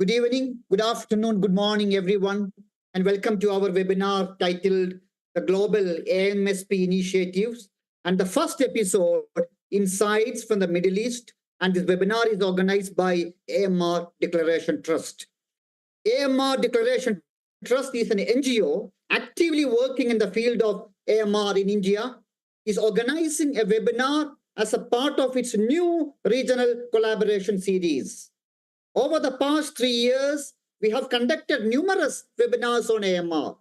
Good evening, good afternoon, good morning, everyone, and welcome to our webinar titled The Global AMSP Initiatives and the first episode, Insights from the Middle East. And this webinar is organized by AMR Declaration Trust. AMR Declaration Trust is an NGO actively working in the field of AMR in India, is organizing a webinar as a part of its new regional collaboration series. Over the past 3 years, we have conducted numerous webinars on AMR.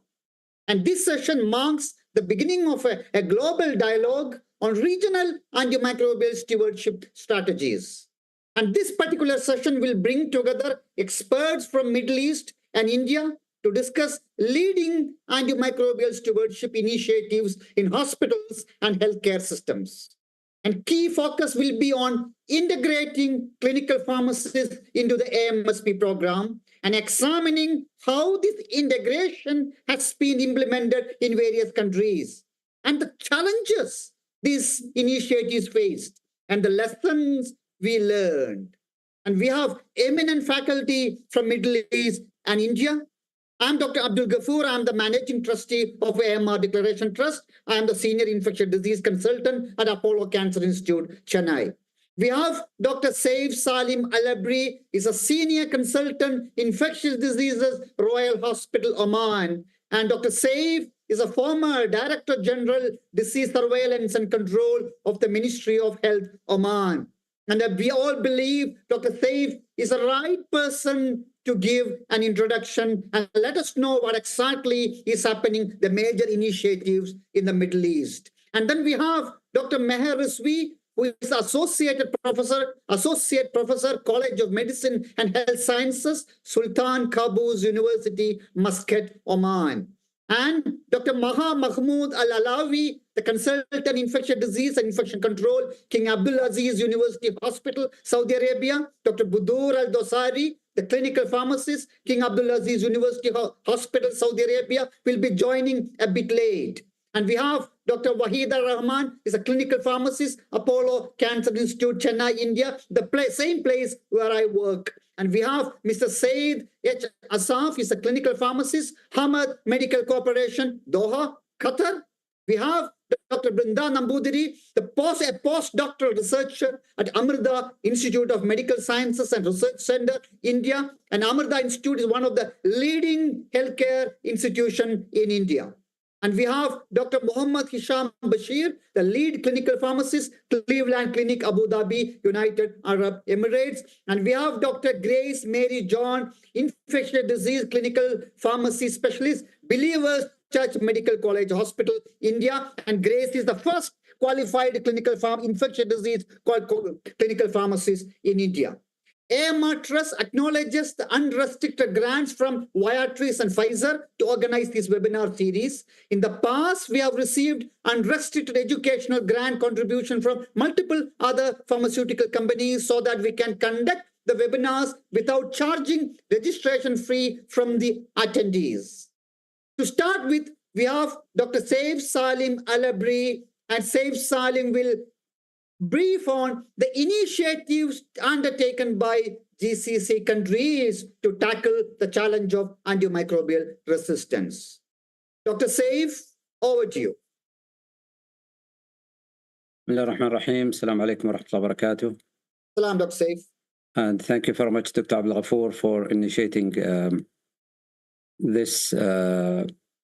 And this session marks the beginning of a global dialogue on regional antimicrobial stewardship strategies. And this particular session will bring together experts from Middle East and India to discuss leading antimicrobial stewardship initiatives in hospitals and healthcare systems. And key focus will be on integrating clinical pharmacists into the AMSP program and examining how this integration has been implemented in various countries and the challenges these initiatives faced and the lessons we learned. And we have eminent faculty from Middle East and India. I'm Dr. Abdul Ghafoor. I'm the Managing Trustee of AMR Declaration Trust. I am the Senior Infectious Disease Consultant at Apollo Cancer Institute, Chennai. We have Dr. Saif Salim Alabri, is a Senior Consultant, Infectious Diseases, Royal Hospital, Oman. And Dr. Saif is a former Director General, Disease Surveillance and Control of the Ministry of Health, Oman. And we all believe Dr. Saif is the right person to give an introduction and let us know what exactly is happening, the major initiatives in the Middle East. And then we have Dr. Meher Rizvi, who is Associate Professor, College of Medicine and Health Sciences, Sultan Qaboos University, Muscat, Oman. And Dr. Maha Mahmood Al-Alawi, the Consultant Infectious Disease and Infection Control, King Abdulaziz University Hospital, Saudi Arabia. Dr. Budur Al-Dosari, the Clinical Pharmacist, King Abdulaziz University Hospital, Saudi Arabia, will be joining a bit late. And we have Dr. Wahida Rahman, is a Clinical Pharmacist, Apollo Cancer Institute, Chennai, India, the same place where I work. And we have Mr. Said H. Asaf, is a Clinical Pharmacist, Hamad Medical Corporation, Doha, Qatar. We have Dr. Brinda Nambudiri, a postdoctoral researcher at Amrita Institute of Medical Sciences and Research Center, India. And Amrita Institute is one of the leading healthcare institutions in India. And we have Dr. Muhammad Hisham Bashir, the lead clinical pharmacist, Cleveland Clinic, Abu Dhabi, United Arab Emirates. And we have Dr. Grace Mary John, infectious disease clinical pharmacy specialist, Believers Church Medical College Hospital, India. And Grace is the first qualified infectious disease clinical pharmacist in India. AMR Trust acknowledges the unrestricted grants from Viatris and Pfizer to organize this webinar series. In the past, we have received unrestricted educational grant contribution from multiple other pharmaceutical companies so that we can conduct the webinars without charging registration fee from the attendees. To start with, we have Dr. Saif Salim Alabri, and Saif Salim will brief on the initiatives undertaken by GCC countries to tackle the challenge of antimicrobial resistance. Dr. Saif, over to you. Bismillahirrahmanirrahim. Assalamu alaikum wa rahmatullahi wa barakatuh. Salam, Dr. Saif. And thank you very much, Dr. Abdul Ghafoor, for initiating this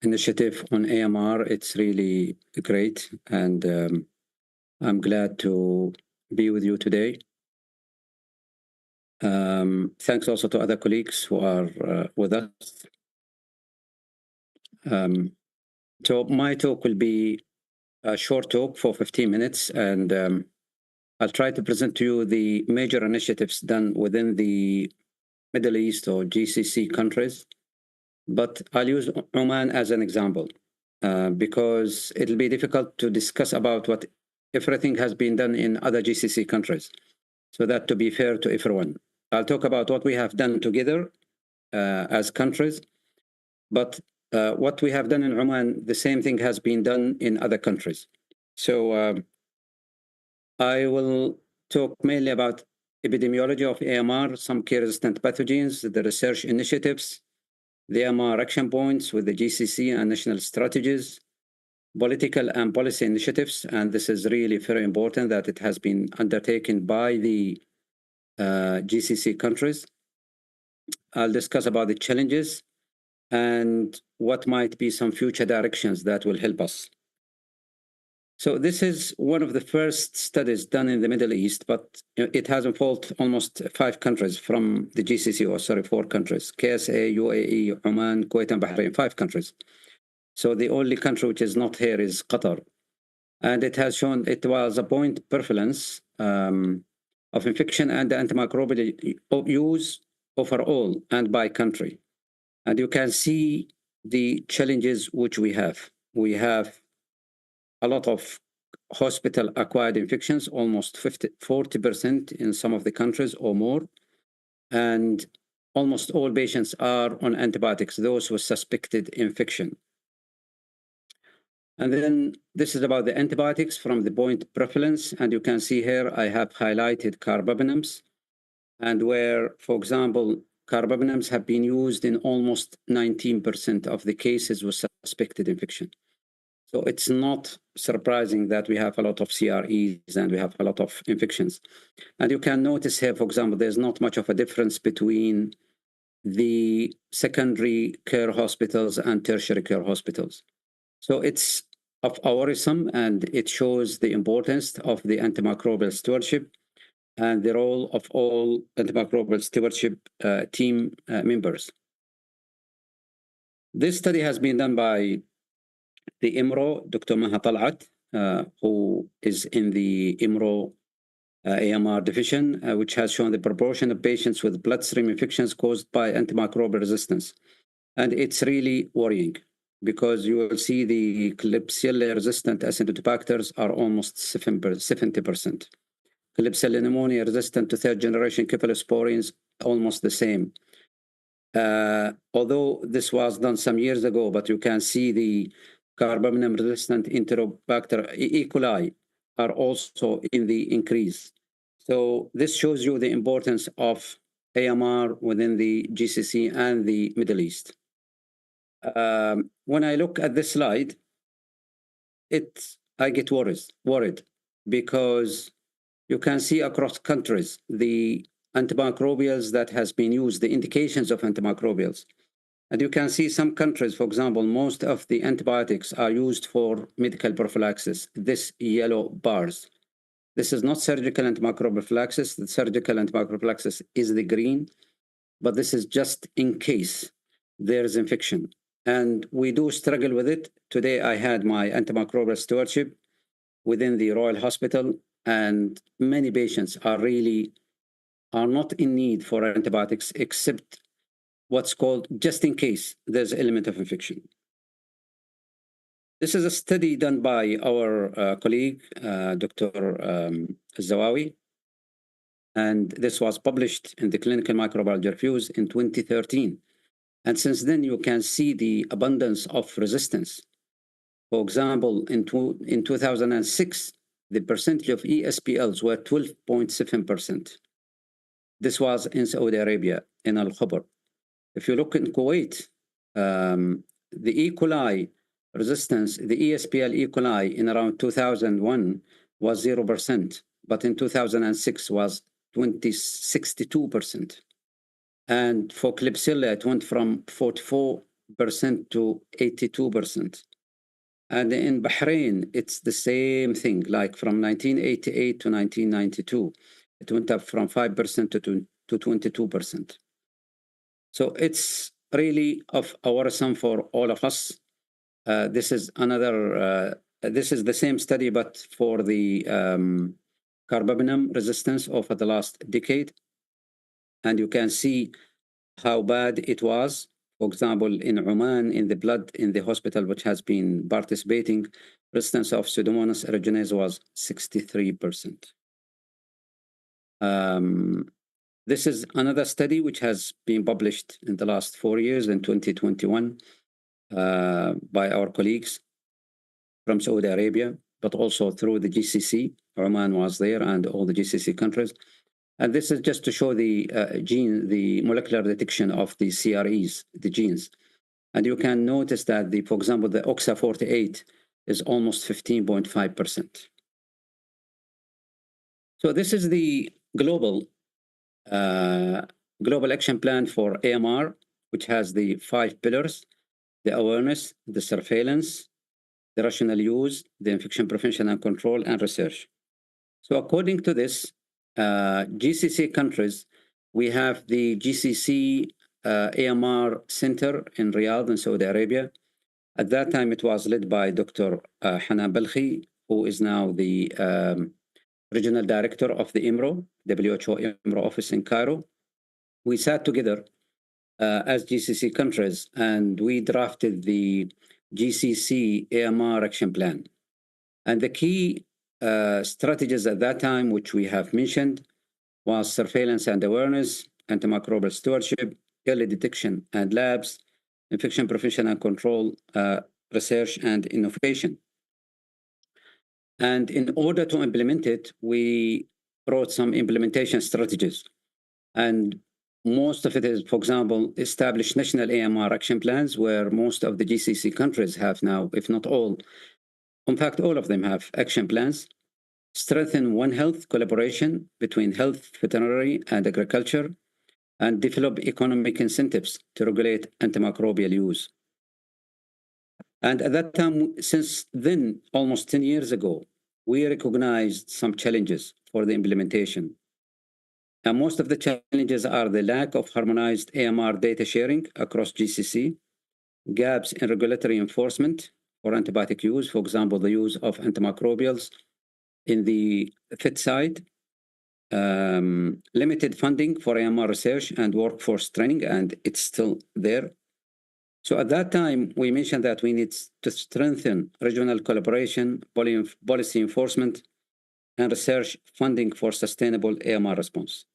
initiative on AMR. It's really great, and I'm glad to be with you today. Thanks also to other colleagues who are with us. So my talk will be a short talk for 15 minutes, and I'll try to present to you the major initiatives done within the Middle East or GCC countries. But I'll use Oman as an example because it'll be difficult to discuss about what everything has been done in other GCC countries. So that to be fair to everyone, I'll talk about what we have done together as countries, but what we have done in Oman, the same thing has been done in other countries. So I will talk mainly about epidemiology of AMR, some key-resistant pathogens, the research initiatives, the AMR action points with the GCC and national strategies, political and policy initiatives, and this is really very important that it has been undertaken by the GCC countries. I'll discuss about the challenges and what might be some future directions that will help us. So this is one of the first studies done in the Middle East, but it has involved almost 5 countries from the GCC, or sorry, 4 countries, KSA, UAE, Oman, Kuwait, and Bahrain, 5 countries. So the only country which is not here is Qatar. And it has shown it was a point prevalence of infection and antimicrobial use overall and by country. And you can see the challenges which we have. We have a lot of hospital-acquired infections, almost 40% in some of the countries or more. And almost all patients are on antibiotics, those with suspected infection. And then this is about the antibiotics from the point prevalence. And you can see here, I have highlighted carbapenems, and where, for example, carbapenems have been used in almost 19% of the cases with suspected infection. So it's not surprising that we have a lot of CREs and we have a lot of infections. And you can notice here, for example, there's not much of a difference between the secondary care hospitals and tertiary care hospitals. So it's of worrisome, and it shows the importance of the antimicrobial stewardship and the role of all antimicrobial stewardship team members. This study has been done by the IMRO, Dr. Maha Talat, who is in the IMRO AMR division, which has shown the proportion of patients with bloodstream infections caused by antimicrobial resistance. And it's really worrying, because you will see the Klebsiella-resistant acinetobacters are almost 70%. Klebsiella pneumonia resistant to third-generation cephalosporins, almost the same. Although this was done some years ago, but you can see the carbapenem-resistant Enterobacter E. coli are also in the increase. So this shows you the importance of AMR within the GCC and the Middle East. When I look at this slide, I get worried, because you can see across countries the antimicrobials that has been used, the indications of antimicrobials. And you can see some countries, for example, most of the antibiotics are used for medical prophylaxis, this yellow bars. This is not surgical antimicrobial prophylaxis. The surgical antimicrobial prophylaxis is the green, but this is just in case there is infection. And we do struggle with it. Today, I had my antimicrobial stewardship within the Royal Hospital, and many patients are not in need for antibiotics, except what's called just in case there's an element of infection. This is a study done by our colleague, Dr. Zawawi, and this was published in the Clinical Microbiology Reviews in 2013. And since then, you can see the abundance of resistance. For example, in 2006, the percentage of ESPLs were 12.7%. This was in Saudi Arabia, in Al-Khabar. If you look in Kuwait, the E. coli resistance, the ESPL E. coli in around 2001 was 0%, but in 2006 was 62%. And for Klebsiella, it went from 44% to 82%. And in Bahrain, it's the same thing, like from 1988 to 1992. It went up from 5% to 22%. So it's really of worrisome for all of us. This is the same study, but for the carbapenem resistance over the last decade. And you can see how bad it was. For example, in Oman, in the blood in the hospital which has been participating, resistance of Pseudomonas aeruginosa was 63%. This is another study which has been published in the last 4 years, in 2021, by our colleagues from Saudi Arabia, but also through the GCC. Oman was there, and all the GCC countries. And this is just to show the the molecular detection of the CREs, the genes. And you can notice that, for example, the OXA48 is almost 15.5%. So this is the global action plan for AMR, which has the 5 pillars: the awareness, the surveillance, the rational use, the infection prevention and control, and research. So according to this, GCC countries, we have the GCC AMR Center in Riyadh in Saudi Arabia. At that time, it was led by Dr. Hanan Balkhi, who is now the regional director of the IMRO, WHO IMRO office in Cairo. We sat together as GCC countries, and we drafted the GCC AMR action plan. And the key strategies at that time, which we have mentioned, was surveillance and awareness, antimicrobial stewardship, early detection and labs, infection prevention and control, research and innovation. And in order to implement it, we wrote some implementation strategies. And most of it is, for example, establish national AMR action plans, where most of the GCC countries have now, if not all, in fact, all of them have action plans. Strengthen One Health collaboration between health, veterinary, and agriculture, and develop economic incentives to regulate antimicrobial use. And at that time, since then, almost 10 years ago, we recognized some challenges for the implementation. And most of the challenges are the lack of harmonized AMR data sharing across GCC, gaps in regulatory enforcement for antibiotic use, for example, the use of antimicrobials in the vet side, limited funding for AMR research and workforce training, and it's still there. So at that time, we mentioned that we need to strengthen regional collaboration, policy enforcement, and research funding for sustainable AMR response.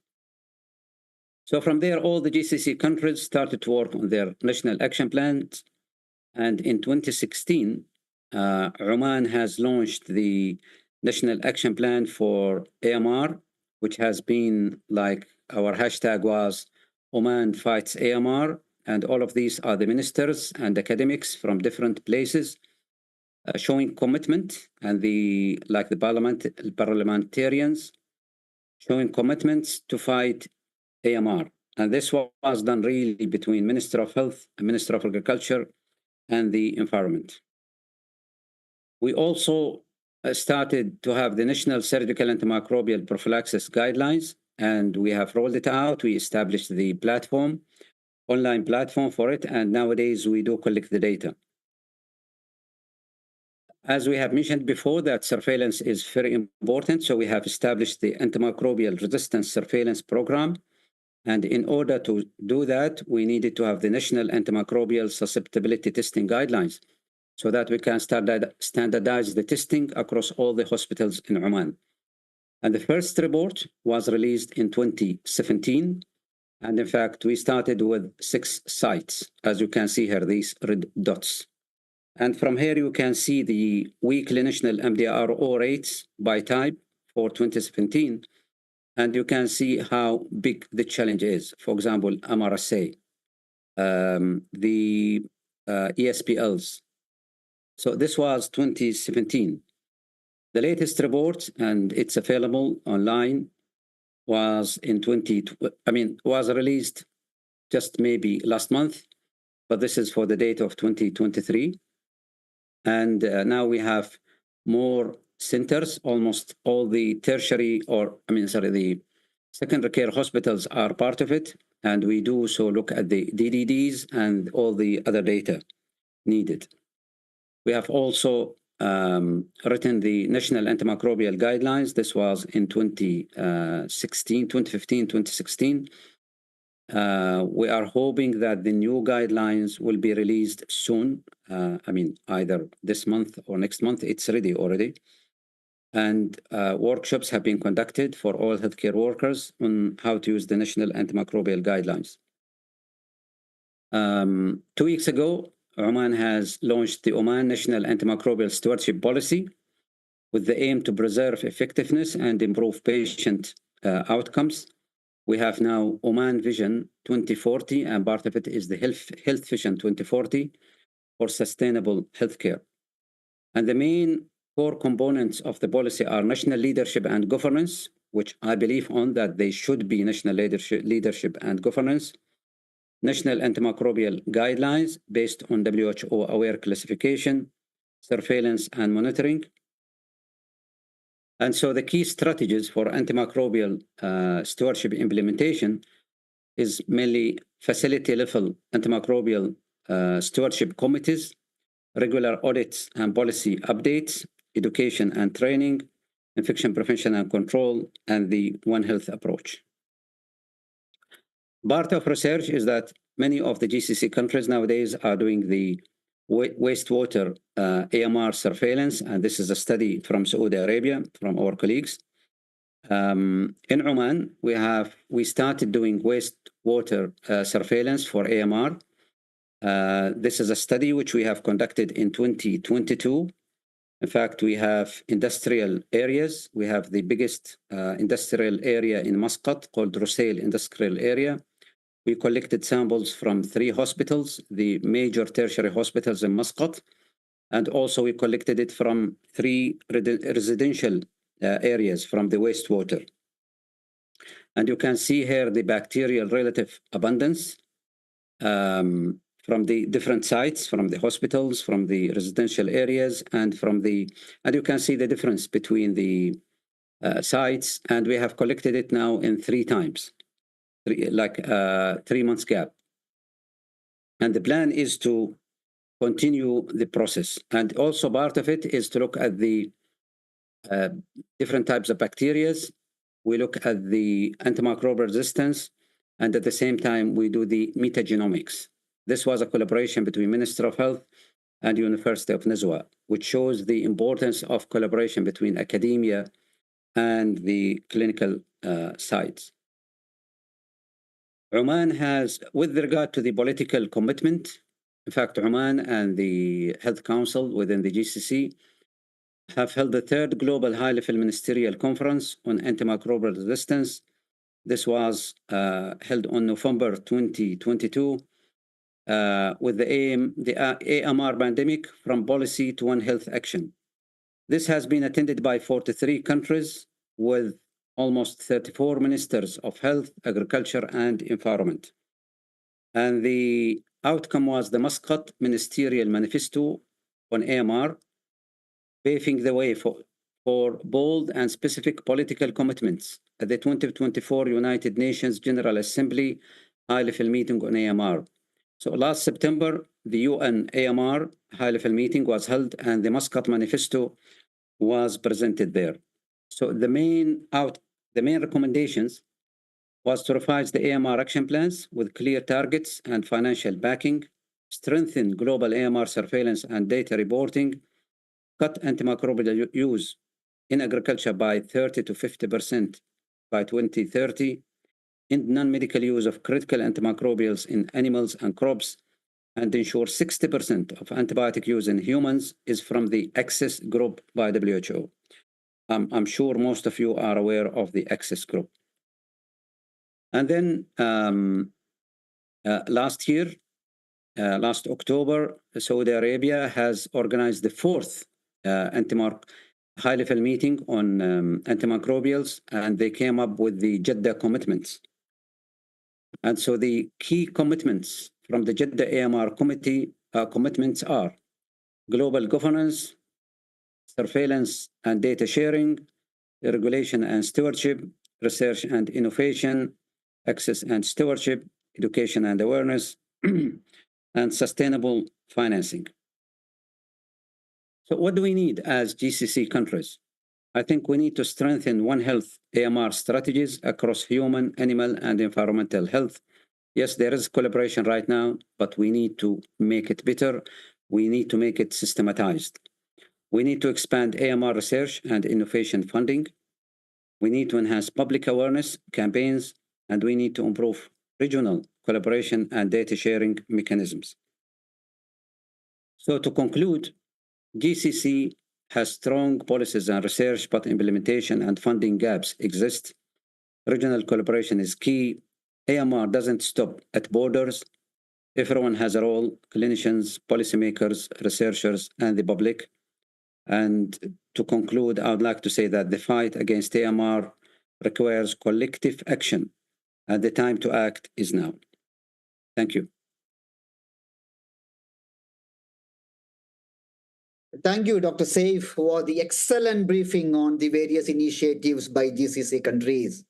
So from there, all the GCC countries started to work on their national action plans. And in 2016, Oman has launched the National Action Plan for AMR, which has been, like, our hashtag was Oman Fights AMR. And all of these are the ministers and academics from different places showing commitment, and the parliamentarians showing commitments to fight AMR. And this was done really between Minister of Health and Minister of Agriculture and the Environment. We also started to have the National Surgical Antimicrobial Prophylaxis Guidelines, and we have rolled it out. We established the platform, online platform for it, and nowadays we do collect the data. As we have mentioned before, that surveillance is very important, so we have established the Antimicrobial Resistance Surveillance Program. And in order to do that, we needed to have the National Antimicrobial Susceptibility Testing Guidelines, so that we can standardize the testing across all the hospitals in Oman. And the first report was released in 2017. And in fact, we started with 6 sites, as you can see here, these red dots. And from here, you can see the weekly national MDRO rates by type for 2017. And you can see how big the challenge is. For example, MRSA, the ESPLs. So this was 2017. The latest report, and it's available online, was was released just maybe last month, but this is for the data of 2023. And now we have more centers. Almost all the tertiary, the secondary care hospitals are part of it. And we do so look at the DDDs and all the other data needed. We have also written the National Antimicrobial Guidelines. This was in 2015, 2016. We are hoping that the new guidelines will be released soon. Either this month or next month. It's ready already. And workshops have been conducted for all healthcare workers on how to use the National Antimicrobial Guidelines. 2 weeks ago, Oman has launched the Oman National Antimicrobial Stewardship Policy with the aim to preserve effectiveness and improve patient outcomes. We have now Oman Vision 2040, and part of it is the Health Vision 2040 for sustainable healthcare. And the main core components of the policy are national leadership and governance, which I believe on that they should be national leadership and governance, national antimicrobial guidelines based on WHO aware classification, surveillance and monitoring. And so the key strategies for antimicrobial stewardship implementation is mainly facility level antimicrobial stewardship committees, regular audits and policy updates, education and training, infection prevention and control, and the One Health approach. Part of research is that many of the GCC countries nowadays are doing the wastewater AMR surveillance, and this is a study from Saudi Arabia, from our colleagues. In Oman, we started doing wastewater surveillance for AMR. This is a study which we have conducted in 2022. In fact, we have industrial areas. We have the biggest industrial area in Muscat called Rusail Industrial Area. We collected samples from 3 hospitals, the major tertiary hospitals in Muscat, and also we collected it from 3 residential areas from the wastewater. And you can see here the bacterial relative abundance from the different sites, from the hospitals, from the residential areas, and and you can see the difference between the sites, and we have collected it now in 3 times. 3 months gap. And the plan is to continue the process. And also part of it is to look at the different types of bacteria. We look at the antimicrobial resistance, and at the same time, we do the metagenomics. This was a collaboration between Ministry of Health and University of Nizwa, which shows the importance of collaboration between academia and the clinical sites. Oman has, with regard to the political commitment, in fact, Oman and the Health Council within the GCC have held the 3rd Global High-Level Ministerial Conference on Antimicrobial Resistance. This was held on November 2022 with the aim, the AMR pandemic from policy to One Health action. This has been attended by 43 countries with almost 34 ministers of health, agriculture, and environment. And the outcome was the Muscat Ministerial Manifesto on AMR, paving the way for bold and specific political commitments at the 2024 United Nations General Assembly high-level meeting on AMR. So last September, the UN AMR high-level meeting was held, and the Muscat Manifesto was presented there. So the main recommendations was to revise the AMR action plans with clear targets and financial backing, strengthen global AMR surveillance and data reporting, cut antimicrobial use in agriculture by 30 to 50% by 2030, end non-medical use of critical antimicrobials in animals and crops, and ensure 60% of antibiotic use in humans is from the access group by WHO. I'm sure most of you are aware of the access group. And then last October, Saudi Arabia has organized the 4th high-level meeting on antimicrobials, and they came up with the Jeddah commitments. And so the key commitments from the Jeddah AMR committee commitments are global governance, surveillance and data sharing, regulation and stewardship, research and innovation, access and stewardship, education and awareness, and sustainable financing. So what do we need as GCC countries? I think we need to strengthen One Health AMR strategies across human, animal, and environmental health. Yes, there is collaboration right now, but we need to make it better. We need to make it systematized. We need to expand AMR research and innovation funding. We need to enhance public awareness campaigns, and we need to improve regional collaboration and data sharing mechanisms. So to conclude, GCC has strong policies and research, but implementation and funding gaps exist. Regional collaboration is key. AMR doesn't stop at borders. Everyone has a role: clinicians, policymakers, researchers, and the public. And to conclude, I would like to say that the fight against AMR requires collective action, and the time to act is now. Thank you. Thank you, Dr. Saif, for the excellent briefing on the various initiatives by GCC countries.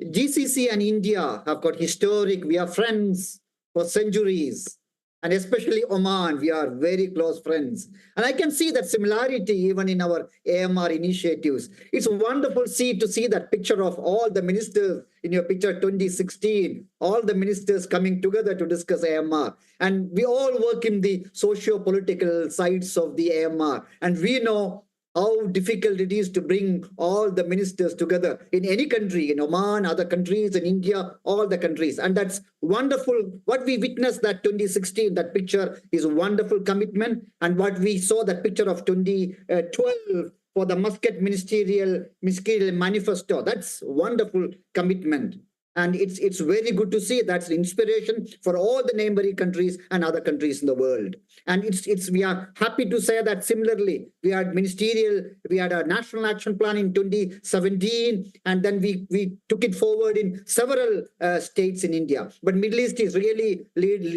GCC and India have got historic, we are friends for centuries, and especially Oman, we are very close friends. And I can see that similarity even in our AMR initiatives. It's wonderful to see that picture of all the ministers in your picture 2016, all the ministers coming together to discuss AMR. And we all work in the socio-political sides of the AMR. And we know how difficult it is to bring all the ministers together in any country, in Oman, other countries, in India, all the countries. And that's wonderful. What we witnessed that 2016, that picture is a wonderful commitment. And what we saw, that picture of 2012 for the Muscat Ministerial Manifesto, that's wonderful commitment. And it's very good to see that's an inspiration for all the neighboring countries and other countries in the world. And we are happy to say that similarly, we had a national action plan in 2017, and then we took it forward in several states in India. But Middle East is really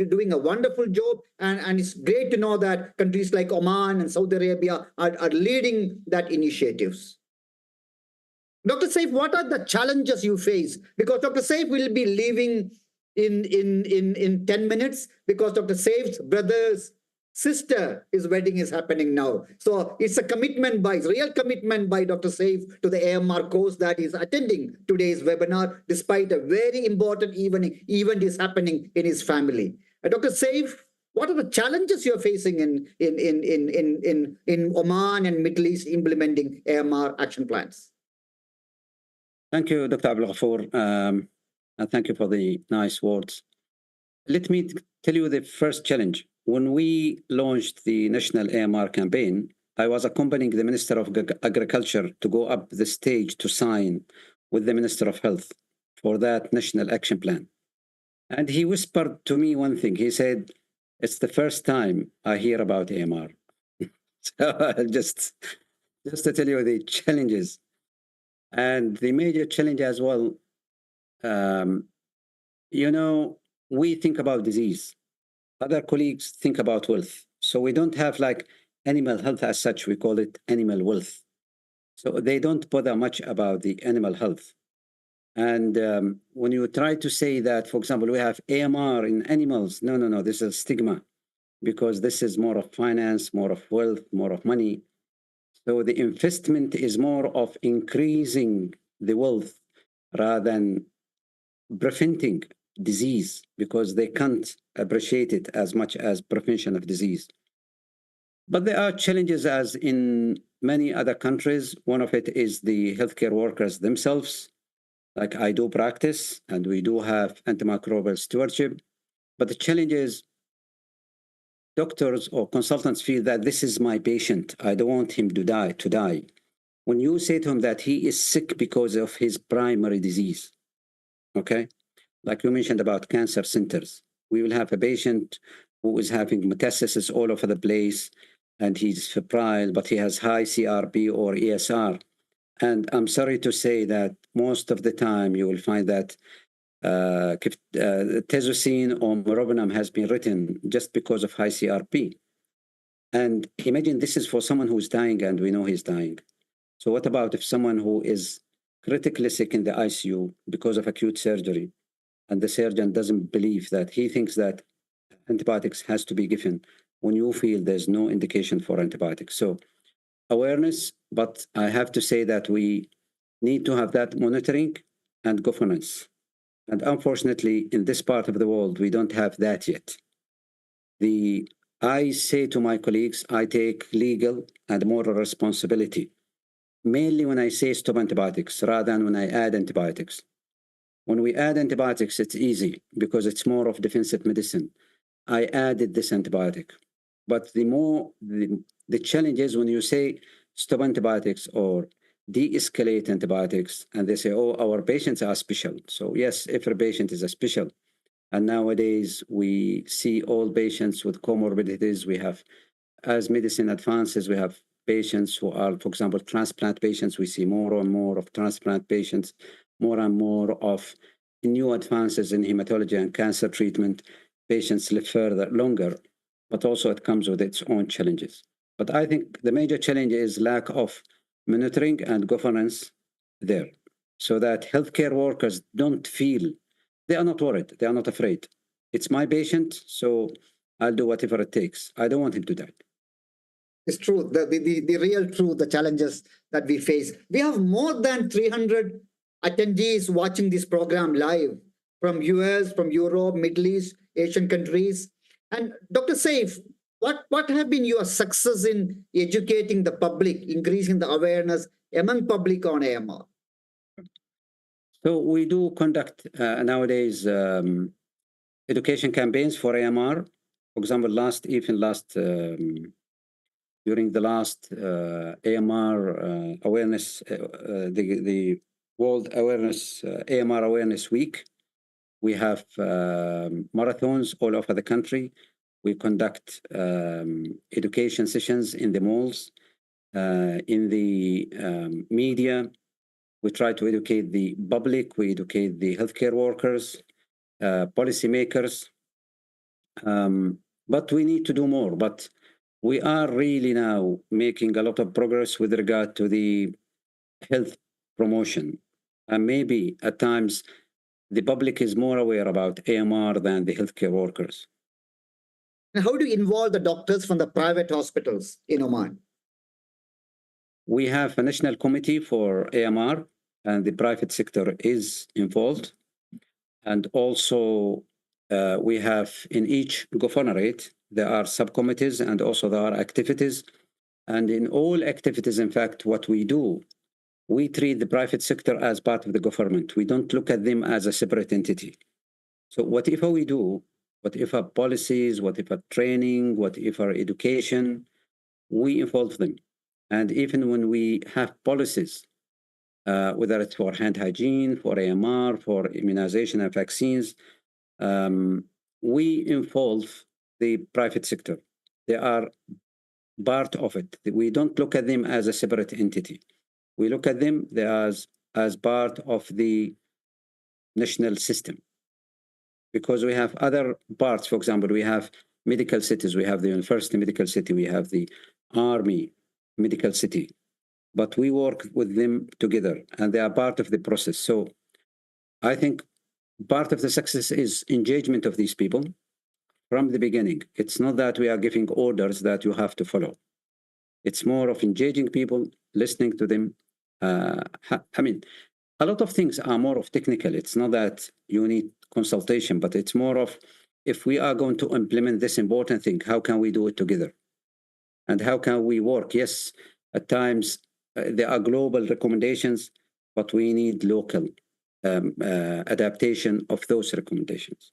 doing a wonderful job, and it's great to know that countries like Oman and Saudi Arabia are leading that initiatives. Dr. Saif, what are the challenges you face? Because Dr. Saif will be leaving in 10 minutes because Dr. Saif's brother's sister, his wedding is happening now. So it's a real commitment by Dr. Saif to the AMR course that is attending today's webinar, despite a very important event is happening in his family. Dr. Saif, what are the challenges you're facing in Oman and Middle East implementing AMR action plans? Thank you, Dr. Abdul Ghafoor, and thank you for the nice words. Let me tell you the first challenge. When we launched the National AMR campaign, I was accompanying the Minister of Agriculture to go up the stage to sign with the Minister of Health for that National Action Plan. And he whispered to me one thing. He said, "It's the first time I hear about AMR." So just to tell you the challenges. And the major challenge as well, we think about disease. Other colleagues think about wealth. So we don't have like animal health as such. We call it animal wealth. So they don't bother much about the animal health. And when you try to say that, for example, we have AMR in animals, no, this is a stigma, because this is more of finance, more of wealth, more of money. So the investment is more of increasing the wealth rather than preventing disease, because they can't appreciate it as much as prevention of disease. But there are challenges, as in many other countries. One of it is the healthcare workers themselves. Like I do practice, and we do have antimicrobial stewardship. But the challenge is doctors or consultants feel that this is my patient. I don't want him to die. When you say to him that he is sick because of his primary disease, okay? Like you mentioned about cancer centers, we will have a patient who is having metastasis all over the place, and he's febrile, but he has high CRP or ESR. And I'm sorry to say that most of the time you will find that tazocine or meropenem has been written just because of high CRP. And imagine this is for someone who's dying, and we know he's dying. So what about if someone who is critically sick in the ICU because of acute surgery, and the surgeon doesn't believe that, he thinks that antibiotics has to be given when you feel there's no indication for antibiotics. So awareness, but I have to say that we need to have that monitoring and governance. And unfortunately, in this part of the world, we don't have that yet. I say to my colleagues, I take legal and moral responsibility, mainly when I say stop antibiotics rather than when I add antibiotics. When we add antibiotics, it's easy because it's more of defensive medicine. I added this antibiotic. But the challenge is when you say stop antibiotics or de-escalate antibiotics, and they say, oh, our patients are special. So yes, every patient is a special. And nowadays we see all patients with comorbidities. We have, as medicine advances, we have patients who are, for example, transplant patients. We see more and more of transplant patients, more and more of new advances in hematology and cancer treatment. Patients live further, longer, but also it comes with its own challenges. But I think the major challenge is lack of monitoring and governance there, so that healthcare workers don't feel, they are not worried, they are not afraid. It's my patient, so I'll do whatever it takes. I don't want him to die. It's true. The real truth, the challenges that we face. We have more than 300 attendees watching this program live from US, from Europe, Middle East, Asian countries. And Dr. Saif, what have been your success in educating the public, increasing the awareness among public on AMR? So we do conduct nowadays education campaigns for AMR. For example, during the last AMR awareness, the World Awareness AMR Awareness Week, we have marathons all over the country. We conduct education sessions in the malls, in the media. We try to educate the public. We educate the healthcare workers, policymakers. But we need to do more. But we are really now making a lot of progress with regard to the health promotion. And maybe at times the public is more aware about AMR than the healthcare workers. And how do you involve the doctors from the private hospitals in Oman? We have a national committee for AMR, and the private sector is involved. And also we have in each governorate, there are subcommittees and also there are activities. And in all activities, in fact, what we do, we treat the private sector as part of the government. We don't look at them as a separate entity. So whatever we do, whatever policies, whatever training, whatever education, we involve them. And even when we have policies, whether it's for hand hygiene, for AMR, for immunization and vaccines, we involve the private sector. They are part of it. We don't look at them as a separate entity. We look at them as part of the national system. Because we have other parts, for example, we have medical cities, we have the University Medical City, we have the Army Medical City, but we work with them together and they are part of the process. So I think part of the success is engagement of these people from the beginning. It's not that we are giving orders that you have to follow. It's more of engaging people, listening to them. I mean, a lot of things are more of technical. It's not that you need consultation, but it's more of, if we are going to implement this important thing, how can we do it together? And how can we work? Yes, at times there are global recommendations, but we need local adaptation of those recommendations.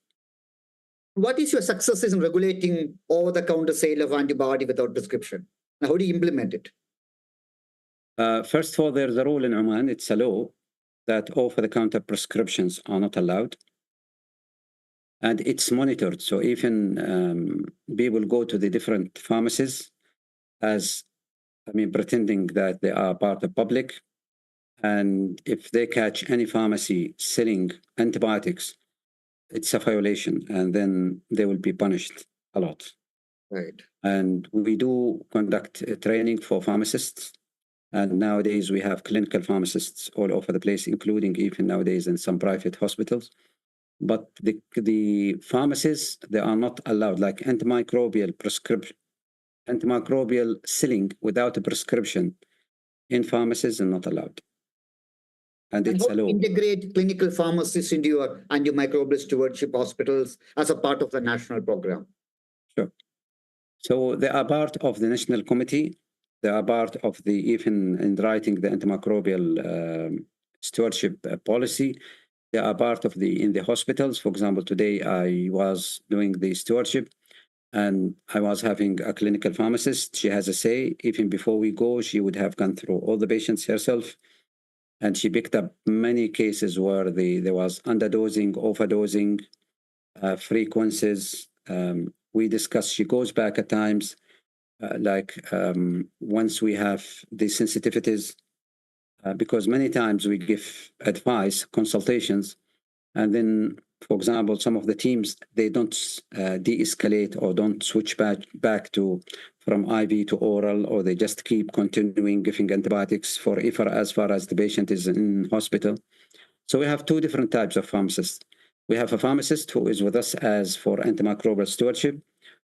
What is your successes in regulating over-the-counter sale of antibiotic without prescription? How do you implement it? First of all, there's a rule in Oman, it's a law, that over-the-counter prescriptions are not allowed. And it's monitored. So even people go to the different pharmacies pretending that they are part of public. And if they catch any pharmacy selling antibiotics, it's a violation, and then they will be punished a lot. Right. And we do conduct training for pharmacists. And nowadays we have clinical pharmacists all over the place, including even nowadays in some private hospitals. But the pharmacies, they are not allowed, like antimicrobial selling without a prescription in pharmacies are not allowed. And it's a law. Integrate clinical pharmacists into your antimicrobial stewardship hospitals as a part of the national program. Sure. So they are part of the national committee. They are part of even in writing the antimicrobial stewardship policy. They are part of in the hospitals. For example, today I was doing the stewardship. And I was having a clinical pharmacist. She has a say. Even before we go, she would have gone through all the patients herself. And she picked up many cases where there was underdosing, overdosing, frequencies. We discussed, she goes back at times, once we have the sensitivities, because many times we give advice, consultations, and then, for example, some of the teams, they don't de-escalate or don't switch back from IV to oral, or they just keep continuing giving antibiotics as far as the patient is in hospital. So we have two different types of pharmacists. We have a pharmacist who is with us as for antimicrobial stewardship.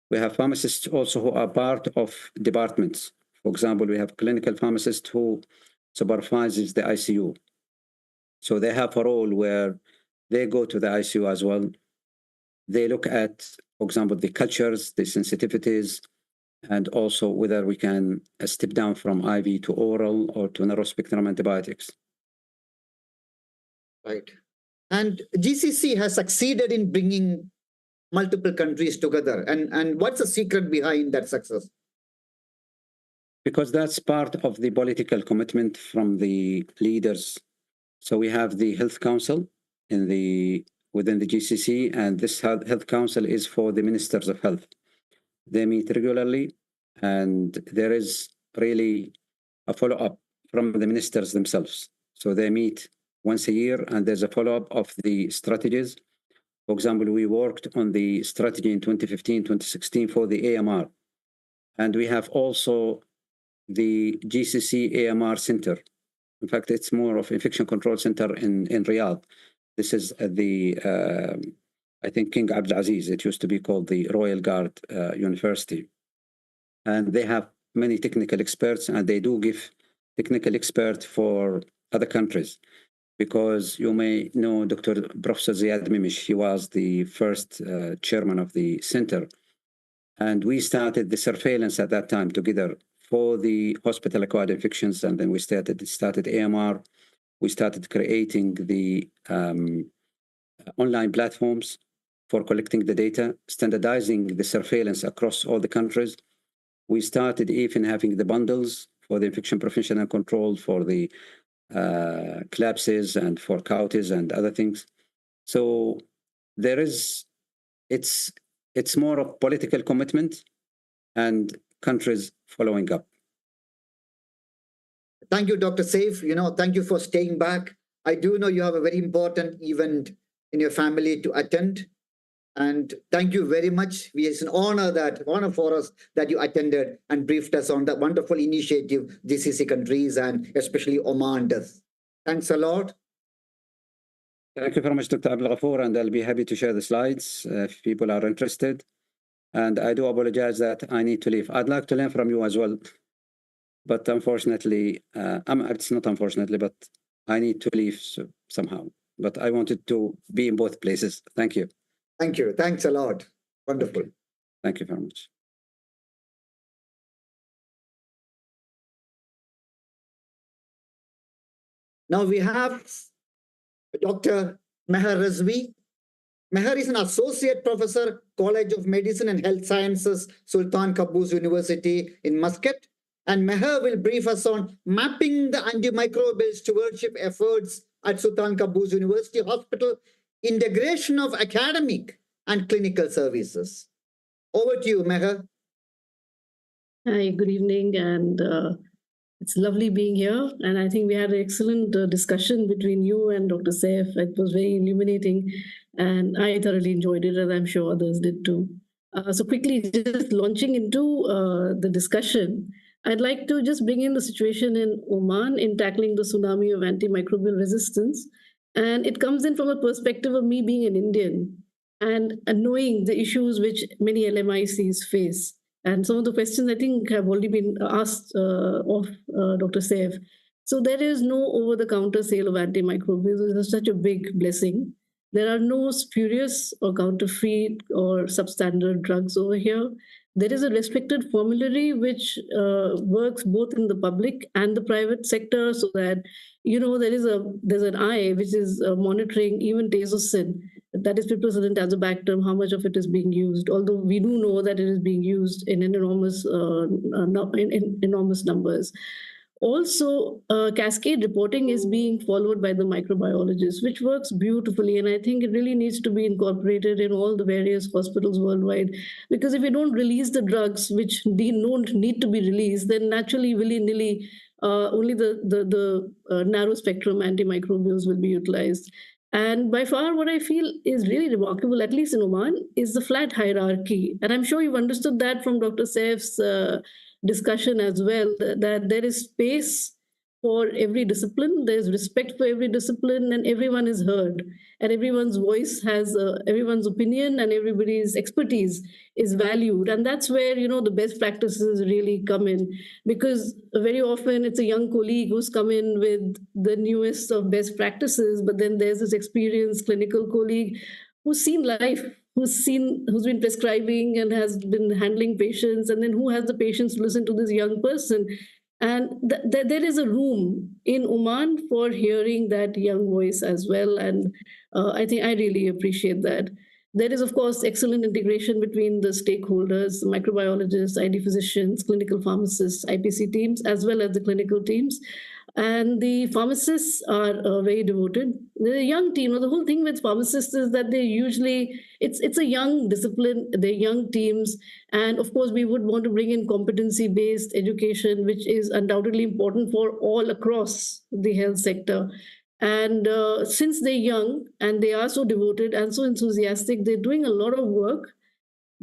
We have pharmacists also who are part of departments. For example, we have clinical pharmacist who supervises the ICU. So they have a role where they go to the ICU as well. They look at, for example, the cultures, the sensitivities, and also whether we can step down from IV to oral or to narrow spectrum antibiotics. Right. And GCC has succeeded in bringing multiple countries together. And what's the secret behind that success? Because that's part of the political commitment from the leaders. So we have the Health Council within the GCC, and this Health Council is for the ministers of health. They meet regularly, and there is really a follow-up from the ministers themselves. So they meet once a year, and there's a follow-up of the strategies. For example, we worked on the strategy in 2015, 2016 for the AMR. And we have also the GCC AMR Center. In fact, it's more of Infection Control Center in Riyadh. This is I think King Abdulaziz. It used to be called the Royal Guard University. And they have many technical experts, and they do give technical expert for other countries. Because you may know Dr. Professor Ziad Mimish, he was the first chairman of the center. And we started the surveillance at that time together for the hospital-acquired infections, and then we started AMR. We started creating the online platforms for collecting the data, standardizing the surveillance across all the countries. We started even having the bundles for the infection prevention and control for the collapses and for counties and other things. So it's more of political commitment and countries following up. Thank you, Dr. Saif. Thank you for staying back. I do know you have a very important event in your family to attend. And thank you very much. It's an honor for us that you attended and briefed us on that wonderful initiative GCC countries and especially Oman does. Thanks a lot. Thank you very much, Dr. Abdul Ghafoor, and I'll be happy to share the slides if people are interested. And I do apologize that I need to leave. I'd like to learn from you as well. But unfortunately, it's not unfortunately, but I need to leave somehow. But I wanted to be in both places. Thank you. Thank you. Thanks a lot. Wonderful. Thank you very much. Now we have Dr. Meher Razvi. Meher is an associate professor, College of Medicine and Health Sciences, Sultan Qaboos University in Muscat. And Meher will brief us on mapping the antimicrobial stewardship efforts at Sultan Qaboos University Hospital, integration of academic and clinical services. Over to you, Meher. Hi, good evening, and it's lovely being here. And I think we had an excellent discussion between you and Dr. Saif. It was very illuminating, and I thoroughly enjoyed it, and I'm sure others did too. So quickly, just launching into the discussion, I'd like to just bring in the situation in Oman in tackling the tsunami of antimicrobial resistance. And it comes in from a perspective of me being an Indian and knowing the issues which many LMICs face. And some of the questions I think have already been asked of Dr. Saif. So there is no over-the-counter sale of antimicrobials. This is such a big blessing. There are no spurious or counterfeit or substandard drugs over here. There is a restricted formulary which works both in the public and the private sector, so that there's an eye which is monitoring even tazocin that is piperacillin tazobactam, how much of it is being used, although we do know that it is being used in an enormous, in enormous numbers. Also, cascade reporting is being followed by the microbiologists, which works beautifully. And I think it really needs to be incorporated in all the various hospitals worldwide. Because if we don't release the drugs which don't need to be released, then naturally, willy-nilly, only the narrow spectrum antimicrobials will be utilized. And by far, what I feel is really remarkable, at least in Oman, is the flat hierarchy. And I'm sure you've understood that from Dr. Saif's discussion as well, that there is space for every discipline, there's respect for every discipline, and everyone is heard. And everyone's voice has, everyone's opinion and everybody's expertise is valued. And that's where, the best practices really come in. Because very often it's a young colleague who's come in with the newest of best practices, but then there's this experienced clinical colleague who's seen life, who's been prescribing and has been handling patients, and then who has the patience to listen to this young person. And there is a room in Oman for hearing that young voice as well. And I think I really appreciate that. There is, of course, excellent integration between the stakeholders, microbiologists, ID physicians, clinical pharmacists, IPC teams, as well as the clinical teams. And the pharmacists are very devoted. They're a young team. The whole thing with pharmacists is that they usually, it's a young discipline, they're young teams. And of course, we would want to bring in competency-based education, which is undoubtedly important for all across the health sector. And since they're young and they are so devoted and so enthusiastic, they're doing a lot of work.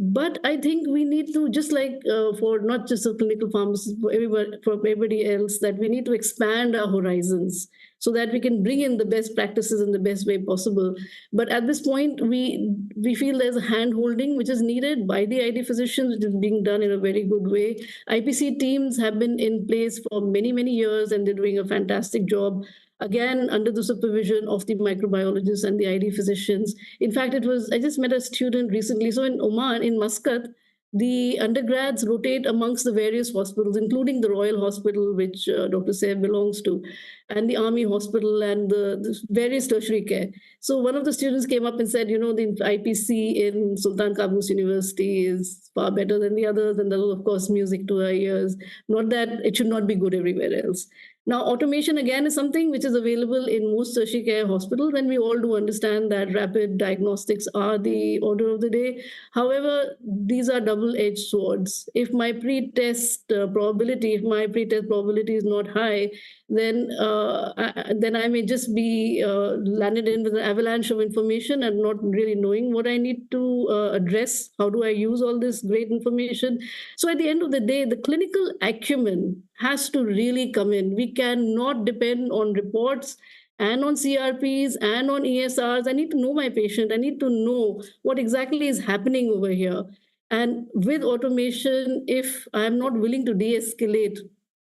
But I think we need to, just like for not just the clinical pharmacists, for everybody else, that we need to expand our horizons so that we can bring in the best practices in the best way possible. But at this point, we feel there's a hand-holding which is needed by the ID physicians, which is being done in a very good way. IPC teams have been in place for many, many years, and they're doing a fantastic job. Again, under the supervision of the microbiologists and the ID physicians. In fact, I just met a student recently. So in Oman, in Muscat, the undergrads rotate amongst the various hospitals, including the Royal Hospital, which Dr. Saif belongs to, and the Army Hospital, and the various tertiary care. So one of the students came up and said, the IPC in Sultan Qaboos University is far better than the others, and that was, of course, music to our ears. Not that it should not be good everywhere else. Now, automation, again, is something which is available in most tertiary care hospitals, and we all do understand that rapid diagnostics are the order of the day. However, these are double-edged swords. If my pre-test probability is not high, then I may just be landed in with an avalanche of information and not really knowing what I need to address. How do I use all this great information? So at the end of the day, the clinical acumen has to really come in. We cannot depend on reports and on CRPs and on ESRs. I need to know my patient. I need to know what exactly is happening over here. And with automation, if I'm not willing to de-escalate,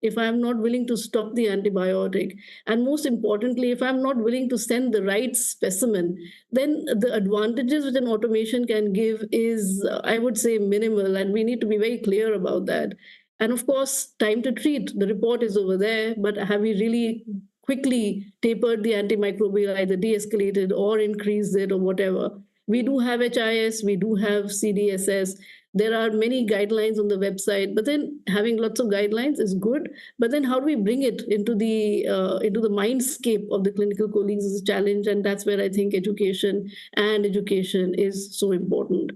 if I'm not willing to stop the antibiotic, and most importantly, if I'm not willing to send the right specimen, then the advantages which an automation can give is, I would say, minimal, and we need to be very clear about that. And of course, time to treat, the report is over there, but have we really quickly tapered the antimicrobial, either de-escalated or increased it or whatever? We do have HIS, we do have CDSS. There are many guidelines on the website, but then having lots of guidelines is good. But then how do we bring it into the mindscape of the clinical colleagues is a challenge, and that's where I think education is so important.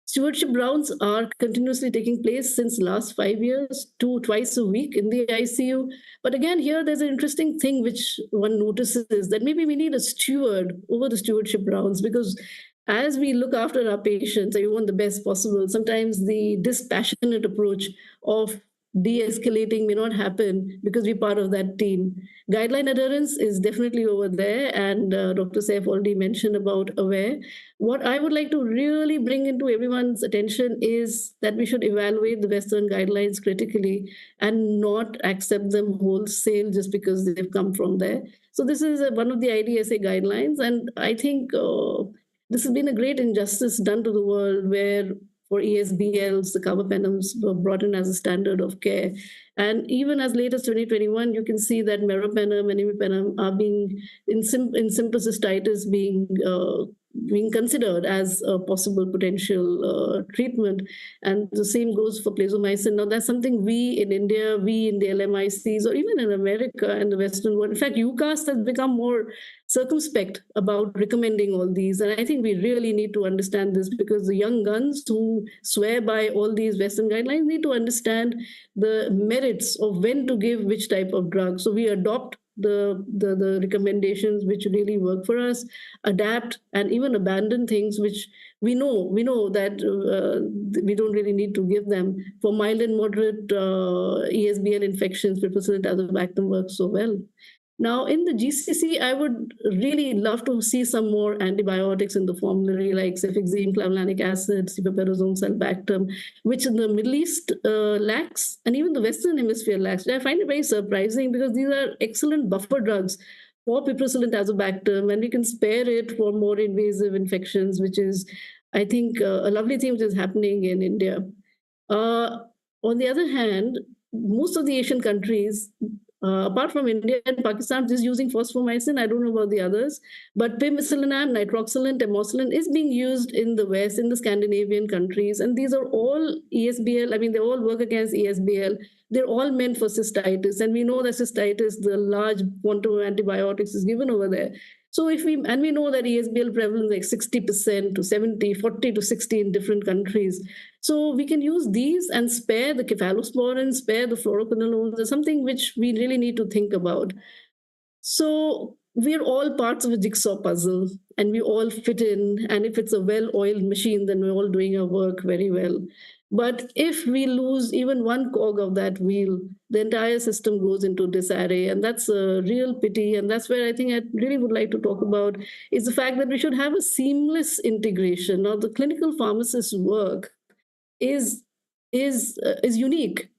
Stewardship rounds are continuously taking place since last 5 years, twice a week in the ICU. But again, here there's an interesting thing which one notices, that maybe we need a steward over the stewardship rounds, because as we look after our patients, and we want the best possible, sometimes the dispassionate approach of de-escalating may not happen because we're part of that team. Guideline adherence is definitely over there, and Dr. Saif already mentioned about AWARE. What I would like to really bring into everyone's attention is that we should evaluate the Western guidelines critically and not accept them wholesale just because they've come from there. So this is one of the IDSA guidelines, and I think this has been a great injustice done to the world, where for ESBLs, the carbapenems were brought in as a standard of care. And even as late as 2021, you can see that meropenem and imipenem are being, in simple cystitis, being being considered as a possible potential treatment. And the same goes for plazomicin. Now, that's something we in India, we in the LMICs, or even in America and the Western world, in fact, UCAS has become more circumspect about recommending all these. And I think we really need to understand this, because the young guns who swear by all these Western guidelines need to understand the merits of when to give which type of drug. So we adopt the recommendations which really work for us, adapt, and even abandon things which we know that we don't really need to give them. For mild and moderate ESBL infections, piperacillin tazobactam works so well. Now, in the GCC, I would really love to see some more antibiotics in the formulary, like cefixime, clavulanic acid, cipaperazone, sulbactam, which in the Middle East lacks, and even the Western Hemisphere lacks. And I find it very surprising, because these are excellent buffer drugs for piperacillin tazobactam, and we can spare it for more invasive infections, which is, I think, a lovely thing which is happening in India. On the other hand, most of the Asian countries, apart from India and Pakistan, is using phosphomycin. I don't know about the others, but penicillinab, nitroxylin, tamoxifen is being used in the West, in the Scandinavian countries. And these are all ESBL. I mean, they all work against ESBL. They're all meant for cystitis. And we know that cystitis, the large quantum of antibiotics is given over there. So we know that ESBL prevalence like 60% to 70, 40 to 60 in different countries. So we can use these and spare the cephalosporin, spare the fluoroquinolones, something which we really need to think about. So we're all parts of a jigsaw puzzle, and we all fit in. And if it's a well-oiled machine, then we're all doing our work very well. But if we lose even one cog of that wheel, the entire system goes into disarray. And that's a real pity. And that's where I think I really would like to talk about is the fact that we should have a seamless integration. Now, the clinical pharmacist's work is unique.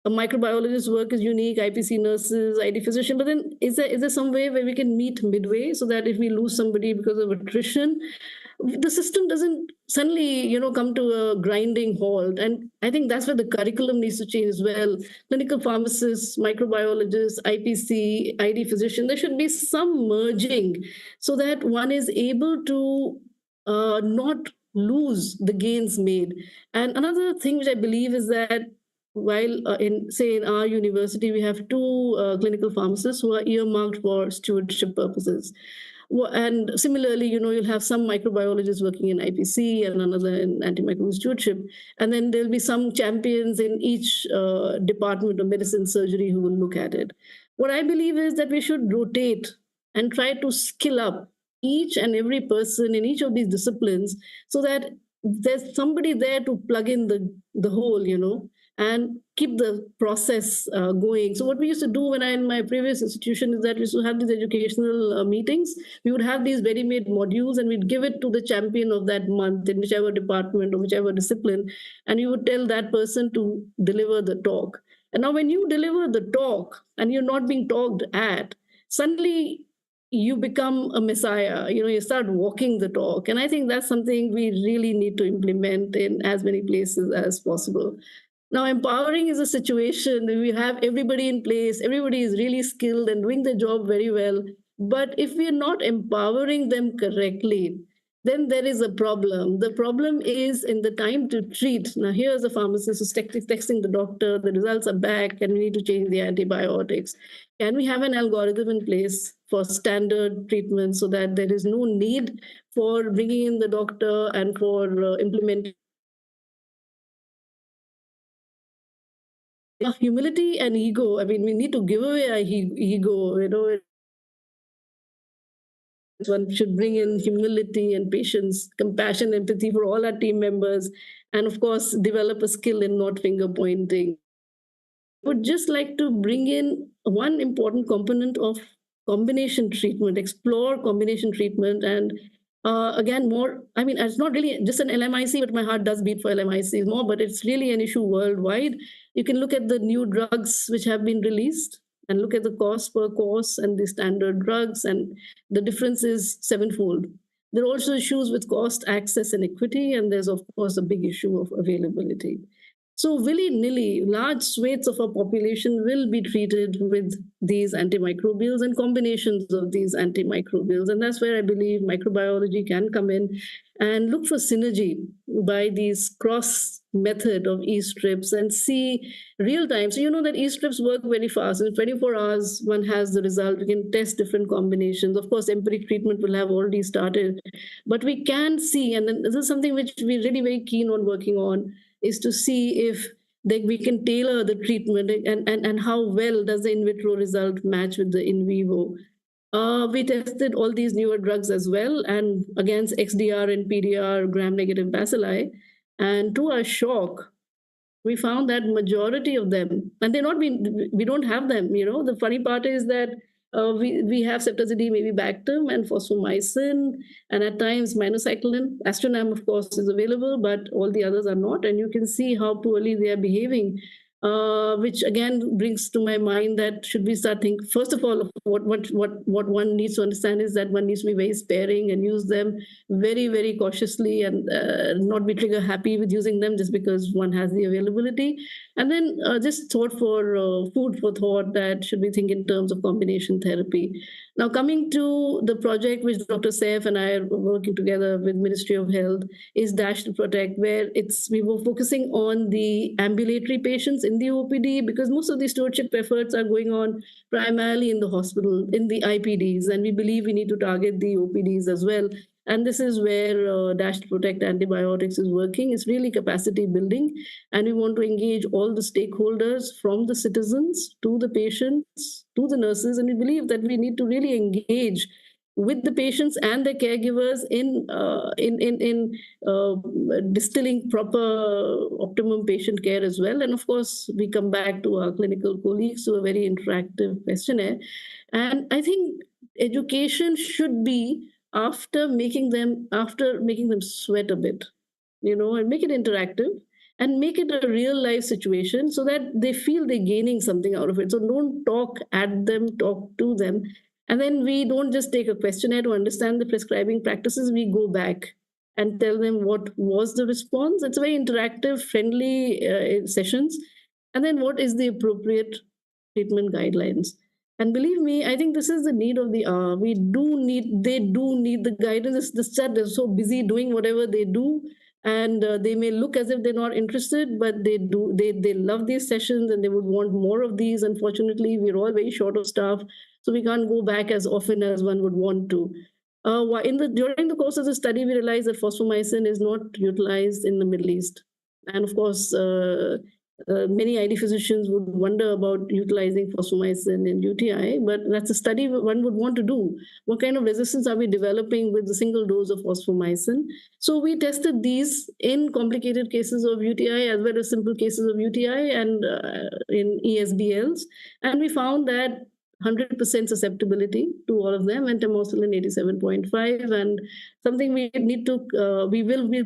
A microbiologist's work is unique, IPC nurses, ID physician, but then is there some way where we can meet midway, so that if we lose somebody because of attrition, the system doesn't suddenly, come to a grinding halt? And I think that's where the curriculum needs to change as well. Clinical pharmacists, microbiologists, IPC, ID physician, there should be some merging, so that one is able to not lose the gains made. And another thing which I believe is that while in our university, we have two clinical pharmacists who are earmarked for stewardship purposes. And similarly, you'll have some microbiologists working in IPC and another in antimicrobial stewardship. And then there'll be some champions in each department of medicine, surgery, who will look at it. What I believe is that we should rotate and try to skill up each and every person in each of these disciplines, so that there's somebody there to plug in the hole, and keep the process going. So what we used to do in my previous institution is that we used to have these educational meetings. We would have these ready-made modules, and we'd give it to the champion of that month in whichever department or whichever discipline, and you would tell that person to deliver the talk. And now when you deliver the talk and you're not being talked at, suddenly you become a messiah. You start walking the talk. And I think that's something we really need to implement in as many places as possible. Now, empowering is a situation that we have everybody in place, everybody is really skilled and doing their job very well. But if we're not empowering them correctly, then there is a problem. The problem is in the time to treat. Now, here's a pharmacist who's texting the doctor, the results are back, and we need to change the antibiotics. Can we have an algorithm in place for standard treatment, so that there is no need for bringing in the doctor and for implementing? Humility and ego. I mean, we need to give away our ego. One should bring in humility and patience, compassion, empathy for all our team members, and of course, develop a skill in not finger pointing. I would just like to bring in one important component of combination treatment, explore combination treatment, and again, more, I mean, it's not really just an LMIC, but my heart does beat for LMIC more, but it's really an issue worldwide. You can look at the new drugs which have been released and look at the cost per course and the standard drugs, and the difference is sevenfold. There are also issues with cost, access, and equity, and there's, of course, a big issue of availability. So willy-nilly, large swathes of our population will be treated with these antimicrobials and combinations of these antimicrobials. And that's where I believe microbiology can come in and look for synergy by these cross method of e-strips and see real time. So you know that e-strips work very fast. In 24 hours, one has the result. We can test different combinations. Of course, empiric treatment will have already started, but we can see, and then this is something which we're really very keen on working on, is to see if we can tailor the treatment and how well does the in vitro result match with the in vivo. We tested all these newer drugs as well, and against XDR and PDR gram-negative bacilli. And to our shock, we found that majority of them, and they're not being, we don't have them. You know, the funny part is that we have ceftazidime, avibactam, and fosfomycin, and at times minocycline. Astronam, of course, is available, but all the others are not. And you can see how poorly they are behaving. Which again brings to my mind that should we start thinking, first of all, what one needs to understand is that one needs to be very sparing and use them very, very cautiously, and not be trigger happy with using them just because one has the availability. And then just food for thought, that should we think in terms of combination therapy. Now, coming to the project which Dr. Saif and I are working together with Ministry of Health is Dash to Protect, where we were focusing on the ambulatory patients in the OPD, because most of the stewardship efforts are going on primarily in the hospital, in the IPDs, and we believe we need to target the OPDs as well. And this is where Dash to Protect Antibiotics is working. It's really capacity building. And we want to engage all the stakeholders, from the citizens to the patients to the nurses. And we believe that we need to really engage with the patients and their caregivers in distilling proper optimum patient care as well. And of course, we come back to our clinical colleagues to a very interactive questionnaire. And I think education should be after making them sweat a bit, you know, and make it interactive and make it a real life situation so that they feel they're gaining something out of it. So don't talk at them, talk to them. And then we don't just take a questionnaire to understand the prescribing practices. We go back and tell them what was the response. It's very interactive, friendly sessions. And then what is the appropriate treatment guidelines. And believe me, I think this is the need of the hour. They do need the guidance. It's just that they're so busy doing whatever they do. And they may look as if they're not interested, but they love these sessions and they would want more of these. Unfortunately, we're all very short of staff, so we can't go back as often as one would want to. During the course of the study, we realized that fosfomycin is not utilized in the Middle East. And of course, many ID physicians would wonder about utilizing fosfomycin in UTI, but that's a study one would want to do. What kind of resistance are we developing with the single dose of fosfomycin? So we tested these in complicated cases of UTI as well as simple cases of UTI and in ESBLs. And we found that 100% susceptibility to all of them, and tamoxifen 87.5. And something we will be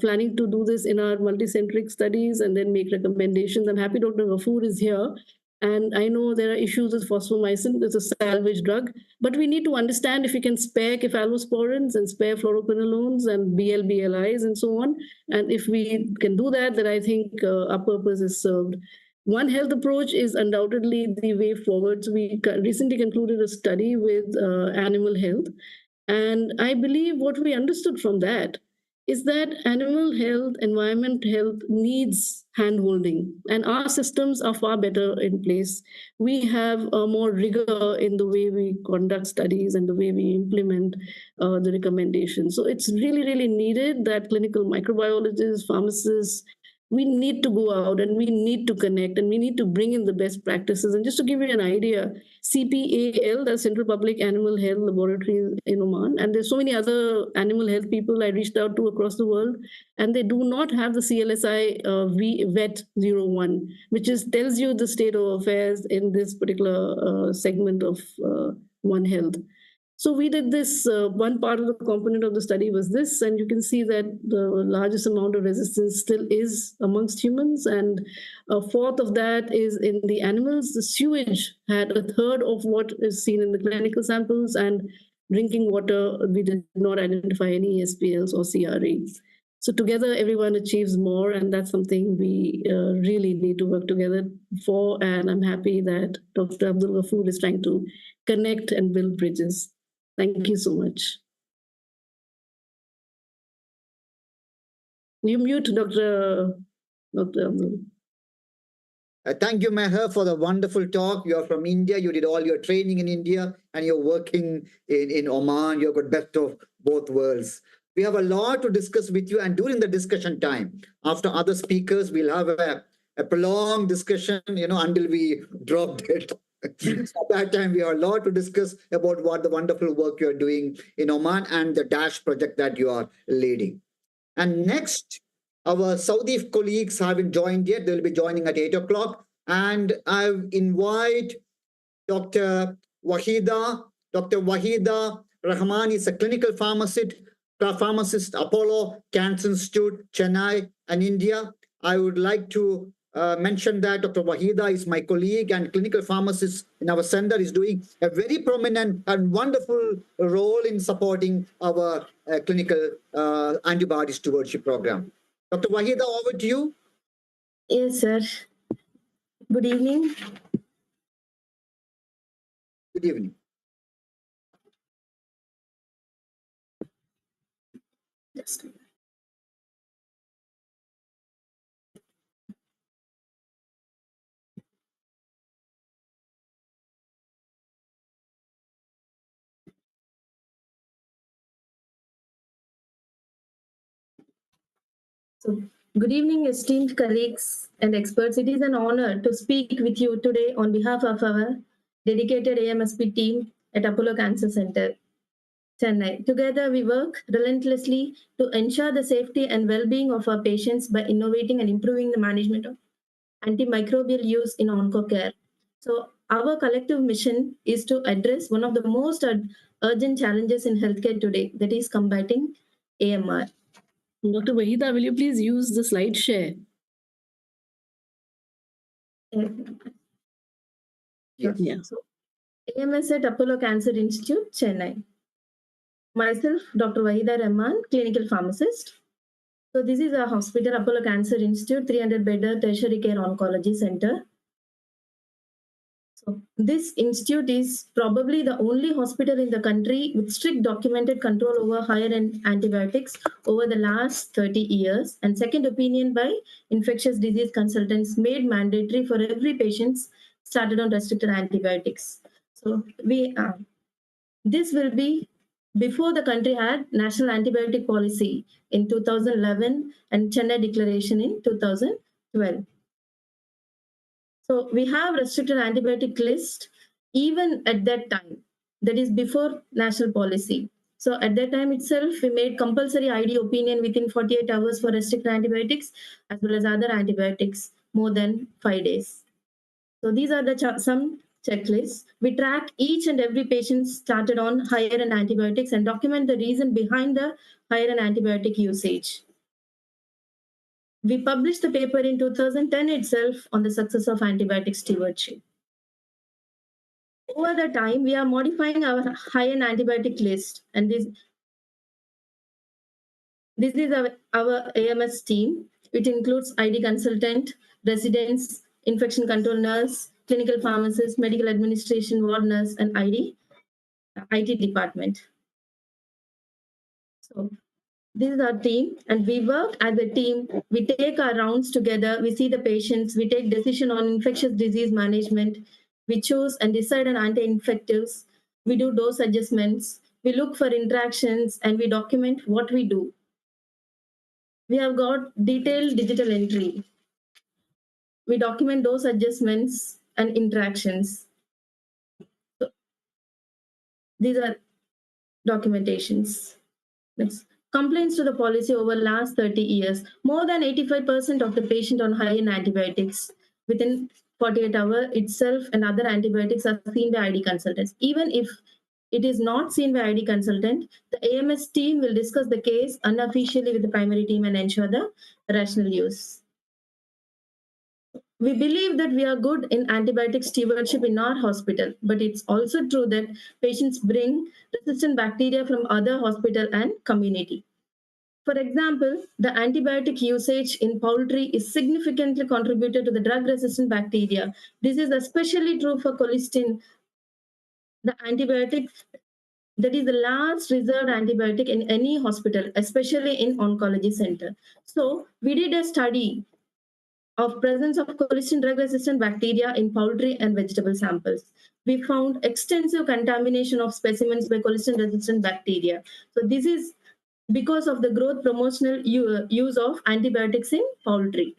planning to do this in our multicentric studies and then make recommendations. I'm happy Dr. Ghafoor is here. And I know there are issues with fosfomycin. It's a salvage drug, but we need to understand if we can spare cephalosporins and spare fluoroquinolones and BLBLIs and so on. And if we can do that, then I think our purpose is served. One Health approach is undoubtedly the way forward. So we recently concluded a study with animal health. And I believe what we understood from that is that animal health, environment health needs hand-holding. And our systems are far better in place. We have more rigor in the way we conduct studies and the way we implement the recommendations. So it's really, really needed that clinical microbiologists, pharmacists, we need to go out and we need to connect and we need to bring in the best practices. And just to give you an idea, CPAL, the Central Public Animal Health Laboratory in Oman, and there's so many other animal health people I reached out to across the world, and they do not have the CLSI VET 01, which tells you the state of affairs in this particular segment of One Health. So we did this, one part of the component of the study was this, and you can see that the largest amount of resistance still is amongst humans, and a fourth of that is in the animals. The sewage had a third of what is seen in the clinical samples, and drinking water, we did not identify any SPLs or CRE. So together, everyone achieves more, and that's something we really need to work together for. And I'm happy that Dr. Abdul Ghafoor is trying to connect and build bridges. Thank you so much. You mute, Dr. Abdul. Thank you, Meher, for the wonderful talk. You're from India. You did all your training in India, and you're working in Oman. You've got best of both worlds. We have a lot to discuss with you, and during the discussion time, after other speakers, we'll have a prolonged discussion, until we drop dead. At that time, we have a lot to discuss about what the wonderful work you're doing in Oman and the DASH project that you are leading. And next, our Saudi colleagues haven't joined yet. They'll be joining at 8 o'clock. And I invite Dr. Wahida. Dr. Wahida Rahman is a clinical pharmacist, Apollo Cancer Institute, Chennai, and India. I would like to mention that Dr. Wahida is my colleague and clinical pharmacist in our center, is doing a very prominent and wonderful role in supporting our clinical antibody stewardship program. Dr. Wahida, over to you. Yes, sir. Good evening. Good evening. So, good evening, esteemed colleagues and experts. It is an honor to speak with you today on behalf of our dedicated AMSP team at Apollo Cancer Center, Chennai. Together, we work relentlessly to ensure the safety and well-being of our patients by innovating and improving the management of antimicrobial use in oncocare. So, our collective mission is to address one of the most urgent challenges in healthcare today, that is combating AMR. Dr. Wahida, will you please use the slide share? Yes. Yeah. So, AMS at Apollo Cancer Institute, Chennai. Myself, Dr. Wahida Rahman, clinical pharmacist. So this is a hospital, Apollo Cancer Institute, 300-bed tertiary care oncology center. So this institute is probably the only hospital in the country with strict documented control over higher-end antibiotics over the last 30 years, and second opinion by infectious disease consultants made mandatory for every patient started on restricted antibiotics. So this will be before the country had national antibiotic policy in 2011 and Chennai Declaration in 2012. So we have restricted antibiotic list even at that time, that is before national policy. So at that time itself, we made compulsory ID opinion within 48 hours for restricted antibiotics as well as other antibiotics more than 5 days. So these are the some checklists. We track each and every patient started on higher end antibiotics and document the reason behind the higher end antibiotic usage. We published the paper in 2010 itself on the success of antibiotic stewardship. Over the time, we are modifying our high-end antibiotic list, and this is our AMS team. It includes ID consultant, residents, infection control nurse, clinical pharmacist, medical administration ward nurse, and IT department. So this is our team, and we work as a team. We take our rounds together. We see the patients. We take decision on infectious disease management. We choose and decide on anti-infectives. We do dose adjustments. We look for interactions, and we document what we do. We have got detailed digital entry. We document dose adjustments and interactions. So these are documentations. Next. Complaints to the policy over the last 30 years. More than 85% of the patient on high-end antibiotics within 48 hours itself and other antibiotics are seen by ID consultants. Even if it is not seen by ID consultant, the AMS team will discuss the case unofficially with the primary team and ensure the rational use. We believe that we are good in antibiotic stewardship in our hospital, but it's also true that patients bring resistant bacteria from other hospital and community. For example, the antibiotic usage in poultry is significantly contributed to the drug-resistant bacteria. This is especially true for colistin, the antibiotic that is the last reserved antibiotic in any hospital, especially in oncology center. So we did a study of presence of colistin drug-resistant bacteria in poultry and vegetable samples. We found extensive contamination of specimens by colistin-resistant bacteria. So this is because of the growth promotional use of antibiotics in poultry.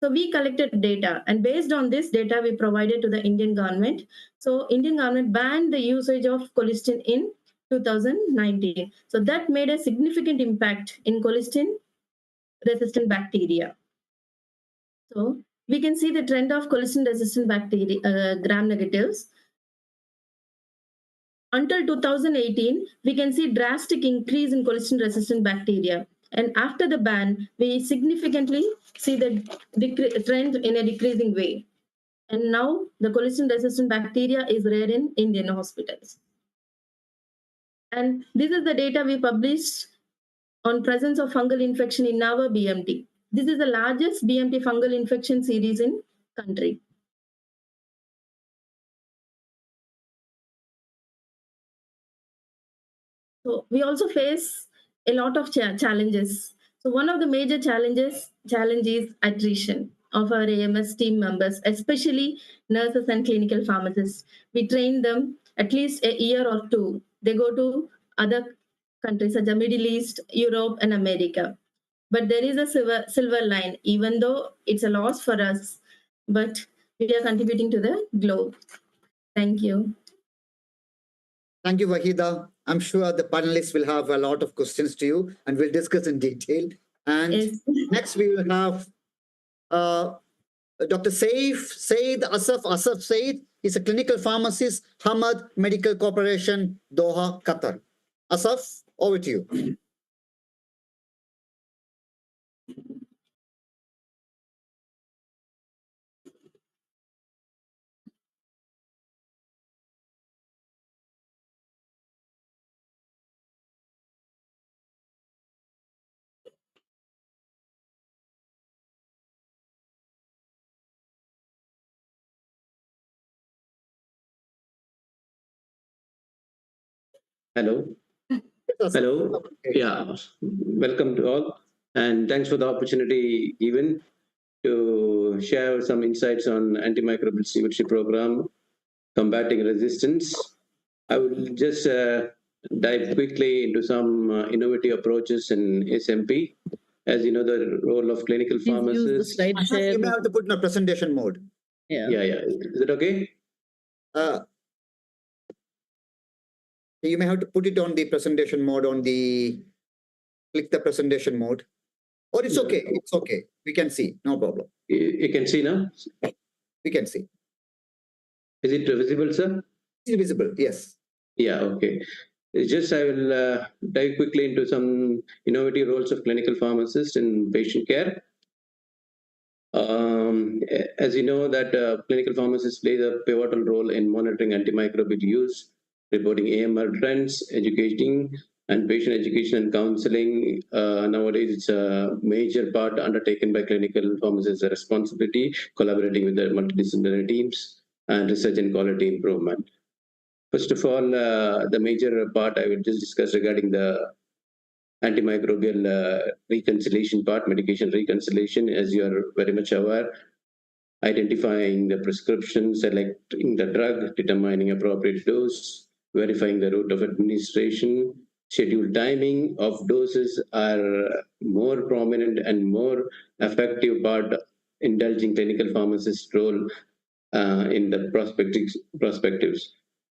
So we collected data, and based on this data, we provided to the Indian government. So Indian government banned the usage of colistin in 2019. So that made a significant impact in colistin-resistant bacteria. So we can see the trend of colistin-resistant bacteria, gram-negatives. Until 2018, we can see drastic increase in colistin-resistant bacteria. And after the ban, we significantly see the trend in a decreasing way. And now the colistin-resistant bacteria is rare in Indian hospitals. And this is the data we published on presence of fungal infection in our BMT. This is the largest BMT fungal infection series in country. So we also face a lot of challenges. So one of the major challenges is attrition of our AMS team members, especially nurses and clinical pharmacists. We train them at least a year or two. They go to other countries such as Middle East, Europe, and America. But there is a silver line, even though it's a loss for us, but we are contributing to the globe. Thank you. Thank you, Wahida. I'm sure the panelists will have a lot of questions to you, and we'll discuss in detail. And Yes. next we will have Dr. Said Asaf Said is a clinical pharmacist, Hamad Medical Corporation, Doha, Qatar. Asaf, over to you. Hello. Hello. Yeah. Welcome to all. And thanks for the opportunity, even to share some insights on antimicrobial stewardship program, combating resistance. I will just dive quickly into some innovative approaches in SMP. As you know, the role of clinical pharmacists. You may have to put in a presentation mode. Yeah. Is it okay? You may have to put it on the presentation mode click the presentation mode. Or it's okay. It's okay. We can see. No problem. You can see now? We can see. Is it visible, sir? It's visible, yes. Yeah, okay. It's just I will dive quickly into some innovative roles of clinical pharmacists in patient care. As you know, that clinical pharmacists play a pivotal role in monitoring antimicrobial use, reporting AMR trends, educating, and patient education and counseling. Nowadays, it's a major part undertaken by clinical pharmacists' responsibility, collaborating with their multidisciplinary teams and research and quality improvement. First of all, the major part I will just discuss regarding the antimicrobial reconciliation part, medication reconciliation, as you are very much aware, identifying the prescription, selecting the drug, determining appropriate dose, verifying the route of administration, scheduled timing of doses are more prominent and more effective part indulging clinical pharmacist role in the perspectives.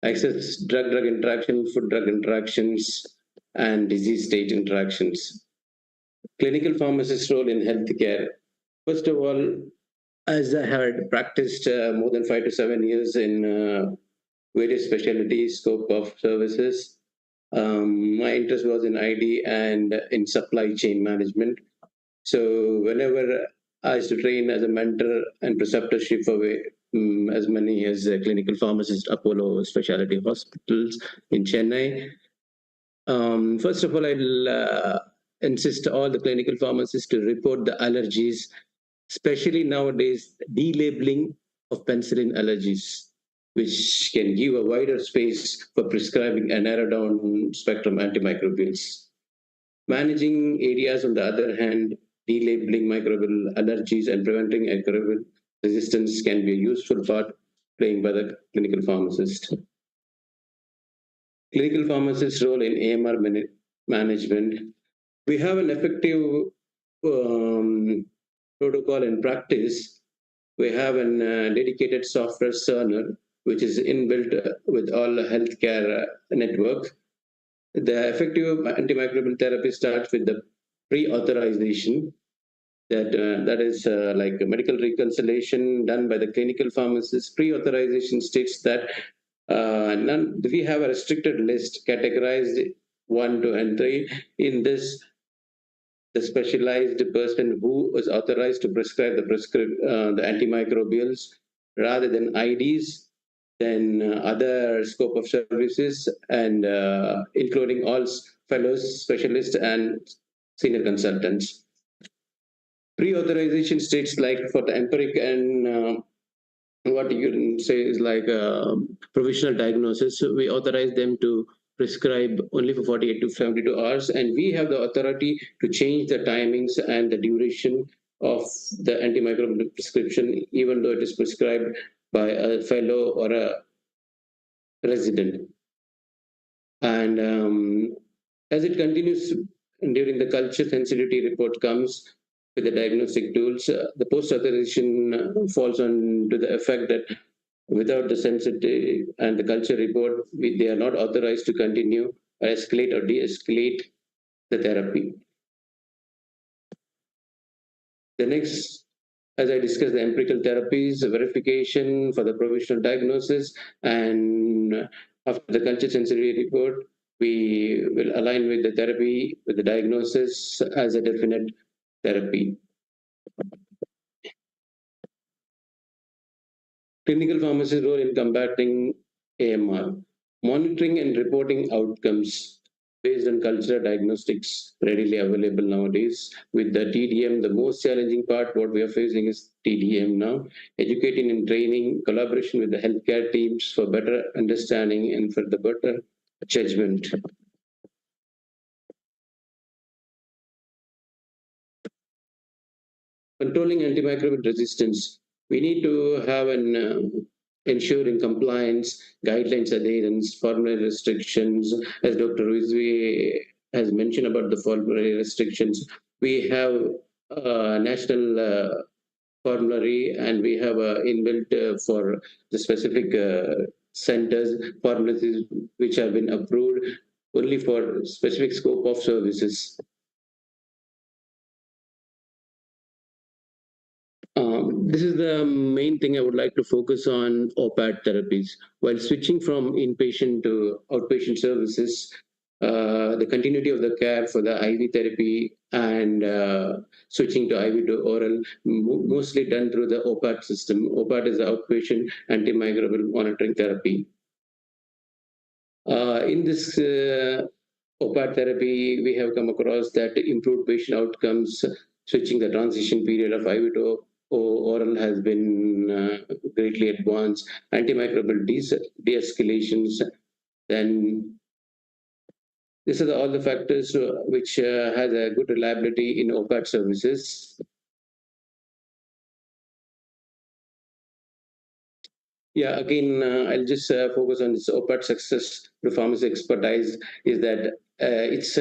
Access drug-drug interaction, food-drug interactions, and disease state interactions. Clinical pharmacist role in healthcare. First of all, as I had practiced more than 5 to 7 years in various specialties, scope of services, my interest was in ID and in supply chain management. So whenever I used to train as a mentor and preceptorship for as many as clinical pharmacist, Apollo specialty hospitals in Chennai. First of all, I'll insist all the clinical pharmacists to report the allergies, especially nowadays, delabeling of penicillin allergies, which can give a wider space for prescribing a narrow down spectrum antimicrobials. Managing areas, on the other hand, delabeling microbial allergies and preventing microbial resistance can be a useful part playing by the clinical pharmacist. Clinical pharmacist's role in AMR management. We have an effective protocol in practice. We have a dedicated software cerner, which is inbuilt with all healthcare network. The effective antimicrobial therapy starts with the pre-authorization. That is like a medical reconciliation done by the clinical pharmacist. Pre-authorization states that we have a restricted list categorized 1, 2, and 3. In this, the specialized person who is authorized to prescribe the antimicrobials rather than IDs, then other scope of services, and including all fellows, specialists, and senior consultants. Pre-authorization states like for the empiric and what you can say is like provisional diagnosis. We authorize them to prescribe only for 48 to 72 hours, and we have the authority to change the timings and the duration of the antimicrobial prescription, even though it is prescribed by a fellow or a resident. And as it continues during the culture sensitivity report comes with the diagnostic tools, the post-authorization falls on to the effect that without the sensitivity and the culture report, they are not authorized to continue, escalate, or de-escalate the therapy. The next, as I discussed, the empirical therapies, verification for the provisional diagnosis, and after the culture sensitivity report, we will align with the therapy, with the diagnosis as a definite therapy. Clinical pharmacist's role in combating AMR. Monitoring and reporting outcomes based on cultural diagnostics readily available nowadays. With the TDM, the most challenging part, what we are facing is TDM now. Educating and training, collaboration with the healthcare teams for better understanding and for the better judgment. Controlling antimicrobial resistance. We need to have an ensuring compliance, guidelines adherence, formulary restrictions. As Dr. Rizvi has mentioned about the formulary restrictions, we have a national formulary, and we have inbuilt for the specific centers, formularies which have been approved only for specific scope of services. This is the main thing I would like to focus on OPAT therapies. While switching from inpatient to outpatient services, the continuity of the care for the IV therapy and switching to IV to oral, mostly done through the OPAT system. OPAT is the outpatient antimicrobial monitoring therapy. In this OPAT therapy, we have come across that improved patient outcomes, switching the transition period of IV to oral has been greatly advanced. Antimicrobial de-escalations, then these are all the factors which has a good reliability in OPAT services. Yeah, again, I'll just focus on this OPAT success to pharmacy expertise is that it's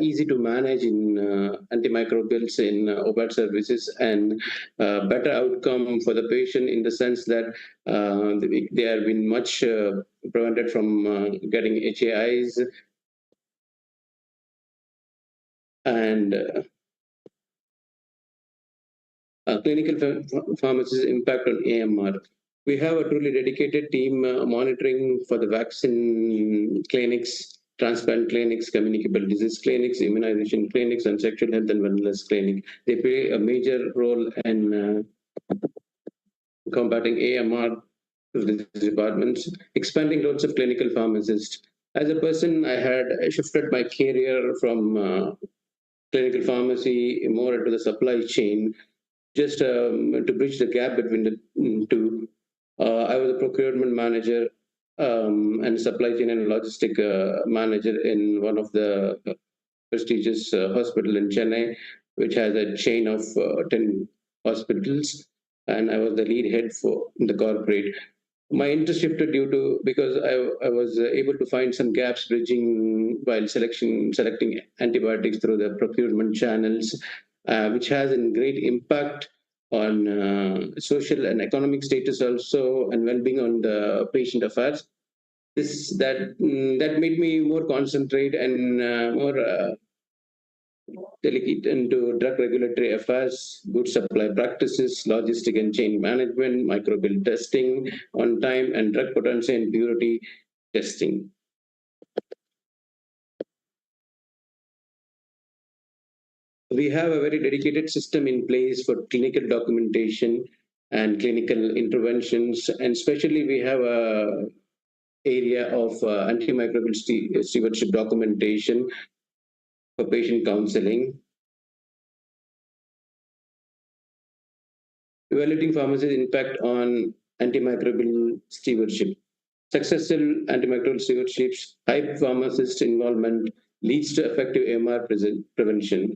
easy to manage in antimicrobials in OPAT services, and better outcome for the patient in the sense that they have been much prevented from getting HAIs, and clinical pharmacist impact on AMR. We have a truly dedicated team monitoring for the vaccine clinics, transplant clinics, communicable disease clinics, immunization clinics, and sexual health and wellness clinic. They play a major role in combating AMR through these departments. Expanding roles of clinical pharmacist. As a person, I had shifted my career from clinical pharmacy more into the supply chain. Just to bridge the gap between the two, I was a procurement manager and supply chain and logistic manager in one of the prestigious hospital in Chennai, which has a chain of 10 hospitals, and I was the lead head for the corporate. My interest shifted due to because I was able to find some gaps bridging while selecting antibiotics through the procurement channels, which has a great impact on social and economic status also and well-being on the patient affairs. That made me more concentrate and more delicate into drug regulatory affairs, good supply practices, logistic and chain management, microbial testing on time, and drug potency and purity testing. We have a very dedicated system in place for clinical documentation and clinical interventions, and especially we have a area of antimicrobial stewardship documentation for patient counseling. Evaluating pharmacy's impact on antimicrobial stewardship. Successful antimicrobial stewardship, high pharmacist involvement leads to effective AMR prevention.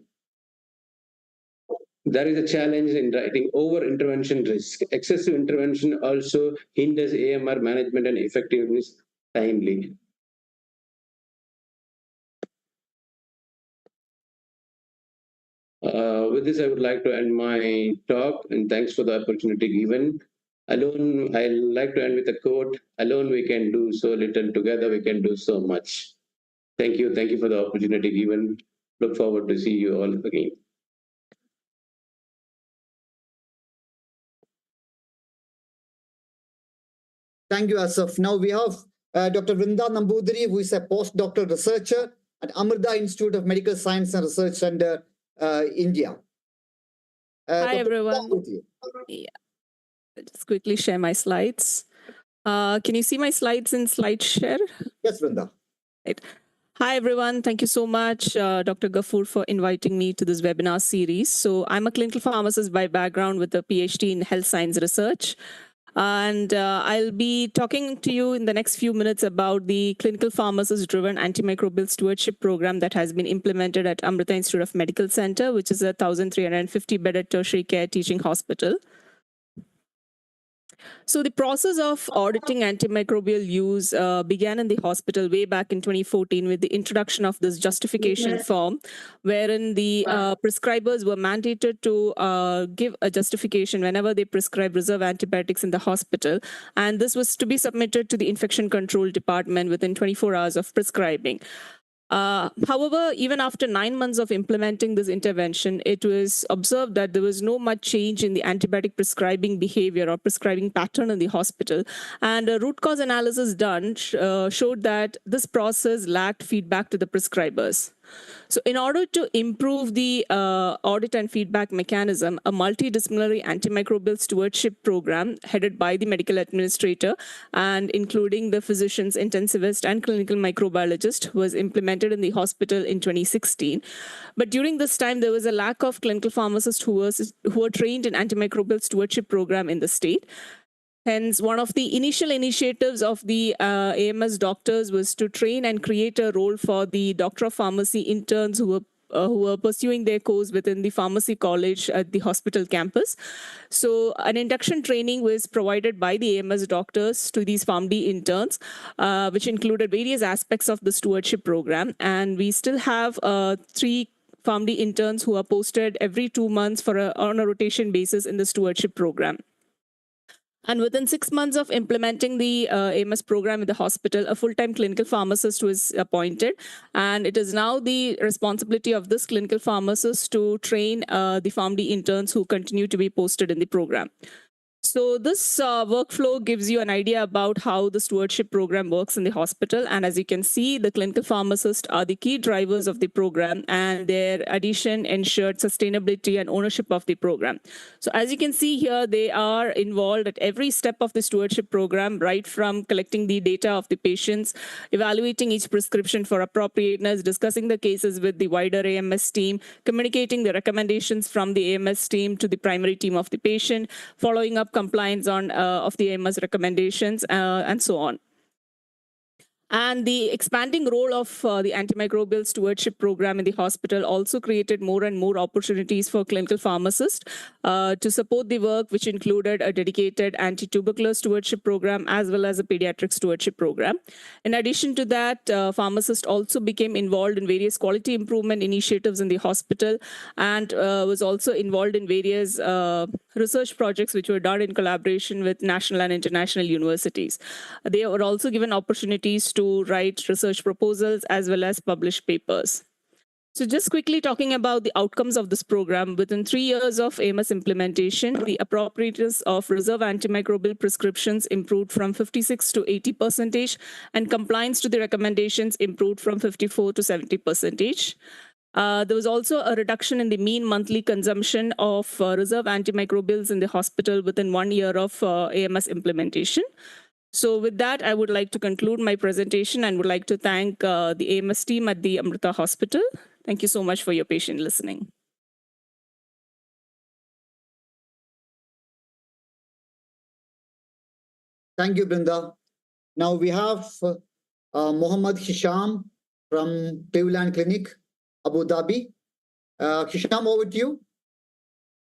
There is a challenge in writing over intervention risk. Excessive intervention also hinders AMR management and effectiveness timely. With this, I would like to end my talk, and thanks for the opportunity given. Alone, I like to end with a quote, alone we can do so little, together we can do so much. Thank you for the opportunity given. Look forward to see you all again. Thank you, Asaf. Now we have Dr. Vrinda Nambudiri, who is a postdoctoral researcher at Amrita Institute of Medical Science and Research Center, India. Hi, everyone. Yeah. I'll just quickly share my slides. Can you see my slides in slide share? Yes, Vrinda. Right. Hi, everyone. Thank you so much, Dr. Ghafoor, for inviting me to this webinar series. So I'm a clinical pharmacist by background with a PhD in health science research. And I'll be talking to you in the next few minutes about the clinical pharmacist-driven antimicrobial stewardship program that has been implemented at Amrita Institute of Medical Center, which is a 1,350-bedded tertiary care teaching hospital. So the process of auditing antimicrobial use began in the hospital way back in 2014 with the introduction of this justification form, wherein the prescribers were mandated to give a justification whenever they prescribe reserve antibiotics in the hospital. And this was to be submitted to the infection control department within 24 hours of prescribing. However, even after 9 months of implementing this intervention, it was observed that there was no much change in the antibiotic prescribing behavior or prescribing pattern in the hospital. And a root cause analysis done showed that this process lacked feedback to the prescribers. So in order to improve the audit and feedback mechanism, a multidisciplinary antimicrobial stewardship program headed by the medical administrator and including the physicians, intensivist, and clinical microbiologist was implemented in the hospital in 2016. But during this time, there was a lack of clinical pharmacists who were trained in antimicrobial stewardship program in the state. Hence, one of the initial initiatives of the AMS doctors was to train and create a role for the doctor of pharmacy interns who were pursuing their course within the pharmacy college at the hospital campus. So an induction training was provided by the AMS doctors to these PharmD interns, which included various aspects of the stewardship program. And we still have 3 PharmD interns who are posted every 2 months on a rotation basis in the stewardship program. And within 6 months of implementing the AMS program in the hospital, a full-time clinical pharmacist was appointed. And it is now the responsibility of this clinical pharmacist to train the PharmD interns who continue to be posted in the program. So this workflow gives you an idea about how the stewardship program works in the hospital. And as you can see, the clinical pharmacists are the key drivers of the program, and their addition ensured sustainability and ownership of the program. So as you can see here, they are involved at every step of the stewardship program, right from collecting the data of the patients, evaluating each prescription for appropriateness, discussing the cases with the wider AMS team, communicating the recommendations from the AMS team to the primary team of the patient, following up compliance on of the AMS recommendations, and so on. And the expanding role of the antimicrobial stewardship program in the hospital also created more and more opportunities for clinical pharmacists to support the work, which included a dedicated anti-tubercular stewardship program as well as a pediatric stewardship program. In addition to that, pharmacists also became involved in various quality improvement initiatives in the hospital, and was also involved in various research projects which were done in collaboration with national and international universities. They were also given opportunities to write research proposals as well as publish papers. So just quickly talking about the outcomes of this program, within 3 years of AMS implementation, the appropriateness of reserve antimicrobial prescriptions improved from 56 to 80%, and compliance to the recommendations improved from 54 to 70%. There was also a reduction in the mean monthly consumption of reserve antimicrobials in the hospital within 1 year of AMS implementation. So with that, I would like to conclude my presentation and would like to thank the AMS team at the Amrita Hospital. Thank you so much for your patient listening. Thank you, Brinda. Now we have Mohammad Hisham from Cleveland Clinic, Abu Dhabi. Hisham, over to you.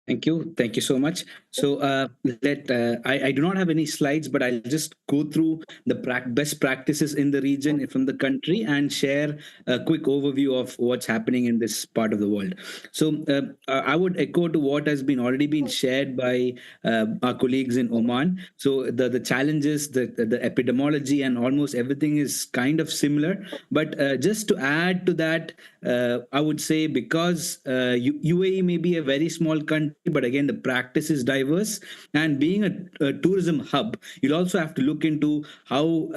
Thank you. Thank you so much. So I do not have any slides, but I'll just go through the best practices in the region from the country and share a quick overview of what's happening in this part of the world. So I would echo to what has been already been shared by our colleagues in Oman. So the challenges, the epidemiology and almost everything is kind of similar. But just to add to that, I would say because UAE may be a very small country, but again, the practice is diverse. And being a tourism hub, you'll also have to look into how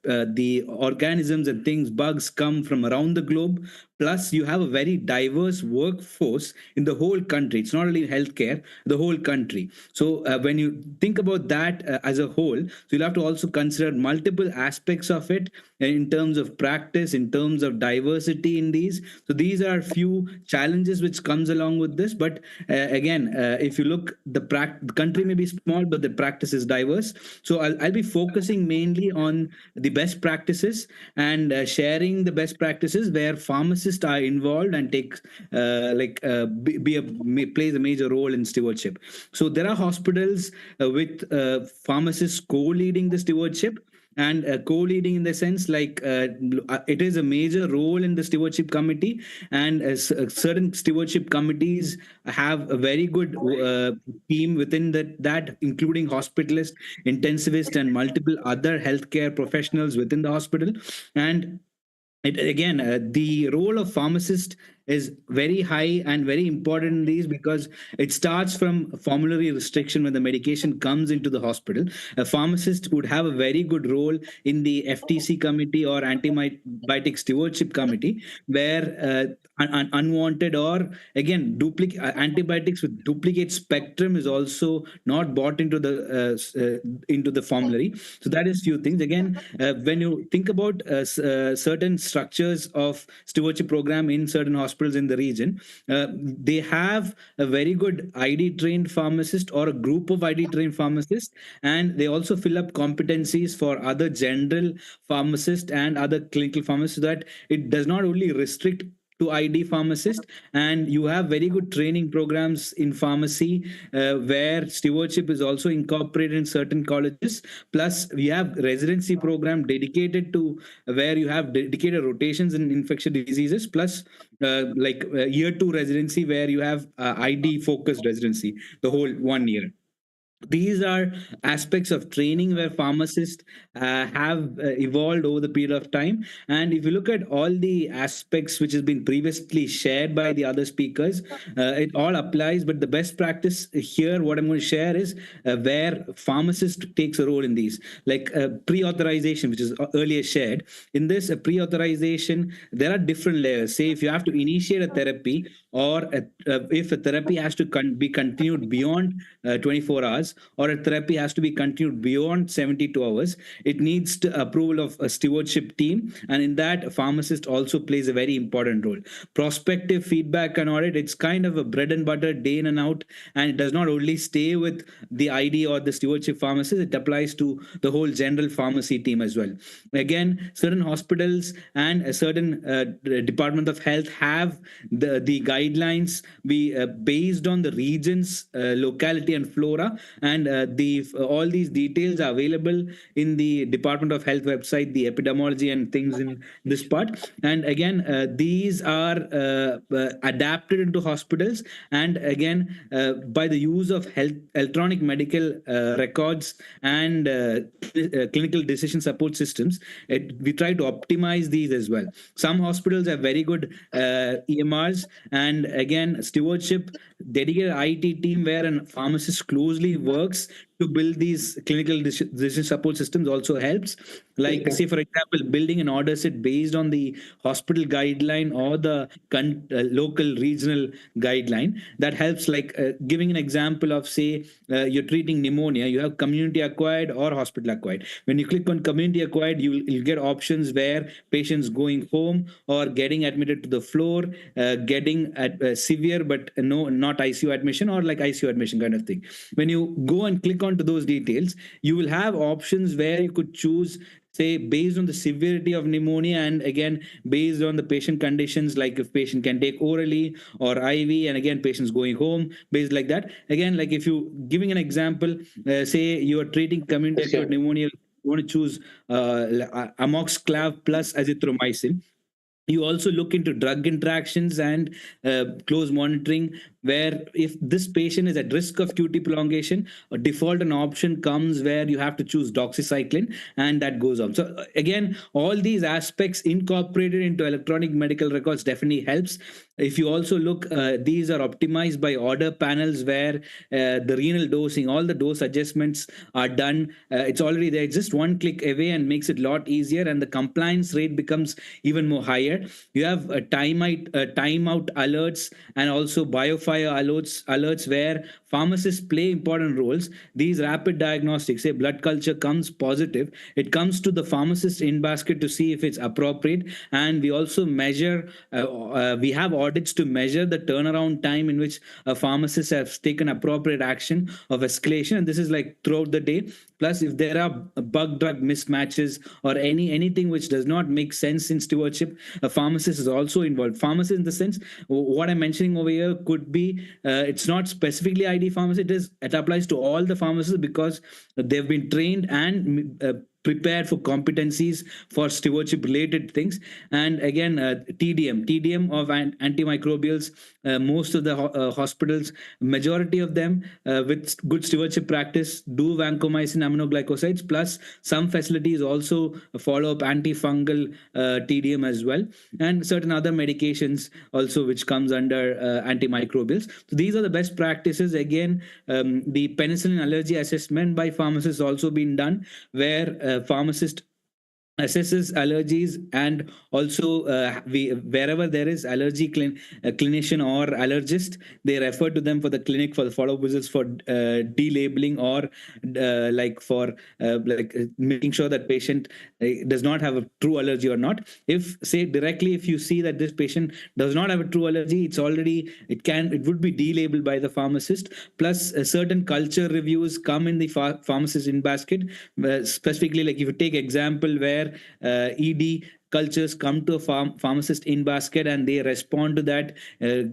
the organisms and things, bugs come from around the globe. Plus, you have a very diverse workforce in the whole country. It's not only healthcare, the whole country. So when you think about that as a whole, so you'll have to also consider multiple aspects of it in terms of practice, in terms of diversity in these. So these are a few challenges which comes along with this. But again, if you look, the country may be small, but the practice is diverse. So I'll be focusing mainly on the best practices and sharing the best practices where pharmacists are involved and plays a major role in stewardship. So there are hospitals with pharmacists co-leading the stewardship, and co-leading in the sense it is a major role in the stewardship committee, and certain stewardship committees have a very good team within that including hospitalists, intensivists and multiple other healthcare professionals within the hospital. And the role of pharmacist is very high and very important in these, because it starts from formulary restriction when the medication comes into the hospital. A pharmacist would have a very good role in the FTC committee or antibiotic stewardship committee, where unwanted or again duplicate antibiotics with duplicate spectrum is also not bought into the formulary. So that is few things. Again, when you think about certain structures of stewardship program in certain hospitals in the region, they have a very good ID trained pharmacist or a group of ID trained pharmacists, and they also fill up competencies for other general pharmacists and other clinical pharmacists, so that it does not only restrict to ID pharmacist, and you have very good training programs in pharmacy where stewardship is also incorporated in certain colleges. Plus we have residency program dedicated to where you have dedicated rotations in infectious diseases, plus year 2 residency where you have ID focused residency the whole 1 year. These are aspects of training where pharmacists have evolved over the period of time. And if you look at all the aspects which has been previously shared by the other speakers, it all applies. But the best practice here, what I'm going to share, is where pharmacist takes a role in these, like pre-authorization, which is earlier shared. In this pre-authorization, there are different layers. Say if you have to initiate a therapy, or if a therapy has to be continued beyond 24 hours, or a therapy has to be continued beyond 72 hours, it needs approval of a stewardship team. And in that, a pharmacist also plays a very important role. Prospective feedback and audit, it's kind of a bread and butter, day in and out, and it does not only stay with the ID or the stewardship pharmacist, it applies to the whole general pharmacy team as well. Again, certain hospitals and a certain Department of Health have the guidelines based on the regions, locality and flora, and all these details are available in the Department of Health website, the epidemiology and things in this part. And again, these are adapted into hospitals, and again, by the use of electronic medical records and clinical decision support systems, we try to optimize these as well. Some hospitals have very good EMRs, and again, stewardship, dedicated IT team where a pharmacist closely works to build these clinical decision support systems also helps. Like, say, for example, building an order set based on the hospital guideline or the local regional guideline. That helps, like giving an example of, say, you're treating pneumonia, you have community acquired or hospital acquired. When you click on community acquired, you'll get options where patients going home or getting admitted to the floor, getting severe but not ICU admission, or like ICU admission kind of thing. When you go and click onto those details, you will have options where you could choose, say, based on the severity of pneumonia, and again based on the patient conditions, like if patient can take orally or IV, and again patients going home, based like that. Again, like if you giving an example, say you are treating community acquired pneumonia, you want to choose amoxiclav plus azithromycin. You also look into drug interactions and close monitoring, where if this patient is at risk of QT prolongation, a default an option comes where you have to choose doxycycline, and that goes on. So again, all these aspects incorporated into electronic medical records definitely helps. If you also look, these are optimized by order panels where the renal dosing, all the dose adjustments are done. It's already there, just one click away, and makes it a lot easier, and the compliance rate becomes even more higher. You have timeout alerts, and also biofire alerts where pharmacists play important roles. These rapid diagnostics, say blood culture comes positive, it comes to the pharmacist in basket to see if it's appropriate. And we also measure, we have audits to measure the turnaround time in which a pharmacist has taken appropriate action of escalation, and this is like throughout the day. Plus, if there are bug drug mismatches or anything which does not make sense in stewardship, a pharmacist is also involved. Pharmacist, in the sense, what I'm mentioning over here could be, it's not specifically ID pharmacy, it applies to all the pharmacists, because they've been trained and prepared for competencies for stewardship related things. And again, TDM of antimicrobials, most of the hospitals, majority of them with good stewardship practice do vancomycin aminoglycosides, plus some facilities also follow up antifungal TDM as well, and certain other medications also which comes under antimicrobials. So these are the best practices. Again, the penicillin allergy assessment by pharmacists also been done, where pharmacist assesses allergies, and also wherever there is allergy clinician or allergist, they refer to them for the clinic for the follow-up visits for delabeling, or making sure that patient does not have a true allergy or not. If, say, directly, if you see that this patient does not have a true allergy, it would be delabeled by the pharmacist. Plus certain culture reviews come in the pharmacist in basket, specifically, like if you take example where ED cultures come to a pharmacist in basket, and they respond to that,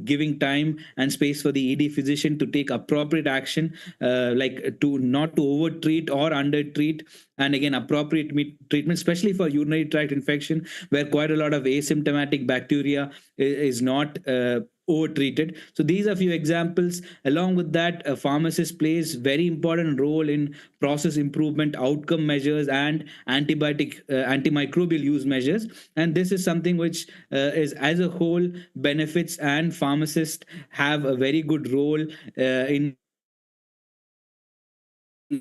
giving time and space for the ED physician to take appropriate action, like to not to over treat or under treat, and again appropriate treatment, especially for urinary tract infection, where quite a lot of asymptomatic bacteria is not over-treated. So these are a few examples. Along with that, a pharmacist plays very important role in process improvement, outcome measures, and antimicrobial use measures. And this is something which is as a whole benefits, and pharmacists have a very good role in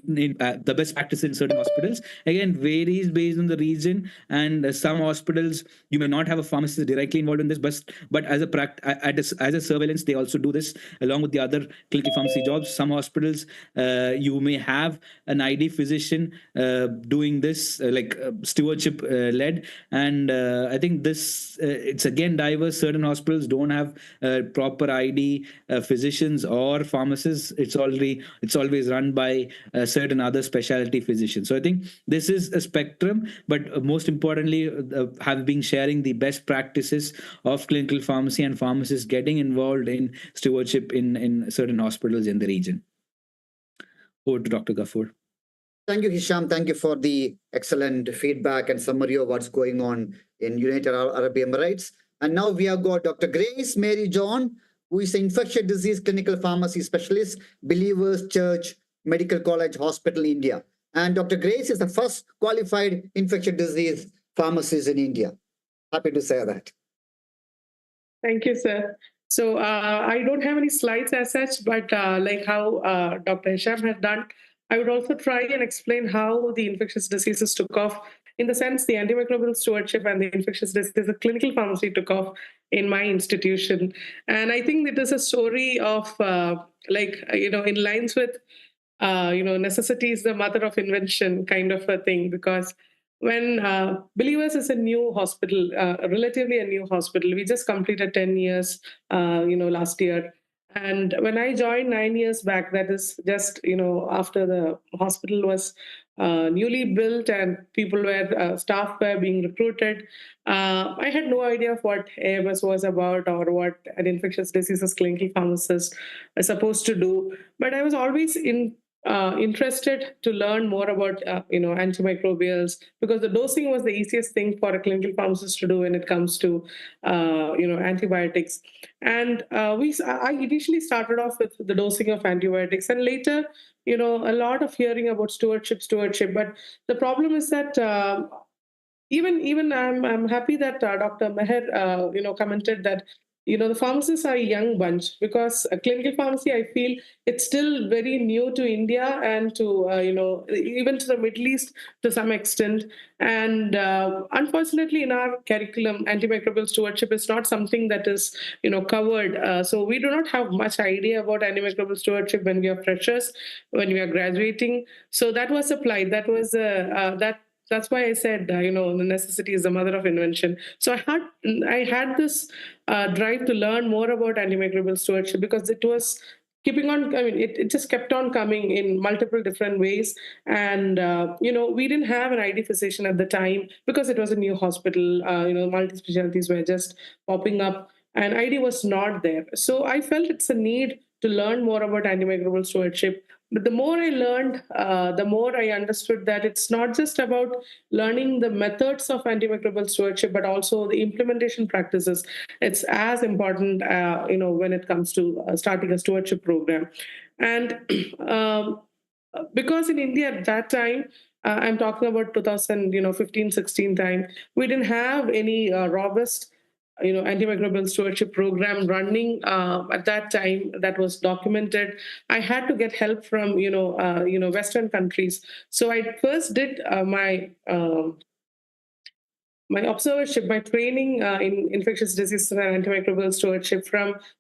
the best practice in certain hospitals. Again, varies based on the region, and some hospitals you may not have a pharmacist directly involved in this, but as a surveillance, they also do this along with the other clinical pharmacy jobs. Some hospitals you may have an ID physician doing this, stewardship led, and I think this it's again diverse. Certain hospitals don't have proper ID physicians or pharmacists. It's always run by certain other specialty physicians. So I think this is a spectrum, but most importantly, have been sharing the best practices of clinical pharmacy and pharmacists getting involved in stewardship in certain hospitals in the region. Over to Dr. Ghaffur. Thank you, Hisham. Thank you for the excellent feedback and summary of what's going on in United Arab Emirates. And now we have got Dr. Grace Mary John, who is an infectious disease clinical pharmacy specialist, Believers Church Medical College Hospital, India. And Dr. Grace is the first qualified infectious disease pharmacist in India. Happy to say that. Thank you, sir. So I don't have any slides as such, but like how Dr. Hisham had done, I would also try and explain how the infectious diseases took off. In the sense, the antimicrobial stewardship and the infectious diseases clinical pharmacy took off in my institution. And I think it is a story of, in lines with necessity is the mother of invention kind of a thing, because when Believers is a new hospital, relatively a new hospital, we just completed 10 years, last year. And when I joined 9 years back, that is just, after the hospital was newly built and staff were being recruited, I had no idea of what AMS was about or what an infectious diseases clinical pharmacist is supposed to do. But I was always interested to learn more about antimicrobials, because the dosing was the easiest thing for a clinical pharmacist to do when it comes to antibiotics. And I initially started off with the dosing of antibiotics, and later a lot of hearing about stewardship. But the problem is that even I'm happy that Dr. Meher commented that the pharmacists are a young bunch, because clinical pharmacy, I feel it's still very new to India and to, even to the Middle East to some extent. And unfortunately, in our curriculum, antimicrobial stewardship is not something that is, covered. So we do not have much idea about antimicrobial stewardship when we are freshers, when we are graduating. So that was applied. That was that's why I said, the necessity is the mother of invention. So I had this drive to learn more about antimicrobial stewardship, because it was keeping on. It just kept on coming in multiple different ways. And, we didn't have an ID physician at the time because it was a new hospital. Multi-specialties were just popping up and ID was not there. So I felt it's a need to learn more about antimicrobial stewardship. But the more I learned, the more I understood that it's not just about learning the methods of antimicrobial stewardship, but also the implementation practices. It's as important, when it comes to starting a stewardship program. And because in India at that time, I'm talking about 2015, 16 time, we didn't have any robust antimicrobial stewardship program running at that time that was documented. I had to get help from Western countries. So I first did my observership, my training in infectious diseases and antimicrobial stewardship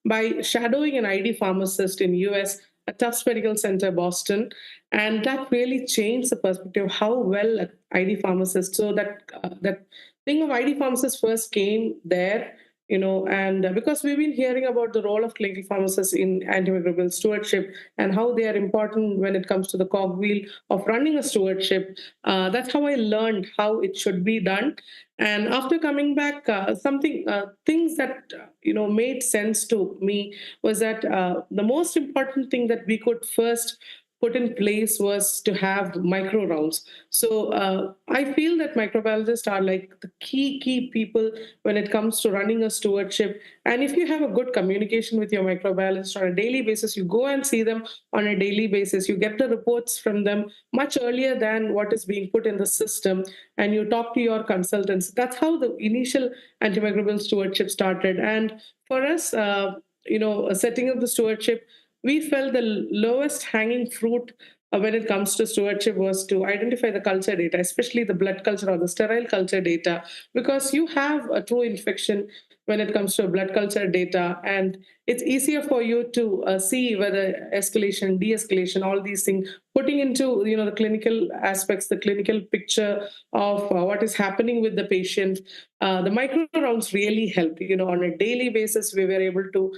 by shadowing an ID pharmacist in US at Tufts Medical Center, Boston. And that really changed the perspective of how well an ID pharmacist, so that thing of ID pharmacists first came there, and because we've been hearing about the role of clinical pharmacists in antimicrobial stewardship and how they are important when it comes to the cogwheel of running a stewardship. That's how I learned how it should be done. And after coming back, things that made sense to me was that the most important thing that we could first put in place was to have micro rounds. So I feel that microbiologists are like the key people when it comes to running a stewardship. And if you have a good communication with your microbiologist on a daily basis, you go and see them on a daily basis, you get the reports from them much earlier than what is being put in the system, and you talk to your consultants. That's how the initial antimicrobial stewardship started. And for us, setting up the stewardship, we felt the lowest hanging fruit when it comes to stewardship was to identify the culture data, especially the blood culture or the sterile culture data, because you have a true infection when it comes to blood culture data, and it's easier for you to see whether escalation, de-escalation, all these things, putting into the clinical aspects, the clinical picture of what is happening with the patient. The micro rounds really help. On a daily basis, we were able to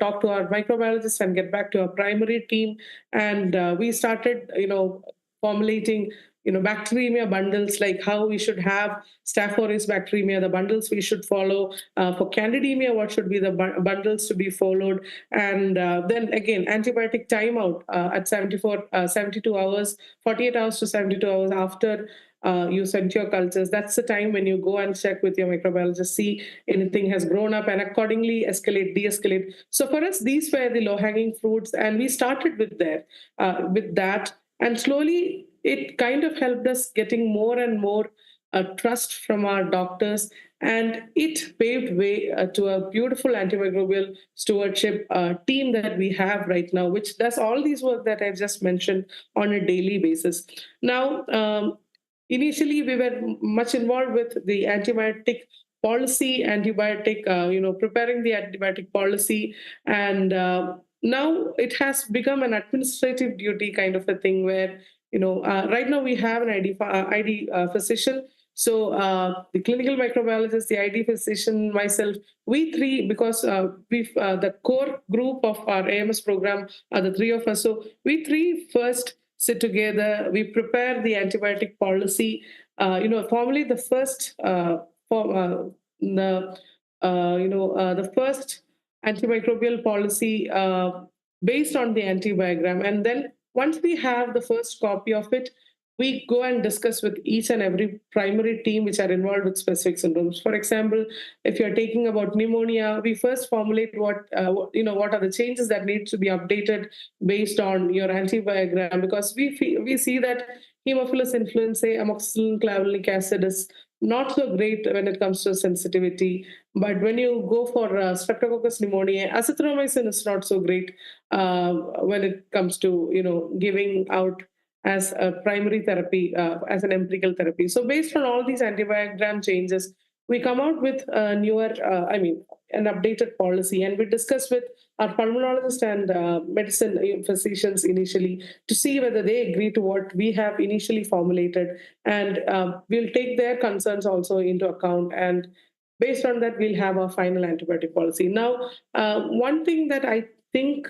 talk to our microbiologists and get back to our primary team, and we started formulating bacteremia bundles, like how we should have Staph aureus bacteremia, the bundles we should follow. For candidemia, what should be the bundles to be followed? And then again, antibiotic timeout at 72 hours, 48 hours to 72 hours after you sent your cultures. That's the time when you go and check with your microbiologist, see anything has grown up, and accordingly escalate, de-escalate. So for us, these were the low-hanging fruits, and we started with that. And slowly, it kind of helped us getting more and more trust from our doctors, and it paved way to a beautiful antimicrobial stewardship team that we have right now, which does all these work that I've just mentioned on a daily basis. Now, initially, we were much involved with the antibiotic policy, preparing the antibiotic policy, and now it has become an administrative duty kind of a thing where, right now we have an ID physician. So the clinical microbiologist, the ID physician, myself, we three, because the core group of our AMS program are the three of us. So we three first sit together, we prepare the antibiotic policy. Formally the first the first antimicrobial policy based on the antibiogram. And then once we have the first copy of it, we go and discuss with each and every primary team which are involved with specific syndromes. For example, if you're taking about pneumonia, we first formulate what are the changes that need to be updated based on your antibiogram, because we see that Haemophilus influenzae, amoxicillin clavulanic acid is not so great when it comes to sensitivity. But when you go for Streptococcus pneumoniae, azithromycin is not so great when it comes to giving out as a primary therapy, as an empirical therapy. So based on all these antibiogram changes, we come out with a newer, an updated policy, and we discuss with our pulmonologist and medicine physicians initially to see whether they agree to what we have initially formulated, and we'll take their concerns also into account, and based on that, we'll have our final antibiotic policy. Now, one thing that I think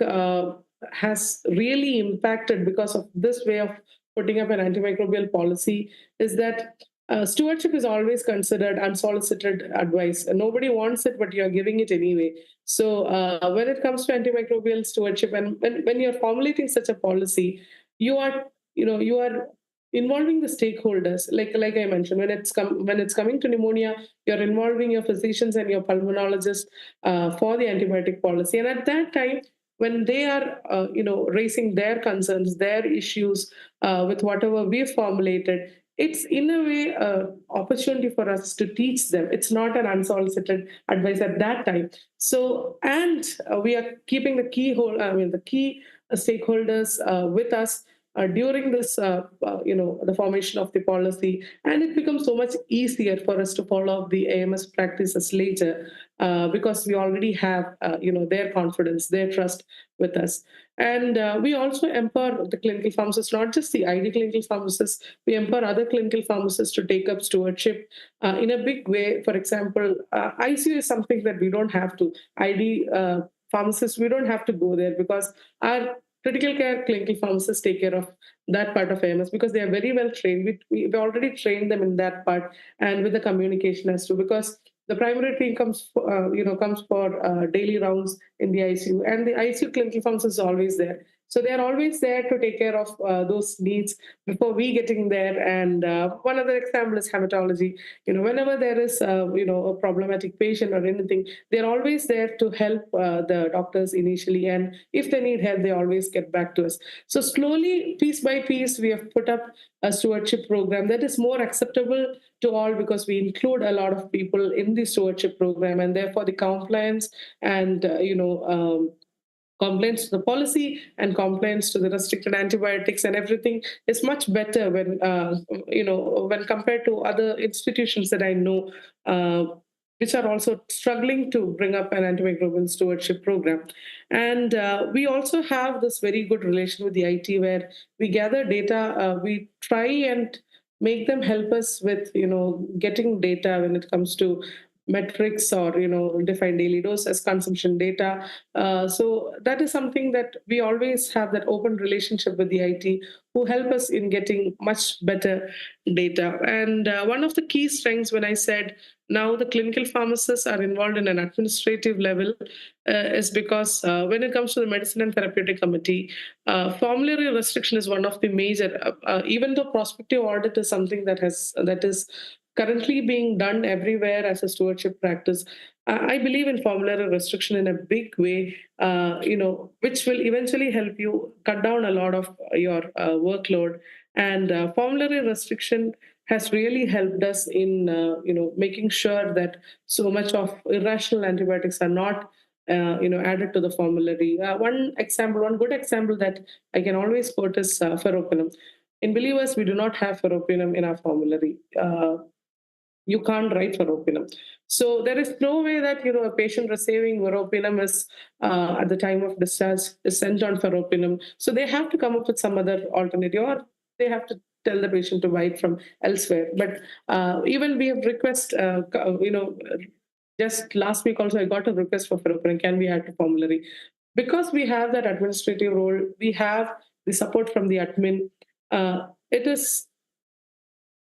has really impacted because of this way of putting up an antimicrobial policy is that stewardship is always considered unsolicited advice. Nobody wants it, but you're giving it anyway. So when it comes to antimicrobial stewardship, and when you're formulating such a policy, you are involving the stakeholders. Like I mentioned, when it's coming to pneumonia, you're involving your physicians and your pulmonologists for the antibiotic policy. And at that time, when they are raising their concerns, their issues with whatever we've formulated, it's in a way an opportunity for us to teach them. It's not an unsolicited advice at that time. So, and we are keeping the key stakeholders with us during this, the formation of the policy, and it becomes so much easier for us to follow up the AMS practices later because we already have, their confidence, their trust with us. And we also empower the clinical pharmacists, not just the ID clinical pharmacists, we empower other clinical pharmacists to take up stewardship in a big way. For example, ICU is something that we don't have to. ID pharmacists, we don't have to go there because our critical care clinical pharmacists take care of that part of AMS because they are very well trained. We've already trained them in that part and with the communication as to, because the primary team comes for daily rounds in the ICU, and the ICU clinical pharmacist is always there. So they are always there to take care of those needs before we getting there. And one other example is hematology. Whenever there is a problematic patient or anything, they're always there to help the doctors initially, and if they need help, they always get back to us. So slowly, piece by piece, we have put up a stewardship program that is more acceptable to all, because we include a lot of people in the stewardship program, and therefore the compliance and compliance to the policy and compliance to the restricted antibiotics and everything is much better when compared to other institutions that I know, which are also struggling to bring up an antimicrobial stewardship program. And we also have this very good relation with the IT, where we gather data. We try and make them help us with getting data when it comes to metrics or defined daily dose as consumption data. So that is something that we always have, that open relationship with the IT, who help us in getting much better data. And one of the key strengths, when I said now the clinical pharmacists are involved in an administrative level, is because when it comes to the medicine and therapeutic committee, formulary restriction is one of the major, even though prospective audit is something that is currently being done everywhere as a stewardship practice. I believe in formulary restriction in a big way, which will eventually help you cut down a lot of your workload. And formulary restriction has really helped us in, making sure that so much of irrational antibiotics are not, added to the formulary. One good example that I can always quote is ferropenum. In believers, we do not have ferropenum in our formulary. You can't write ferropenum. So there is no way that a patient receiving ferropenum is at the time of discharge is sent on ferropenum. So they have to come up with some other alternative, or they have to tell the patient to buy it from elsewhere. But even we have request, just last week also I got a request for ferropenum. Can we add to formulary? Because we have that administrative role, we have the support from the admin. It is.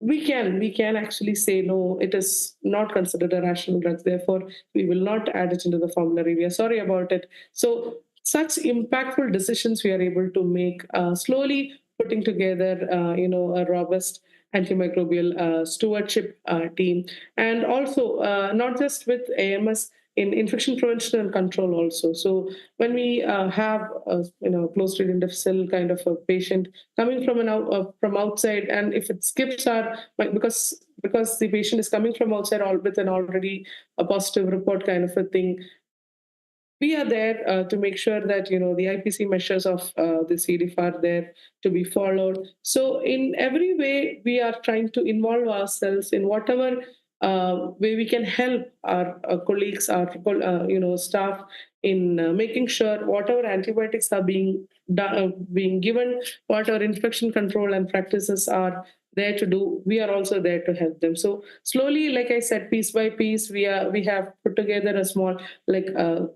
We can actually say, no, it is not considered a rational drug, therefore we will not add it into the formulary. We are sorry about it. So such impactful decisions we are able to make, slowly putting together, a robust antimicrobial stewardship team. And also, not just with AMS, in infection prevention and control also. So when we have a closed-read difficile kind of a patient coming from outside, and if it skips our, because the patient is coming from outside with an already a positive report kind of a thing, we are there to make sure that the IPC measures of the CDF are there to be followed. So in every way, we are trying to involve ourselves in whatever way we can help our colleagues, our staff in making sure whatever antibiotics are being given, whatever infection control and practices are there to do, we are also there to help them. So slowly, like I said, piece by piece, we have put together a small,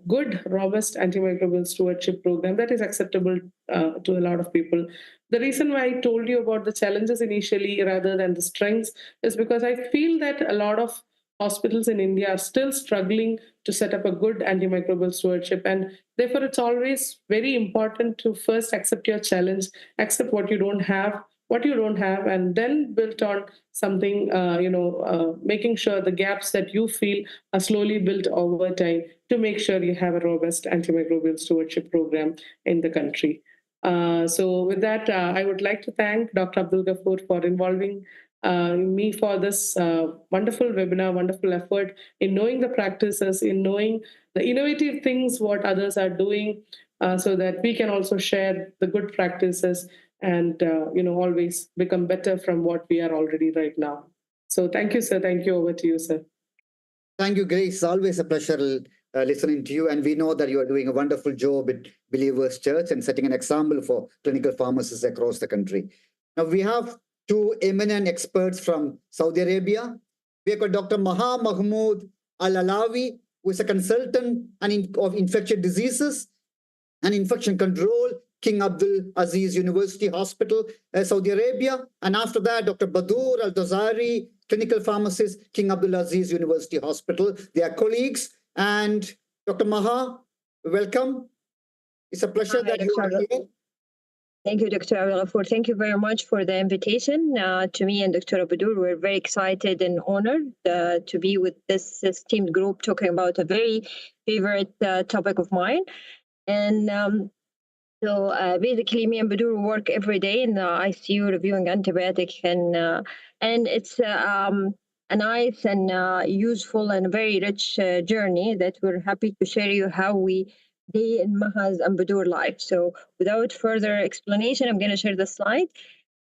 good, robust antimicrobial stewardship program that is acceptable to a lot of people. The reason why I told you about the challenges initially rather than the strengths is because I feel that a lot of hospitals in India are still struggling to set up a good antimicrobial stewardship. And therefore, it's always very important to first accept your challenge, accept what you don't have, and then build on something, making sure the gaps that you feel are slowly built over time to make sure you have a robust antimicrobial stewardship program in the country. So with that, I would like to thank Dr. Abdul Ghafoor for involving me for this wonderful webinar, wonderful effort in knowing the practices, in knowing the innovative things, what others are doing, so that we can also share the good practices and always become better from what we are already right now. So thank you, sir. Thank you. Over to you, sir. Thank you, Grace. Always a pleasure listening to you. And we know that you are doing a wonderful job at Believers Church and setting an example for clinical pharmacists across the country. Now, we have two eminent experts from Saudi Arabia. We have got Dr. Maha Mahmoud Al-Alawi, who is a consultant of infectious diseases and infection control, King Abdul Aziz University Hospital, Saudi Arabia. And after that, Dr. Badur Al-Dozari, clinical pharmacist, King Abdul Aziz University Hospital. They are colleagues. And Dr. Maha, welcome. It's a pleasure that you are here. Thank you, Dr. Abdulghafoor. Thank you very much for the invitation to me and Dr. Abudur. We're very excited and honored to be with this esteemed group talking about a very favorite topic of mine. And so basically, me and Badur work every day in the ICU reviewing antibiotics, and it's a nice and useful and very rich journey that we're happy to share you how we day in Maha's and Badur life. So without further explanation, I'm going to share the slide.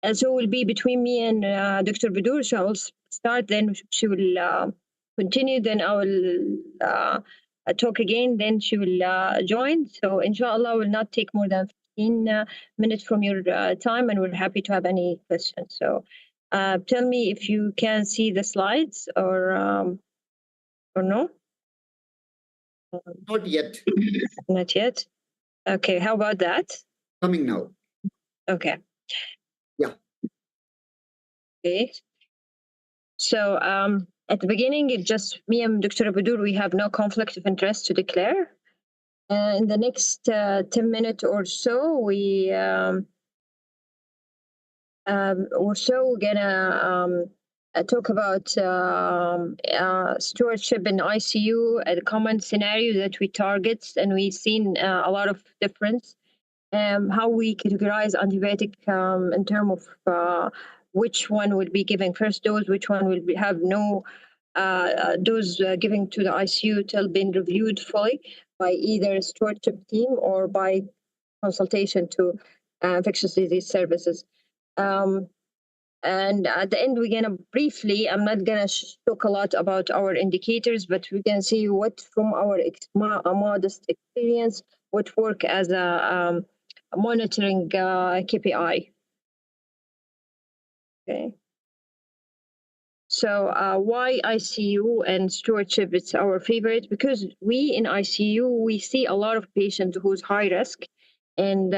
And so it will be between me and Dr. Badur. So I'll start, then she will continue, then I will talk again, then she will join. So inshallah will not take more than 15 minutes from your time, and we're happy to have any questions. So tell me if you can see the slides or no. Not yet. Not yet. Okay, how about that? Coming now. Okay. Yeah. Okay. So at the beginning, it's just me and Dr. Abudur, we have no conflict of interest to declare. In the next 10 minutes or so, we're gonna talk about stewardship in ICU, a common scenario that we target, and we've seen a lot of difference. How we categorize antibiotic in terms of which one would be given first dose, which one will have no dose given to the ICU till being reviewed fully by either stewardship team or by consultation to infectious disease services. And at the end, we're going to briefly, I'm not going to talk a lot about our indicators, but we can see what from our modest experience, what work as a monitoring KPI. Okay. So why ICU and stewardship? It's our favorite because we in ICU, we see a lot of patients who's high risk and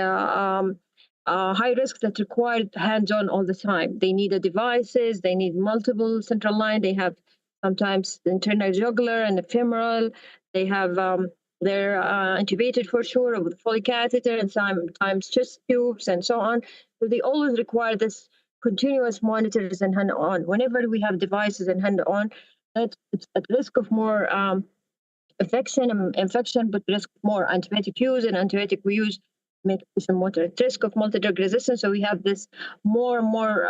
high risk that require hands-on all the time. They need the devices, they need multiple central line, they have sometimes internal jugular and ephemeral, they have they're intubated for sure with Foley catheter and sometimes chest tubes and so on. So they always require this continuous monitors and hand-on. Whenever we have devices and hand-on, it's at risk of more infection, but risk more antibiotic use, and antibiotic we use make patient more at risk of multi-drug resistance. So we have this more and more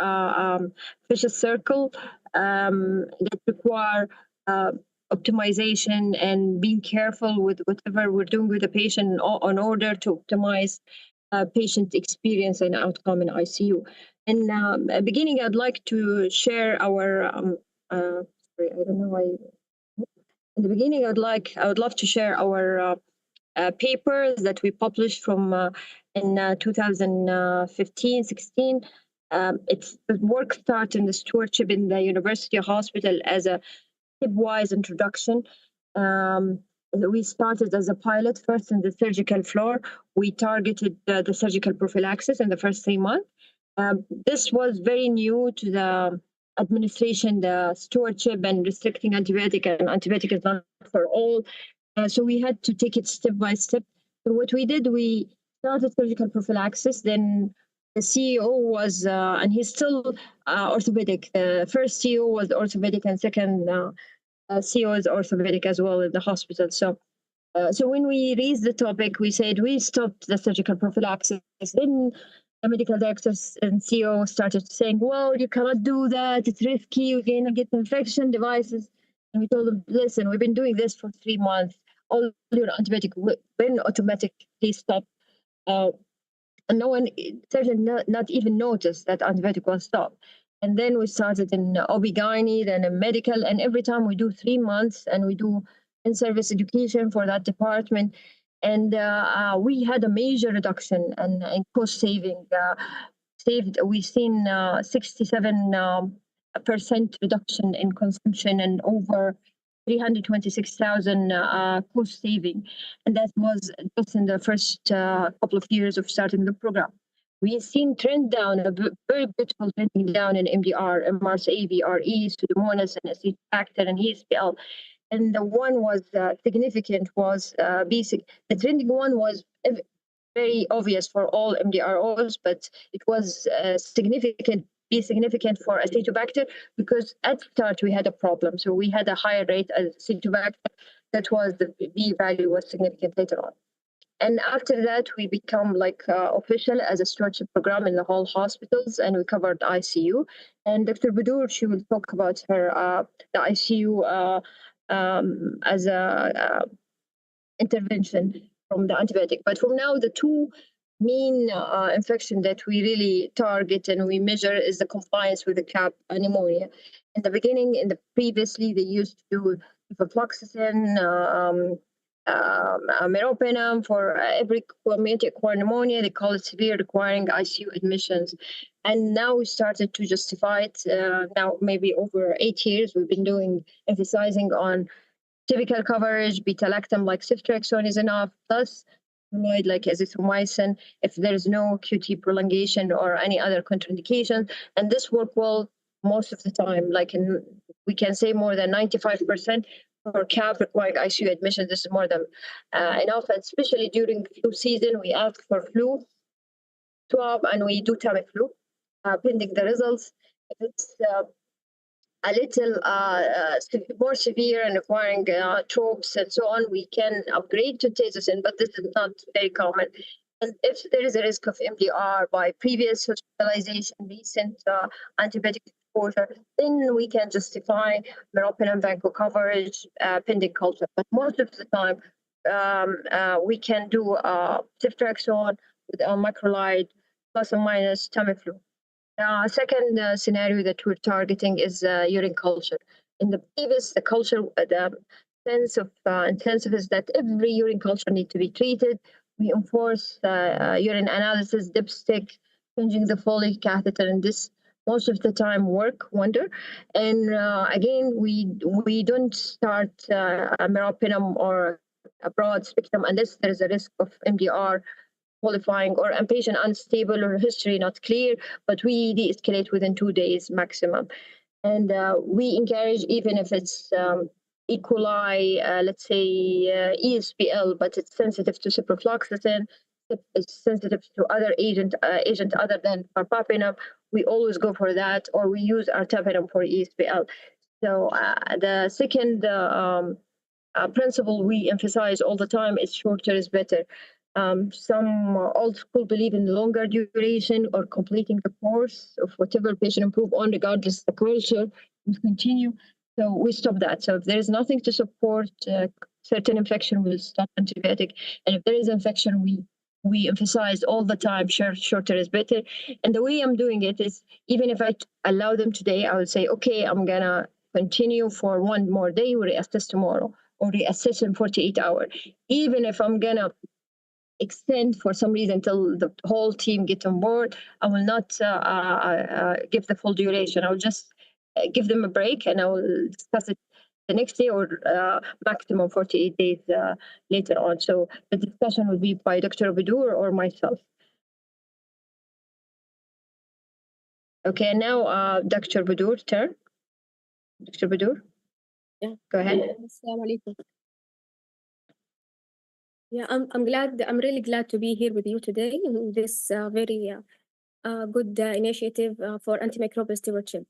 vicious circle that require optimization and being careful with whatever we're doing with the patient in order to optimize patient experience and outcome in ICU. In the beginning, I'd like to share our sorry, I don't know why. In the beginning, I would love to share our papers that we published from in 2015-16. It's the work started in the stewardship in the University Hospital as a stepwise introduction. We started as a pilot first in the surgical floor. We targeted the surgical prophylaxis in the first 3 months. This was very new to the administration, the stewardship and restricting antibiotic, and antibiotic is not for all. So we had to take it step by step. So what we did, we started surgical prophylaxis. Then the CEO was, and he's still orthopedic. The first CEO was orthopedic, and second CEO is orthopedic as well in the hospital. So when we raised the topic, we said we stopped the surgical prophylaxis. Then the medical directors and CEO started saying, well, you cannot do that. It's risky. You're going to get infection devices. And we told them, listen, we've been doing this for 3 months. All your antibiotic when automatically stop. And no one, certainly not even noticed that antibiotic was stopped. And then we started in OB-GYN, then in medical. And every time we do 3 months and we do in-service education for that department. And we had a major reduction in cost saving. We've seen 67% reduction in consumption and over 326,000 cost saving. And that was just in the first couple of years of starting the program. We've seen trend down, a very beautiful trending down in MDR, MRSA, VRE, Pseudomonas, and acid factor, and ESPL. And the one was significant was basic. The trending one was very obvious for all MDROs, but it was significant for Acetobacter because at start we had a problem. So we had a higher rate as Acetobacter. That was the B value was significant later on. And after that, we become like official as a stewardship program in the whole hospitals, and we covered ICU. And Dr. Badur, she will talk about her the ICU as a intervention from the antibiotic. But from now, the two main infection that we really target and we measure is the compliance with the CAP pneumonia. In the beginning, previously, they used to do levofloxacin, meropenem for every acquired pneumonia. They call it severe, requiring ICU admissions. And now we started to justify it. Now, maybe over 8 years, we've been emphasizing on typical coverage, beta-lactam like ceftriaxone is enough, plus like azithromycin if there is no QT prolongation or any other contraindications. And this work well most of the time, we can say more than 95% for CAP requiring ICU admission. This is more than enough, and especially during flu season, we ask for flu swab and we do Tamiflu, pending the results. If it's a little more severe and requiring tropes and so on, we can upgrade to tazocin, but this is not very common. And if there is a risk of MDR by previous hospitalization, recent antibiotic exposure, then we can justify meropenem vanco coverage pending culture. But most of the time, we can do ceftriaxone with a macrolide plus or minus Tamiflu. Second scenario that we're targeting is urine culture. In the previous, the culture, the sense of intensive is that every urine culture needs to be treated. We enforce urine analysis, dipstick, changing the Foley catheter, and this most of the time work wonder. And again, we don't start meropenem or a broad spectrum unless there is a risk of MDR qualifying or a patient unstable or history not clear, but we de-escalate within 2 days maximum. And we encourage, even if it's E. coli, let's say ESBL, but it's sensitive to ciprofloxacin, it's sensitive to other agent other than carbapenem, we always go for that, or we use artepenem for ESBL. So the second principle we emphasize all the time is shorter is better. Some old school believe in longer duration or completing the course of whatever patient improve on, regardless of the culture, we continue. So we stop that. So if there is nothing to support certain infection, we'll stop antibiotic. And if there is infection, we emphasize all the time, shorter is better. And the way I'm doing it is, even if I allow them today, I would say, okay, I'm going to continue for one more day, we reassess tomorrow, or reassess in 48 hours. Even if I'm going to extend for some reason until the whole team get on board, I will not give the full duration. I will just give them a break, and I will discuss it the next day or maximum 48 days later on. So the discussion will be by Dr. Badur or myself. Okay, now Dr. Badur, turn. Dr. Badur? Yeah. Go ahead. Assalamu alaikum. Yeah, I'm really glad to be here with you today in this very good initiative for antimicrobial stewardship.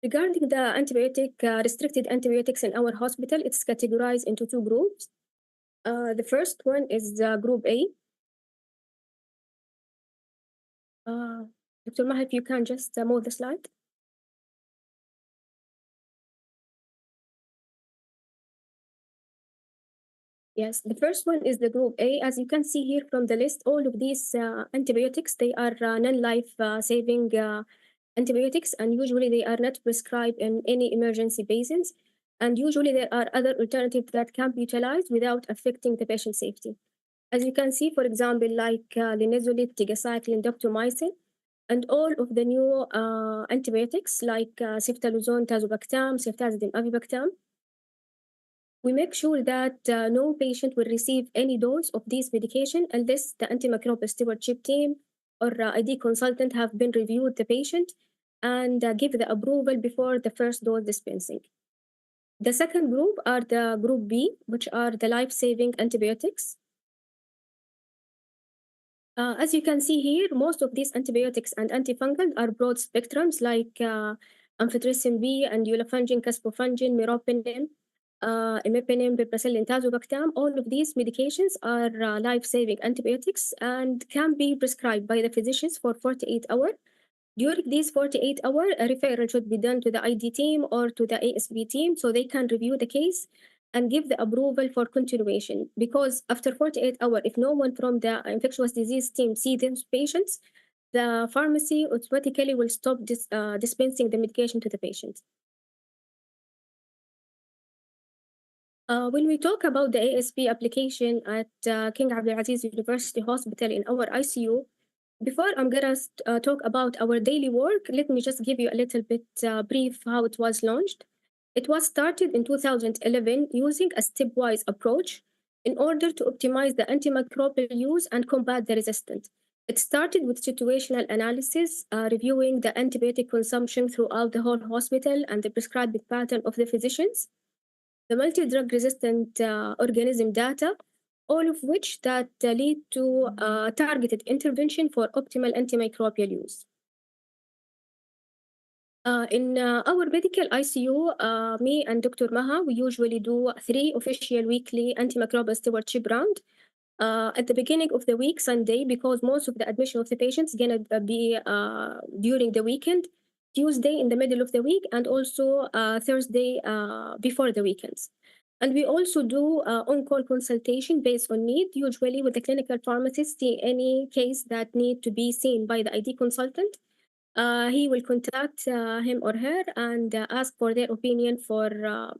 Regarding the restricted antibiotics in our hospital, it's categorized into 2 groups. The first one is Group A. Dr. Maha, if you can just move the slide. Yes, the first one is the Group A. As you can see here from the list, all of these antibiotics, they are non-life saving antibiotics, and usually they are not prescribed in any emergency basis. And usually there are other alternatives that can be utilized without affecting the patient safety. As you can see, for example, like linezolid, tigecycline, daptomycin, and all of the new antibiotics like ceftalozone, tazobactam, ceftazidime, avibactam. We make sure that no patient will receive any dose of this medication unless the antimicrobial stewardship team or ID consultant have been reviewed the patient and give the approval before the first dose dispensing. The second group are the Group B, which are the life-saving antibiotics. As you can see here, most of these antibiotics and antifungals are broad spectrums like amphotericin B and ulefungin, caspofungin, meropenem, imipenem, piperacillin, tazobactam. All of these medications are life-saving antibiotics and can be prescribed by the physicians for 48 hours. During these 48 hours, a referral should be done to the ID team or to the ASB team so they can review the case and give the approval for continuation. Because after 48 hours, if no one from the infectious disease team see these patients, the pharmacy automatically will stop dispensing the medication to the patient. When we talk about the ASP application at King Abdulaziz University Hospital in our ICU, before I'm gonna talk about our daily work, let me just give you a little bit brief how it was launched. It was started in 2011 using a stepwise approach in order to optimize the antimicrobial use and combat the resistance. It started with situational analysis, reviewing the antibiotic consumption throughout the whole hospital and the prescribing pattern of the physicians, the multi-drug resistant organism data, all of which that lead to targeted intervention for optimal antimicrobial use. In our medical ICU, me and Dr. Maha, we usually do 3 official weekly antimicrobial stewardship round. At the beginning of the week, Sunday, because most of the admission of the patients gonna be during the weekend, Tuesday in the middle of the week, and also Thursday before the weekends. And we also do on-call consultation based on need, usually with the clinical pharmacist, see any case that need to be seen by the ID consultant. He will contact him or her and ask for their opinion for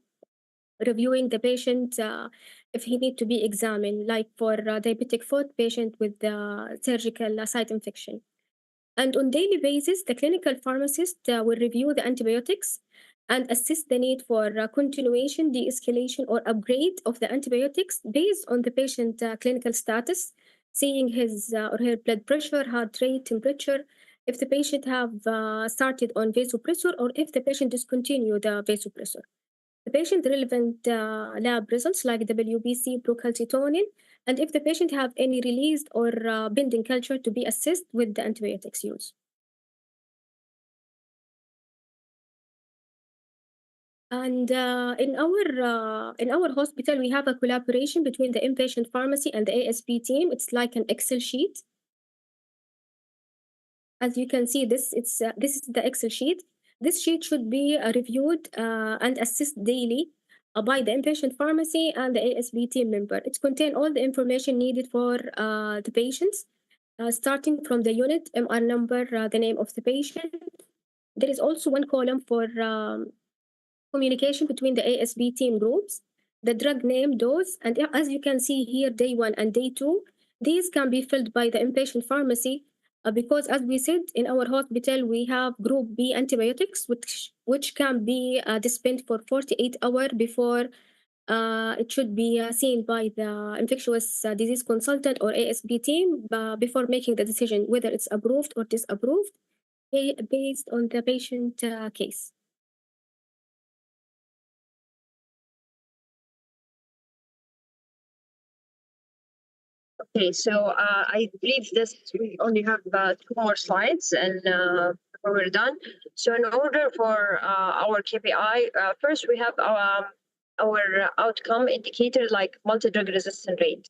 reviewing the patient if he need to be examined, like for diabetic foot patient with surgical site infection. And on daily basis, the clinical pharmacist will review the antibiotics and assess the need for continuation, de-escalation, or upgrade of the antibiotics based on the patient clinical status, seeing his or her blood pressure, heart rate, temperature, if the patient have started on vasopressor or if the patient discontinued the vasopressor. The patient relevant lab results like WBC, procalcitonin, and if the patient have any released or bending culture to be assessed with the antibiotics use. And in our hospital, we have a collaboration between the inpatient pharmacy and the ASP team. It's like an Excel sheet. As you can see, this is the Excel sheet. This sheet should be reviewed and assessed daily by the inpatient pharmacy and the ASB team member. It contains all the information needed for the patients, starting from the unit, MR number, the name of the patient. There is also one column for communication between the ASB team groups, the drug name, dose, and as you can see here, day 1 and day 2, these can be filled by the inpatient pharmacy because, as we said, in our hospital, we have group B antibiotics, which can be dispensed for 48 hours before it should be seen by the infectious disease consultant or ASB team before making the decision whether it's approved or disapproved based on the patient case. Okay, so I believe we only have 2 more slides and we're done. So in order for our KPI, first we have our outcome indicator like multi-drug resistant rate.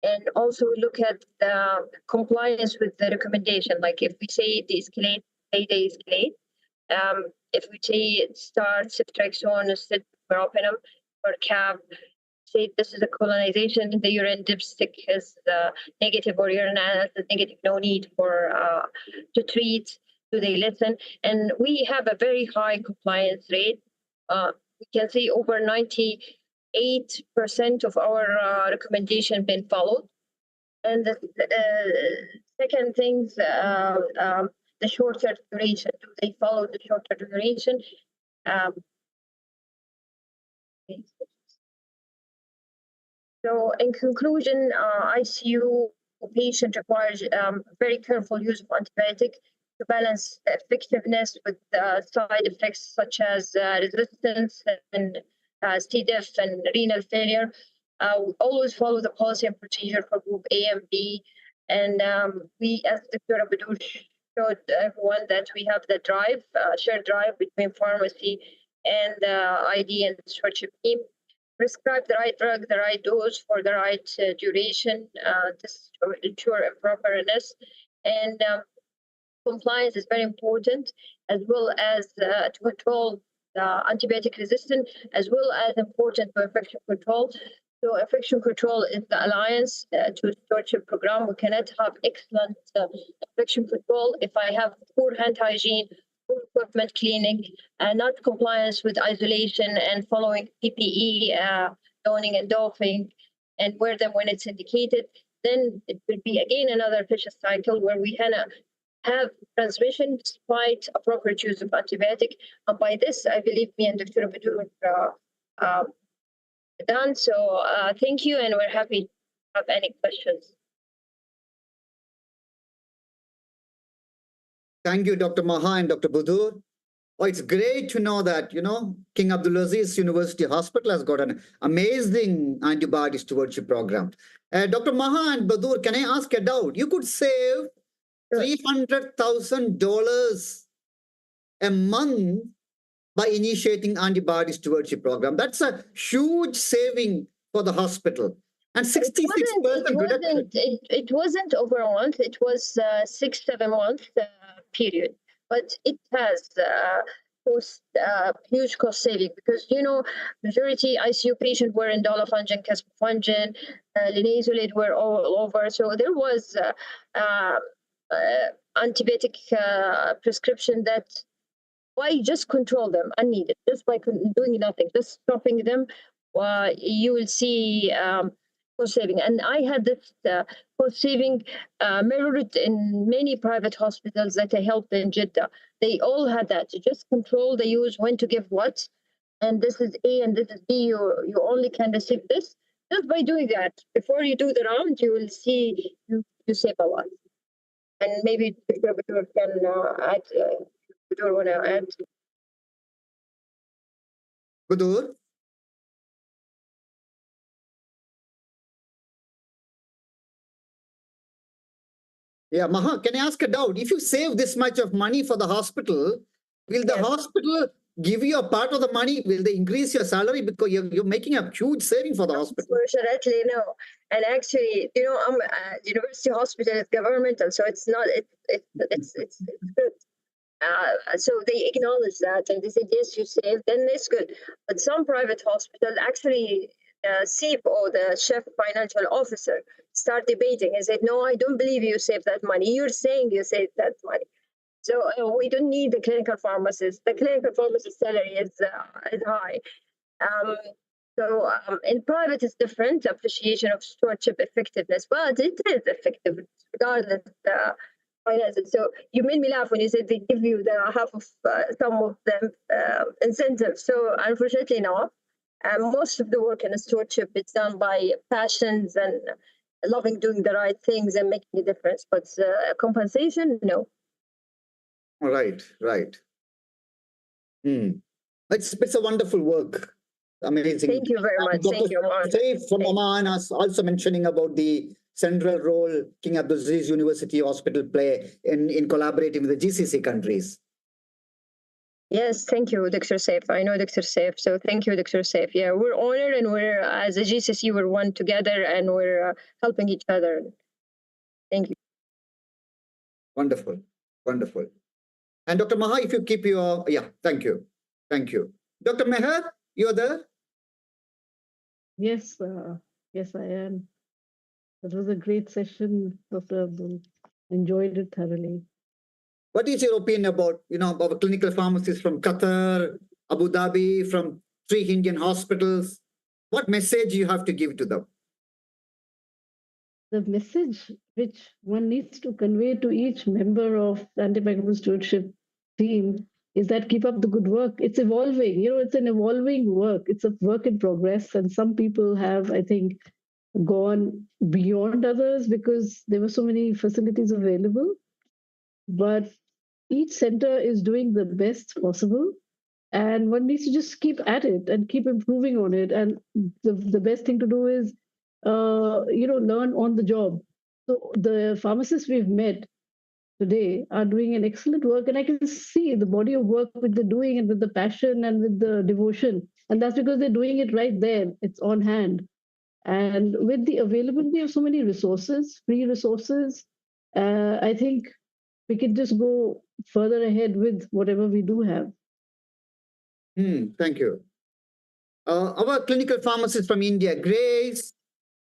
And also we look at the compliance with the recommendation, like if we say de-escalate, they de-escalate. If we say start ceftriaxone instead of meropenem or CAB, say this is a colonization in the urine, dipstick is negative or urine analysis negative, no need for to treat, do they listen? And we have a very high compliance rate. We can see over 98% of our recommendation been followed. And the second thing, the shorter duration, do they follow the shorter duration? So in conclusion, ICU patient requires very careful use of antibiotic to balance the effectiveness with side effects such as resistance and C. diff and renal failure. We always follow the policy and procedure for group A and B. And we, as Dr. Abdul showed everyone, that we have the drive, shared drive between pharmacy and ID and stewardship team. Prescribe the right drug, the right dose for the right duration, just to ensure improperness. And compliance is very important, as well as to control antibiotic resistance, as well as important for infection control. So infection control is the alliance to stewardship program. We cannot have excellent infection control if I have poor hand hygiene, poor equipment cleaning, and not compliance with isolation and following PPE, donning and doffing, and wear them when it's indicated. Then it will be again another vicious cycle where we have transmission despite appropriate use of antibiotic. And by this, I believe me and Dr. Abdul done. So thank you, and we're happy to have any questions. Thank you, Dr. Maha and Dr. Budur. Oh, it's great to know that, King Abdulaziz University Hospital has got an amazing antibiotic stewardship program. Dr. Maha and Budur, can I ask a doubt? You could save $300,000 a month by initiating antibiotic stewardship program. That's a huge saving for the hospital. And 66% reduction. It wasn't over a month. It was 6-7 month period. But it has huge cost saving, because majority ICU patients were in dolafungin, caspofungin, linezolid were all over. So there was antibiotic prescription that, why just control them unneeded, just by doing nothing, just stopping them, you will see cost saving. And I had this cost saving mirrored in many private hospitals that I helped in Jeddah. They all had that. You just control the use, when to give what, and this is A and this is B. You only can receive this. Just by doing that, before you do the round, you will see you save a lot. And maybe Dr. Batur can add. Batur want to add? Budur? Yeah, Maha, can I ask a doubt? If you save this much of money for the hospital, will the hospital give you a part of the money? Will they increase your salary because you're making a huge saving for the hospital? Unfortunately, no. And actually, I'm university hospital is governmental, so it's not. It's good. So they acknowledge that, and they said, yes, you saved, then it's good. But some private hospitals actually, CFO, the chief financial officer, start debating and said, no, I don't believe you saved that money. You're saying you saved that money. So we don't need the clinical pharmacist. The clinical pharmacist salary is high. So in private, it's different, appreciation of stewardship effectiveness, but it is effective regardless of finances. So you made me laugh when you said they give you the half of some of them incentives. So unfortunately, no. Most of the work in stewardship, it's done by passions and loving doing the right things and making a difference. But compensation, no. Right. It's a wonderful work. Amazing. Thank you very much. Thank you, Oman. Saif from Oman is also mentioning about the central role King Abdulaziz University Hospital play in collaborating with the GCC countries. Yes, thank you, Dr. Saif. I know Dr. Saif, so thank you, Dr. Saif. Yeah, we're honored, and we're, as a GCC, we're one together, and we're helping each other. Thank you. Wonderful. And Dr. Maha, if you keep your, thank you. Dr. Meher, you're there? Yes, I am. It was a great session, Dr. Abdul. Enjoyed it thoroughly. What is your opinion about, about clinical pharmacists from Qatar, Abu Dhabi, from 3 Indian hospitals? What message you have to give to them? The message which one needs to convey to each member of the antimicrobial stewardship team is that keep up the good work. It's evolving. It's an evolving work. It's a work in progress. And some people have, I think, gone beyond others because there were so many facilities available. But each center is doing the best possible. And one needs to just keep at it and keep improving on it. And the best thing to do is, learn on the job. So the pharmacists we've met today are doing an excellent work, and I can see the body of work which they're doing and with the passion and with the devotion. And that's because they're doing it right there. It's on hand. And with the availability of so many resources, free resources, I think we can just go further ahead with whatever we do have. Thank you. Our clinical pharmacists from India, Grace,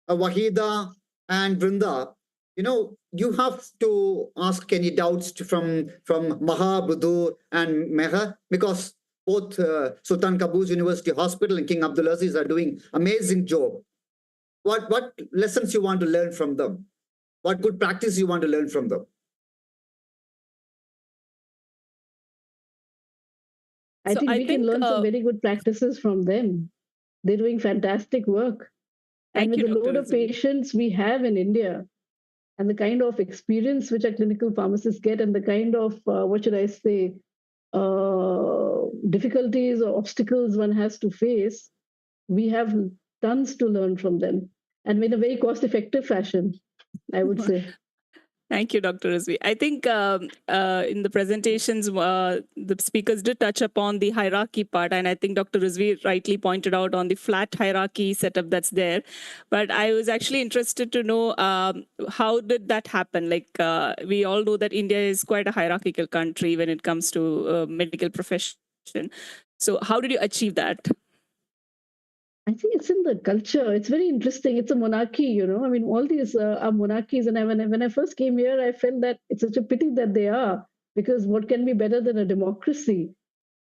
Wahida, and Vrinda, you have to ask any doubts from Maha, Budur, and Meher, because both Sultan Qaboos University Hospital and King Abdulaziz are doing amazing job. What lessons you want to learn from them? What good practice you want to learn from them? I think we can learn some very good practices from them. They're doing fantastic work. And with the load of patients we have in India, and the kind of experience which our clinical pharmacists get, and the kind of, difficulties or obstacles one has to face, we have tons to learn from them. And in a very cost-effective fashion, I would say. Thank you, Dr. Rizvi. I think in the presentations, the speakers did touch upon the hierarchy part, and I think Dr. Rizvi rightly pointed out on the flat hierarchy setup that's there. But I was actually interested to know how did that happen? Like we all know that India is quite a hierarchical country when it comes to medical profession. So how did you achieve that? I think it's in the culture. It's very interesting. It's a monarchy, I mean, all these are monarchies. And when I first came here, I felt that it's such a pity that they are, because what can be better than a democracy?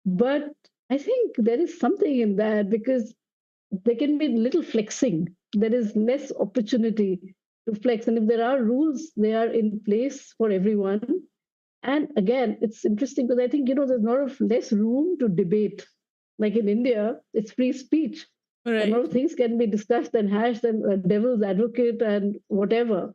But I think there is something in that, because there can be little flexing. There is less opportunity to flex. And if there are rules, they are in place for everyone. And again, it's interesting because I think, there's a lot of less room to debate. Like in India, it's free speech. Right. A lot of things can be discussed and hashed and devil's advocate and whatever.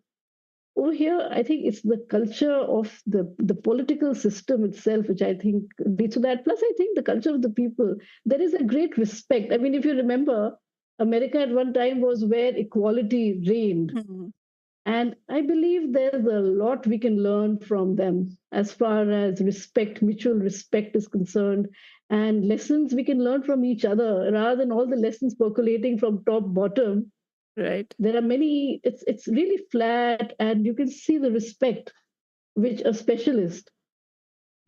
Over here, I think it's the culture of the political system itself, which I think leads to that. Plus, I think the culture of the people. There is a great respect. I mean, if you remember, America at one time was where equality reigned. Mm-hmm. And I believe there's a lot we can learn from them as far as respect, mutual respect is concerned, and lessons we can learn from each other rather than all the lessons percolating from top bottom. Right. There are many, it's really flat, and you can see the respect which a specialist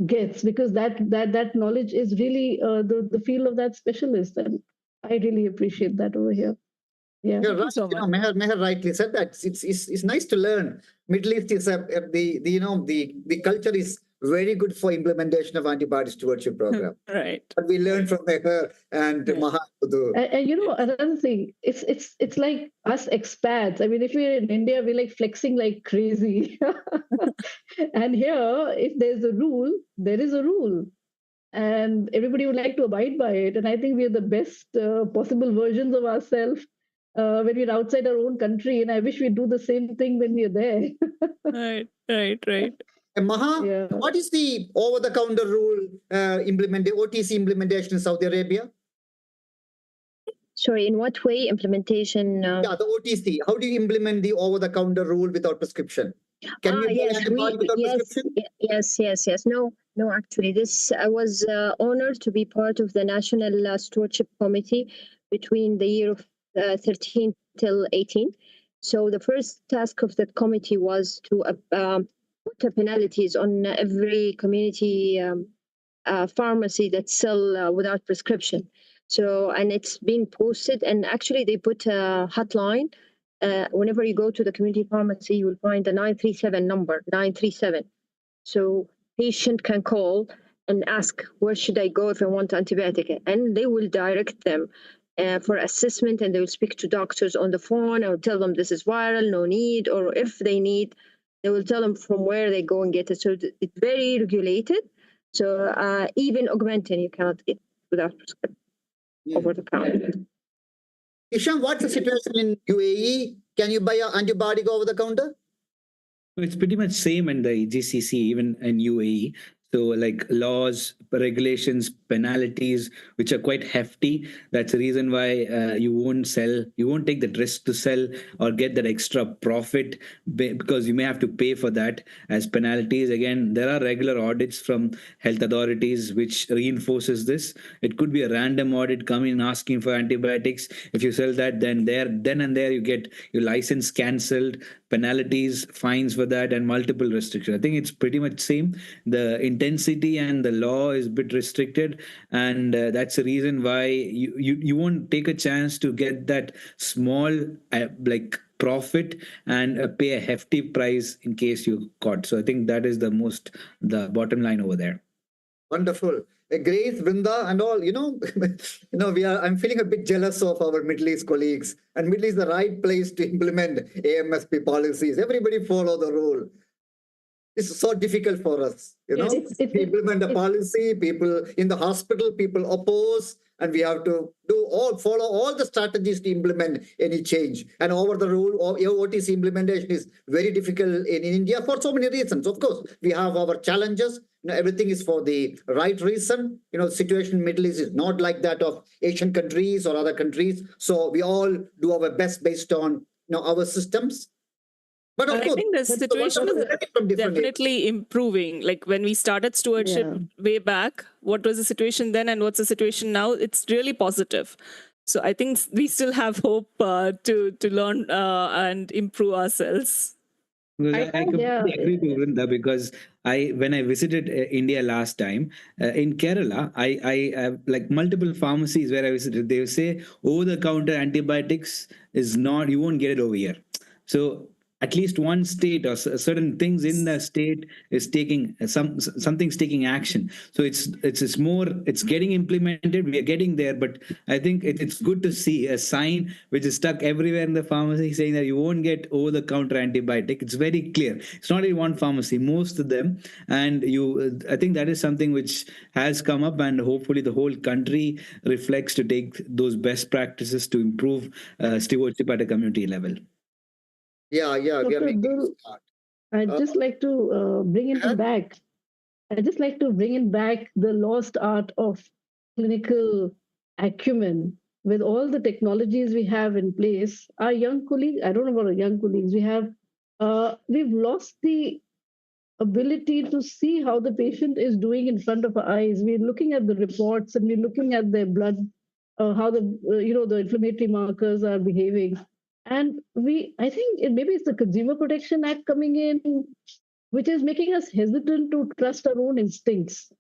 gets, because that knowledge is really the field of that specialist. And I really appreciate that over here. Yeah. You're right. So Meher rightly said that it's nice to learn. Middle East is the culture is very good for implementation of antibody stewardship program. Right. But we learn from Meher and Maha. And another thing, it's like us expats. I mean, if we're in India, we're like flexing like crazy. And here, if there's a rule, there is a rule. And everybody would like to abide by it. And I think we are the best possible versions of ourselves when we're outside our own country, and I wish we'd do the same thing when we're there. Right. And Maha, what is the over-the-counter rule OTC implementation in Saudi Arabia? Sorry, in what way implementation? The OTC. How do you implement the over-the-counter rule without prescription? Can you buy antibody without prescription? Yes. No, actually, I was honored to be part of the National Stewardship Committee between the year of 13 till 18. So the first task of the committee was to put penalties on every community pharmacy that sell without prescription. So, and it's been posted, and actually they put a hotline. Whenever you go to the community pharmacy, you will find the 937 number, 937. So patient can call and ask, where should I go if I want antibiotic? And they will direct them for assessment, and they will speak to doctors on the phone or tell them this is viral, no need, or if they need, they will tell them from where they go and get it. So it's very regulated. So even Augmentin you cannot get without prescription over the counter. Hisham, what's the situation in UAE? Can you buy an antibiotic over the counter? It's pretty much same in the GCC, even in UAE. So like laws, regulations, penalties, which are quite hefty. That's the reason why you won't sell, you won't take the risk to sell or get that extra profit, because you may have to pay for that as penalties. Again, there are regular audits from health authorities which reinforces this. It could be a random audit coming and asking for antibiotics. If you sell that, then and there you get your license cancelled, penalties, fines for that, and multiple restrictions. I think it's pretty much same. The intensity and the law is a bit restricted, and that's the reason why you won't take a chance to get that small like profit and pay a hefty price in case you caught. So I think that is the bottom line over there. Wonderful. Grace, Vrinda, and all, I'm feeling a bit jealous of our Middle East colleagues. And Middle East is the right place to implement AMSP policies. Everybody follow the rule. It's so difficult for us, We implement the policy, people in the hospital, people oppose, and we have to follow all the strategies to implement any change. And over the rule, OTC implementation is very difficult in India for so many reasons. Of course, we have our challenges. Everything is for the right reason. Situation in Middle East is not like that of Asian countries or other countries. So we all do our best based on our systems. But of course, I think the situation is definitely improving. Like when we started stewardship way back, what was the situation then and what's the situation now? It's really positive. So I think we still have hope to learn and improve ourselves. Well, I completely agree with Vrinda, because when I visited India last time in Kerala, I have like multiple pharmacies where I visited. They say over-the-counter antibiotics is not, you won't get it over here. So at least one state or certain things in the state is taking something's taking action. So it's getting implemented. We are getting there, but I think it's good to see a sign which is stuck everywhere in the pharmacy saying that you won't get over-the-counter antibiotic. It's very clear. It's not in one pharmacy, most of them, and I think that is something which has come up, and hopefully the whole country reflects to take those best practices to improve stewardship at a community level. Yeah. I'd just like to bring it back. I'd just like to bring it back the lost art of clinical acumen with all the technologies we have in place. Our young colleagues, I don't know about our young colleagues, we've lost the ability to see how the patient is doing in front of our eyes. We're looking at the reports and we're looking at their blood, how the inflammatory markers are behaving. And I think maybe it's the Consumer Protection Act coming in, which is making us hesitant to trust our own instincts.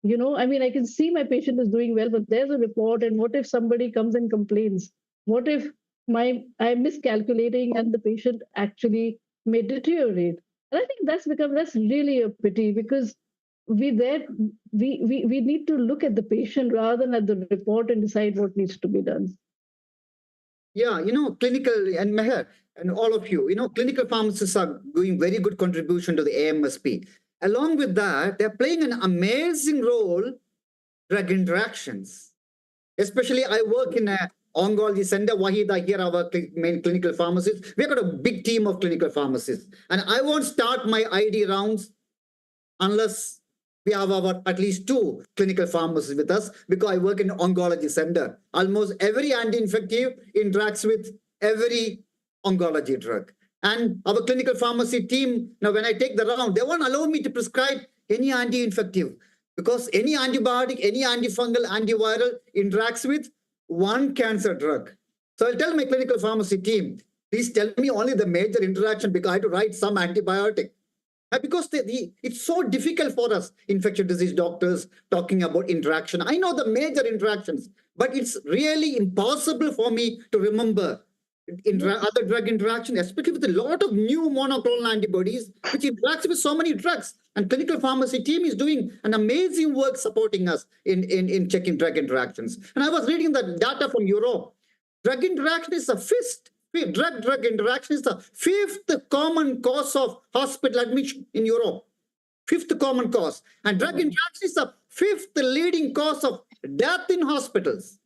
I can see my patient is doing well, but there's a report, and what if somebody comes and complains? What if I'm miscalculating and the patient actually may deteriorate? And I think that's really a pity, because we need to look at the patient rather than at the report and decide what needs to be done. Yeah, clinical, and Meher and all of you, clinical pharmacists are doing very good contribution to the AMSP. Along with that, they're playing an amazing role, drug interactions. Especially, I work in an oncology center. Wahida here, our main clinical pharmacist. We've got a big team of clinical pharmacists. And I won't start my ID rounds unless we have at least 2 clinical pharmacists with us, because I work in an oncology center. Almost every anti-infective interacts with every oncology drug. And our clinical pharmacy team, now when I take the round, they won't allow me to prescribe any anti-infective, because any antibiotic, any antifungal, antiviral interacts with one cancer drug. So I'll tell my clinical pharmacy team, please tell me only the major interaction, because I have to write some antibiotic. Because it's so difficult for us, infectious disease doctors, talking about interaction. I know the major interactions, but it's really impossible for me to remember other drug interaction, especially with a lot of new monoclonal antibodies, which interacts with so many drugs. And clinical pharmacy team is doing an amazing work supporting us in checking drug interactions. And I was reading the data from Europe. Drug interaction is the drug interaction is the 5th common cause of hospital admission in Europe. 5th common cause. And drug interaction is the 5th leading cause of death in hospitals.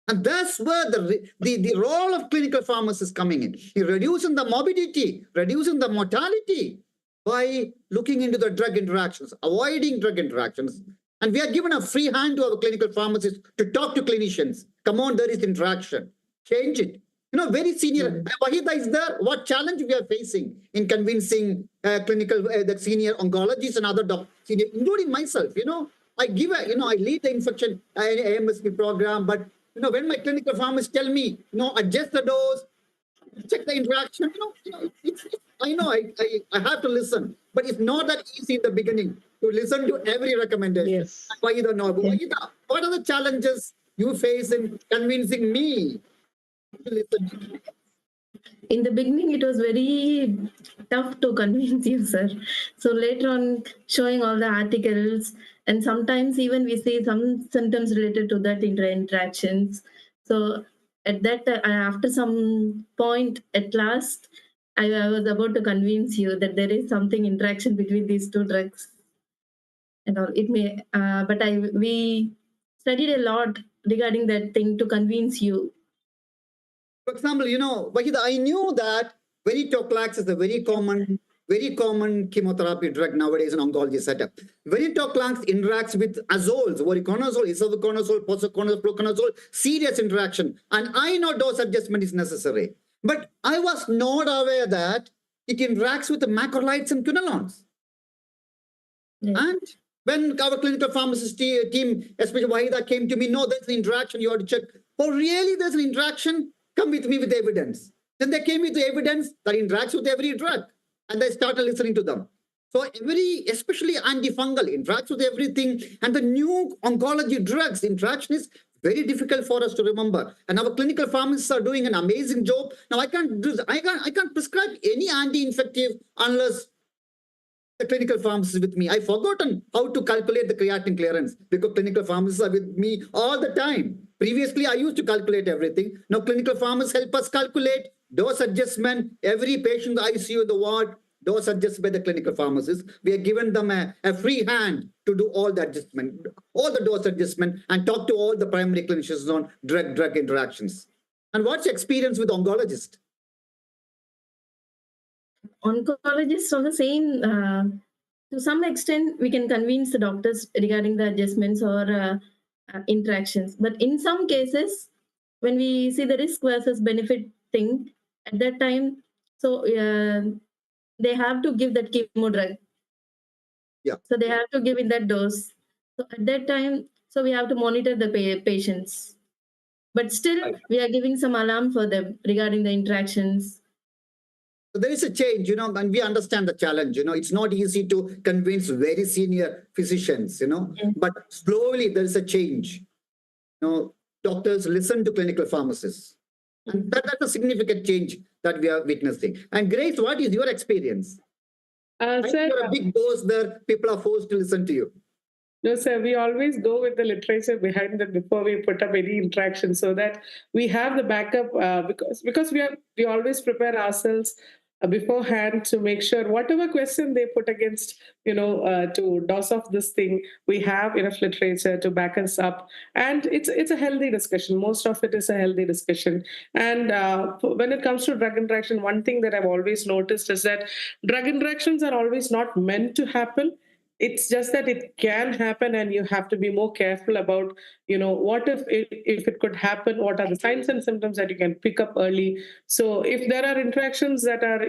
And that's where the role of clinical pharmacists is coming in reducing the morbidity, reducing the mortality. by looking into the drug interactions, avoiding drug interactions. And we are given a free hand to our clinical pharmacists to talk to clinicians. Come on, there is interaction. Change it. Very senior. Wahida is there. What challenge we are facing in convincing the senior oncologists and other senior, including myself. I lead the infection AMSP program, but when my clinical pharmacists tell me, adjust the dose, check the interaction. I have to listen, but it's not that easy in the beginning to listen to every recommendation. Yes. Wahida, no. Wahida, what are the challenges you face in convincing me to listen? In the beginning, it was very tough to convince you, sir. So later on, showing all the articles, and sometimes even we see some symptoms related to that interactions. So at that, after some point, at last, I was about to convince you that there is something interaction between these two drugs and all. It may, but we studied a lot regarding that thing to convince you. For example, Wahida, I knew that venetoclax is a very common chemotherapy drug nowadays in oncology setup. Venetoclax interacts with azoles, voriconazole, isoconazole, posaconazole, fluconazole, serious interaction. And I know dose adjustment is necessary. But I was not aware that it interacts with the macrolides and quinolones. Yeah. And when our clinical pharmacist team, especially Wahida, came to me, no, there's an interaction, you have to check. Oh, really, there's an interaction? Come with me with evidence. Then they came with the evidence that interacts with every drug. And I started listening to them. So especially antifungal, interacts with everything. And the new oncology drugs interaction is very difficult for us to remember. And our clinical pharmacists are doing an amazing job. Now I can't prescribe any anti-infective unless the clinical pharmacist is with me. I've forgotten how to calculate the creatinine clearance because clinical pharmacists are with me all the time. Previously, I used to calculate everything. Now, clinical pharmacists help us calculate dose adjustment. Every patient in the ICU in the ward, dose adjusted by the clinical pharmacist. We are given them a free hand to do all the adjustment, all the dose adjustment, and talk to all the primary clinicians on drug interactions. And what's your experience with oncologists? Oncologists are the same. To some extent, we can convince the doctors regarding the adjustments or interactions. But in some cases, when we see the risk versus benefit thing, at that time, so they have to give that chemo drug. Yeah. So they have to give in that dose. So at that time, so we have to monitor the patients. But still, we are giving some alarm for them regarding the interactions. So there is a change, and we understand the challenge. It's not easy to convince very senior physicians, but slowly there is a change. Doctors listen to clinical pharmacists. And that's a significant change that we are witnessing. And Grace, what is your experience? Sir, you're a big boss there. People are forced to listen to you. No, sir, we always go with the literature behind them before we put up any interaction so that we have the backup because we always prepare ourselves beforehand to make sure whatever question they put against, to dose off this thing, we have enough literature to back us up. And it's a healthy discussion. Most of it is a healthy discussion. And when it comes to drug interaction, one thing that I've always noticed is that drug interactions are always not meant to happen. It's just that it can happen, and you have to be more careful about, what if it could happen? What are the signs and symptoms that you can pick up early? So if there are interactions that are,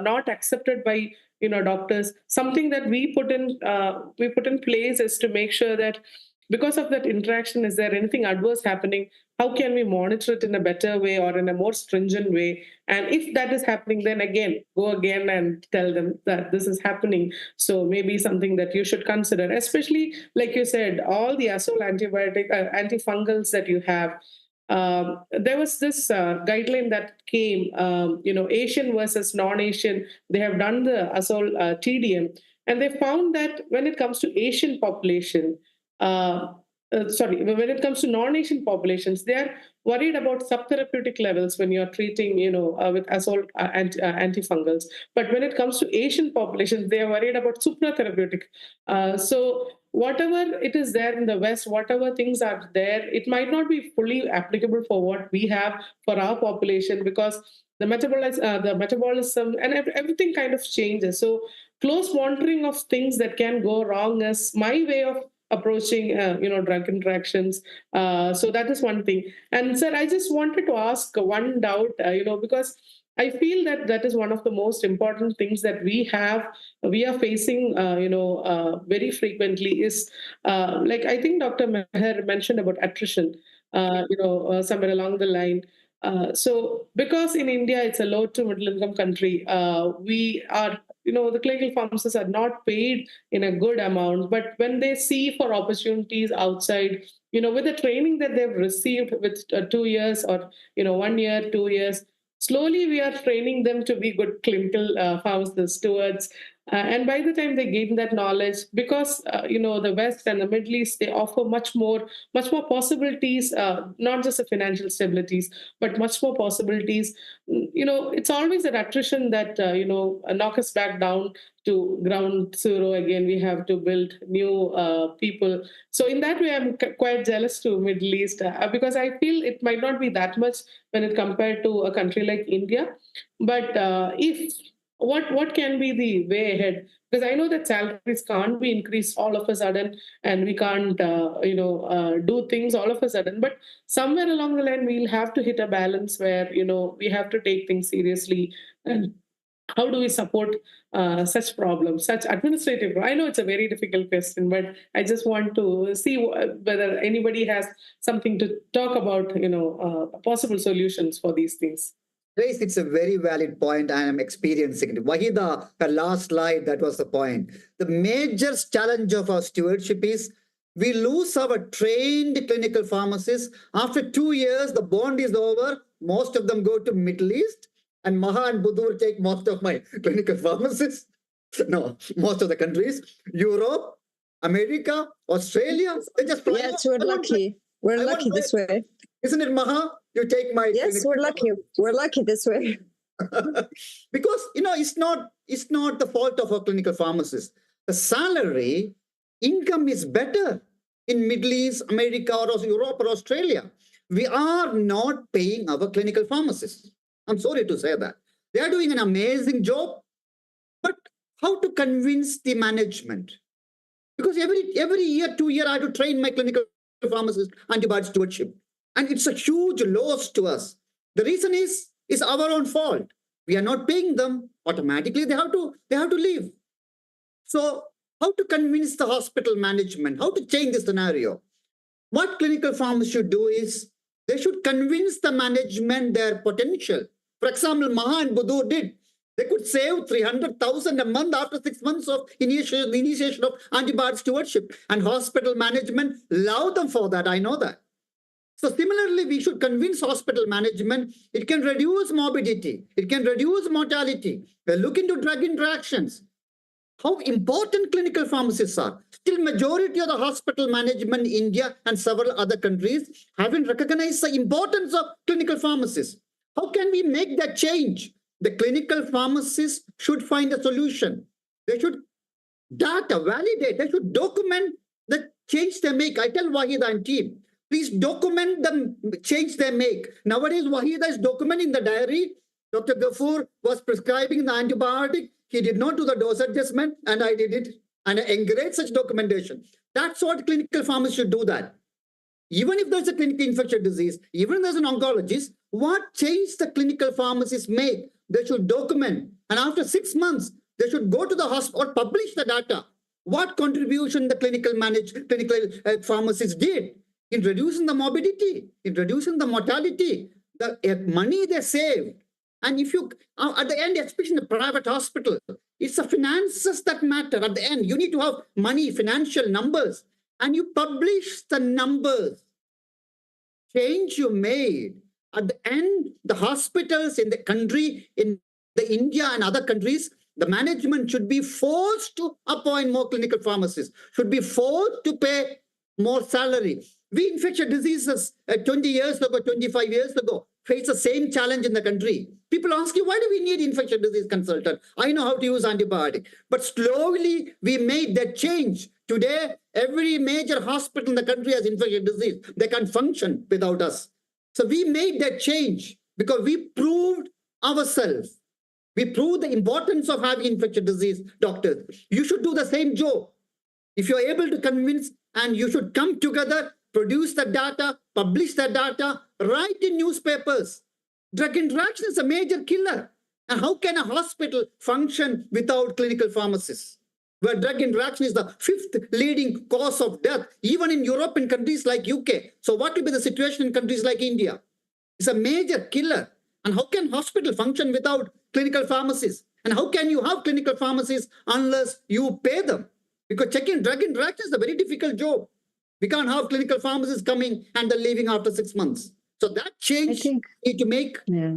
not accepted by, doctors, something that we put in place is to make sure that because of that interaction, is there anything adverse happening? How can we monitor it in a better way or in a more stringent way? And if that is happening, then go again and tell them that this is happening. So maybe something that you should consider, especially like you said, all the azole antifungals that you have. There was this guideline that came, Asian versus non-Asian. They have done the azole TDM, and they found that when it comes to Asian population, when it comes to non-Asian populations, they are worried about subtherapeutic levels when you're treating, with azole antifungals. But when it comes to Asian populations, they are worried about supratherapeutic. So whatever it is there in the West, whatever things are there, it might not be fully applicable for what we have for our population because the metabolism and everything kind of changes. So close monitoring of things that can go wrong is my way of approaching drug interactions. So that is one thing. And sir, I just wanted to ask one doubt, because I feel that that is one of the most important things that we are facing very frequently is like I think Dr. Meher mentioned about attrition somewhere along the line. So because in India it's a low to middle income country, we are, the clinical pharmacists are not paid in a good amount. But when they see for opportunities outside, with the training that they've received with 2 years or, 1 year, 2 years, slowly we are training them to be good clinical pharmacists, stewards. And by the time they gain that knowledge, because the West and the Middle East, they offer much more possibilities, not just the financial stabilities, but much more possibilities. It's always an attrition that knock us back down to ground zero again. We have to build new people. So in that way, I'm quite jealous to Middle East because I feel it might not be that much when it compared to a country like India. But if what can be the way ahead? Because I know that salaries can't be increased all of a sudden, and we can't, do things all of a sudden. But somewhere along the line, we'll have to hit a balance where we have to take things seriously. And how do we support such problems, such administrative? I know it's a very difficult question, but I just want to see whether anybody has something to talk about, possible solutions for these things. Grace, it's a very valid point. I am experiencing it. Wahida, her last slide, that was the point. The major challenge of our stewardship is we lose our trained clinical pharmacists. After 2 years, the bond is over. Most of them go to Middle East, and Maha and Budur take most of my clinical pharmacists. No, most of the countries. Europe, America, Australia. They just yes, we're lucky. We're lucky this way. Isn't it, Maha? You take my... Yes, we're lucky. We're lucky this way. Because, it's not the fault of our clinical pharmacists. The salary, income is better in Middle East, America, or Europe, or Australia. We are not paying our clinical pharmacists. I'm sorry to say that. They are doing an amazing job. But how to convince the management? Because every year, 2 years, I have to train my clinical pharmacists antibiotic stewardship. And it's a huge loss to us. The reason is our own fault. We are not paying them. Automatically, they have to leave. So how to convince the hospital management? How to change the scenario? What clinical pharmacists should do is they should convince the management their potential. For example, Maha and Budur did. They could save 300,000 a month after 6 months of initiation of antibiotic stewardship. And hospital management love them for that. I know that. So similarly, we should convince hospital management it can reduce morbidity, it can reduce mortality. We'll look into drug interactions. How important clinical pharmacists are. Still, majority of the hospital management in India and several other countries haven't recognized the importance of clinical pharmacists. How can we make that change? The clinical pharmacists should find a solution. They should validate, they should document the change they make. I tell Wahida and team, please document the change they make. Nowadays, Wahida is documenting the diary. Dr. Ghafoor was prescribing the antibiotic. He did not do the dose adjustment, and I did it. And I encourage such documentation. That's what clinical pharmacists should do that. Even if there's a clinical infectious disease, even if there's an oncologist, what change the clinical pharmacists make? They should document. And after 6 months, they should go to the hospital or publish the data. What contribution the clinical pharmacists did in reducing the morbidity, in reducing the mortality, the money they saved. And if you, at the end, especially in the private hospital, it's the finances that matter. At the end, you need to have money, financial numbers, and you publish the numbers. Change you made. At the end, the hospitals in the country, in the India and other countries, the management should be forced to appoint more clinical pharmacists, should be forced to pay more salary. We infectious diseases 20 years ago, 25 years ago, face the same challenge in the country. People ask you, why do we need infectious disease consultant? I know how to use antibiotic. But slowly, we made that change. Today, every major hospital in the country has infectious disease. They can't function without us. So we made that change because we proved ourselves. We prove the importance of having infectious disease doctors. You should do the same job. If you're able to convince, and you should come together, produce the data, publish the data, write in newspapers. Drug interaction is a major killer. And how can a hospital function without clinical pharmacists? Where drug interaction is the 5th leading cause of death, even in European countries like UK. So what will be the situation in countries like India? It's a major killer. And how can hospital function without clinical pharmacists? And how can you have clinical pharmacists unless you pay them? Because checking drug interaction is a very difficult job. We can't have clinical pharmacists coming and then leaving after 6 months. So that change need to make. Yeah.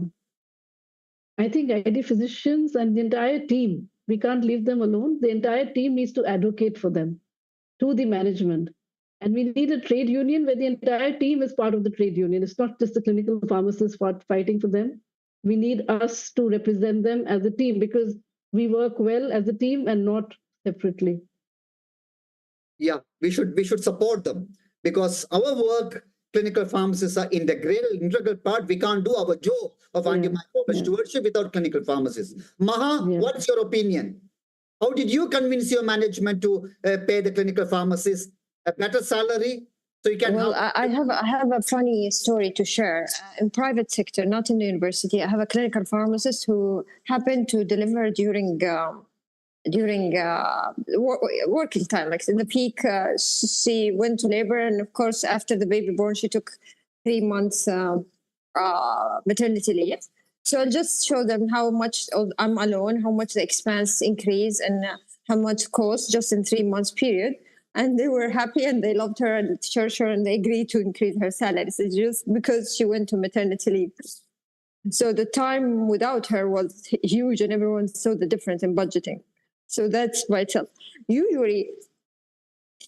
I think ID physicians and the entire team, we can't leave them alone. The entire team needs to advocate for them to the management. And we need a trade union where the entire team is part of the trade union. It's not just the clinical pharmacists fighting for them. We need us to represent them as a team because we work well as a team and not separately. Yeah, we should support them because our work, clinical pharmacists are integral part. We can't do our job of antimicrobial stewardship without clinical pharmacists. Maha, what's your opinion? How did you convince your management to pay the clinical pharmacists a better salary? So you can. Well, I have a funny story to share. In private sector, not in the university, I have a clinical pharmacist who happened to deliver during working time, like in the peak. She went to labor, and of course, after the baby born, she took 3 months maternity leave. So I'll just show them how much I'm alone, how much the expense increase, and how much cost just in 3 months period. And they were happy and they loved her and cherished her and they agreed to increase her salary. So just because she went to maternity leave. So the time without her was huge and everyone saw the difference in budgeting. So that's vital. Usually,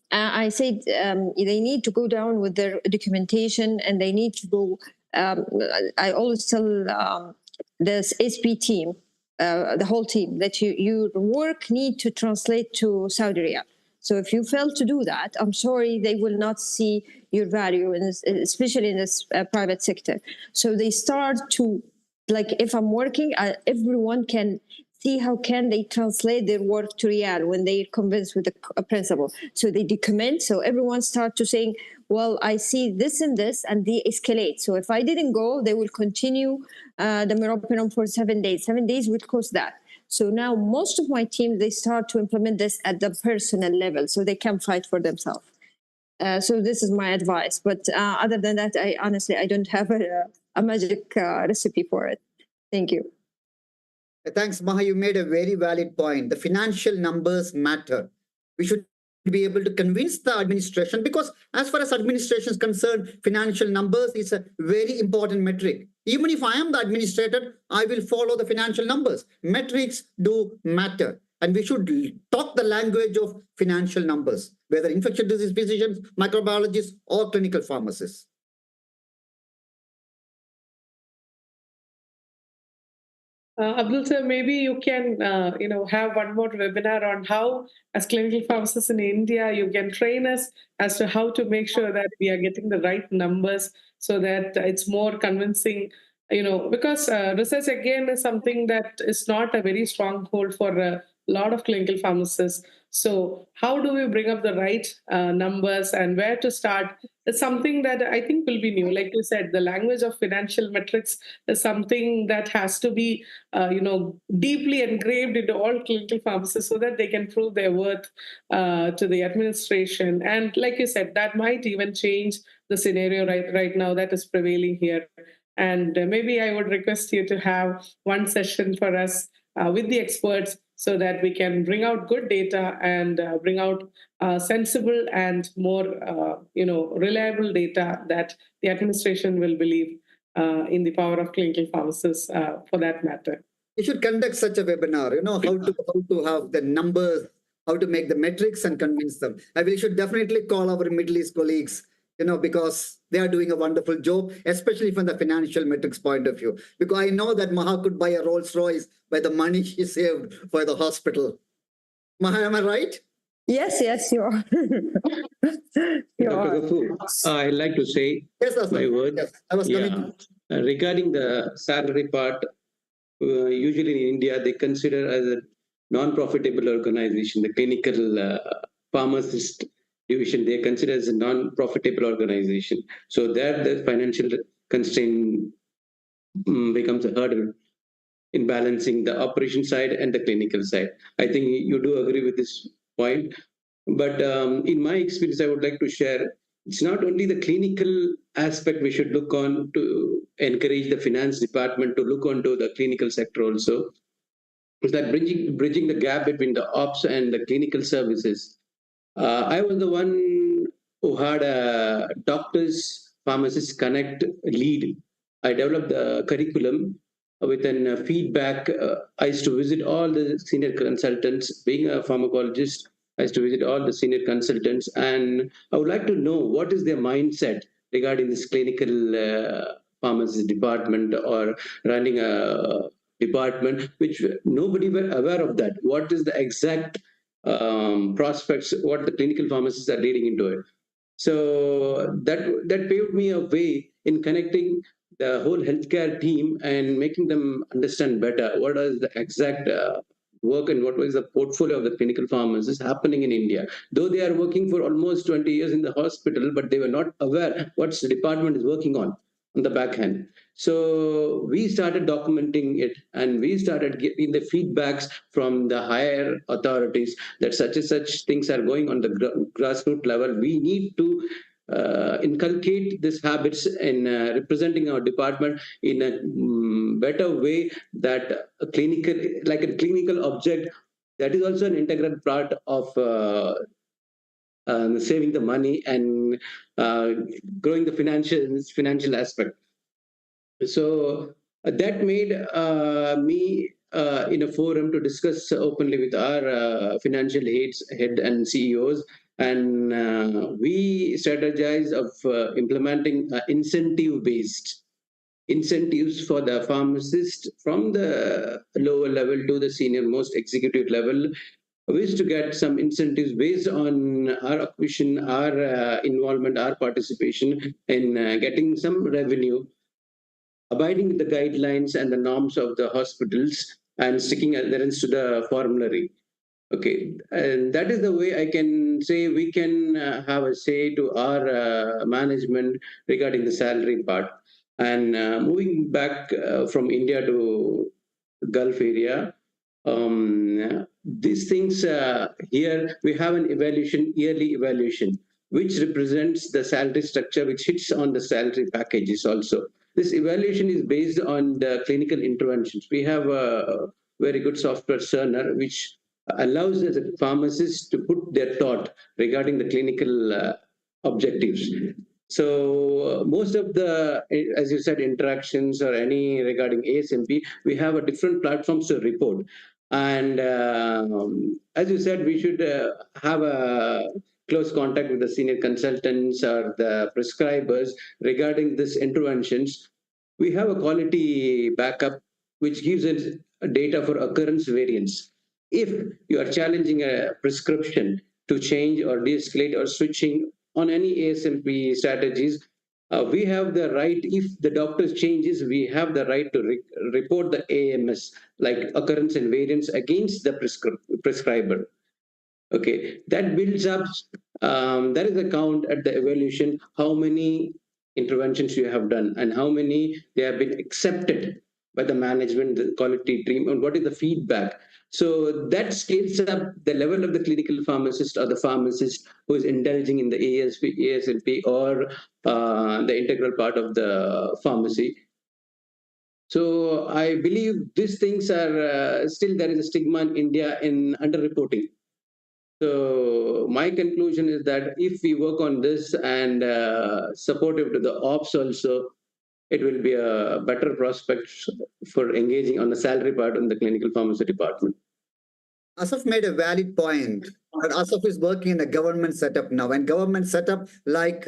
I said they need to go down with their documentation and they need to go. I always tell this SP team, the whole team, that your work need to translate to Saudi Arabia. So if you fail to do that, I'm sorry, they will not see your value, especially in this private sector. So they start to, like, if I'm working, everyone can see how can they translate their work to Riyal when they're convinced with the principle. So they document, so everyone start to saying, well, I see this and this, and they escalate. So if I didn't go, they will continue the meropenem for 7 days. 7 days would cost that. So now most of my team, they start to implement this at the personal level so they can fight for themselves. So this is my advice. But other than that, I don't have a magic recipe for it. Thank you. Thanks, Maha. You made a very valid point. The financial numbers matter. We should be able to convince the administration because as far as administration is concerned, financial numbers is a very important metric. Even if I am the administrator, I will follow the financial numbers. Metrics do matter. And we should talk the language of financial numbers, whether infectious disease physicians, microbiologists, or clinical pharmacists. Abdul sir, maybe you can have one more webinar on how, as clinical pharmacists in India, you can train us as to how to make sure that we are getting the right numbers so that it's more convincing, because research again is something that is not a very strong hold for a lot of clinical pharmacists. So how do we bring up the right numbers and where to start? It's something that I think will be new. Like you said, the language of financial metrics is something that has to be, deeply engraved into all clinical pharmacists so that they can prove their worth to the administration. And like you said, that might even change the scenario right now that is prevailing here. And maybe I would request you to have one session for us with the experts so that we can bring out good data and bring out sensible and more, reliable data that the administration will believe in the power of clinical pharmacists for that matter. You should conduct such a webinar, how to have the numbers, how to make the metrics and convince them. And we should definitely call our Middle East colleagues, because they are doing a wonderful job, especially from the financial metrics point of view. Because I know that Maha could buy a Rolls Royce by the money she saved for the hospital. Maha, am I right? Yes, you are. Dr. Ghafoor, I'd like to say my word. Yes, I was coming. Regarding the salary part, usually in India, they consider as a non-profitable organization, the clinical pharmacist division, they consider as a non-profitable organization. So there the financial constraint becomes a hurdle in balancing the operation side and the clinical side. I think you do agree with this point. But in my experience, I would like to share, it's not only the clinical aspect we should look on to encourage the finance department to look onto the clinical sector also. It's like bridging the gap between the ops and the clinical services. I was the one who had a doctors pharmacists connect lead. I developed the curriculum with a feedback. I used to visit all the senior consultants. Being a pharmacologist, I used to visit all the senior consultants, and I would like to know what is their mindset regarding this clinical pharmacy department or running a department, which nobody were aware of that. What is the exact prospects, what the clinical pharmacists are leading into it. So that paved me a way in connecting the whole healthcare team and making them understand better what is the exact work and what was the portfolio of the clinical pharmacists happening in India. Though they are working for almost 20 years in the hospital, but they were not aware what the department is working on the back end. So we started documenting it, and we started getting the feedbacks from the higher authorities that such and such things are going on the grassroots level. We need to inculcate these habits in representing our department in a better way, that a clinical, like a clinical object, that is also an integral part of saving the money and growing the financial aspect. So that made me in a forum to discuss openly with our financial head and CEOs, and we strategize of implementing incentive-based incentives for the pharmacist from the lower level to the senior most executive level. We used to get some incentives based on our acquisition, our involvement, our participation in getting some revenue, abiding with the guidelines and the norms of the hospitals, and sticking adherence to the formulary. Okay, and that is the way I can say we can have a say to our management regarding the salary part. And moving back from India to Gulf area, these things here we have an evaluation, yearly evaluation, which represents the salary structure, which hits on the salary packages also. This evaluation is based on the clinical interventions. We have a very good software Cerner, which allows the pharmacists to put their thought regarding the clinical objectives. So most of the, as you said, interactions or any regarding ASMP, we have a different platforms to report. And as you said, we should have a close contact with the senior consultants or the prescribers regarding these interventions. We have a quality backup which gives us data for occurrence variance. If you are challenging a prescription to change or de-escalate or switching on any ASMP strategies, we have the right, if the doctor changes, we have the right to report the AMS, like occurrence and variance, against the prescriber. Okay, that builds up, that is a count at the evaluation, how many interventions you have done and how many they have been accepted by the management, the quality team, and what is the feedback. So that scales up the level of the clinical pharmacist or the pharmacist who is indulging in the ASLP or the integral part of the pharmacy. So I believe these things are still there is a stigma in India in underreporting. So my conclusion is that if we work on this and supportive to the ops also, it will be a better prospect for engaging on the salary part in the clinical pharmacy department. Asaf made a valid point. But Asaf is working in a government setup now, and government setup, like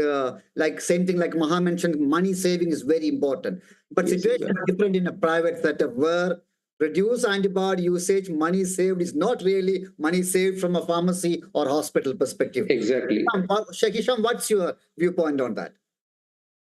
same thing like Maha mentioned, money saving is very important. But yes, situation is different in a private setup where reduce antibiotic usage, money saved is not really money saved from a pharmacy or hospital perspective. Exactly. Sheikh Hisham, what's your viewpoint on that?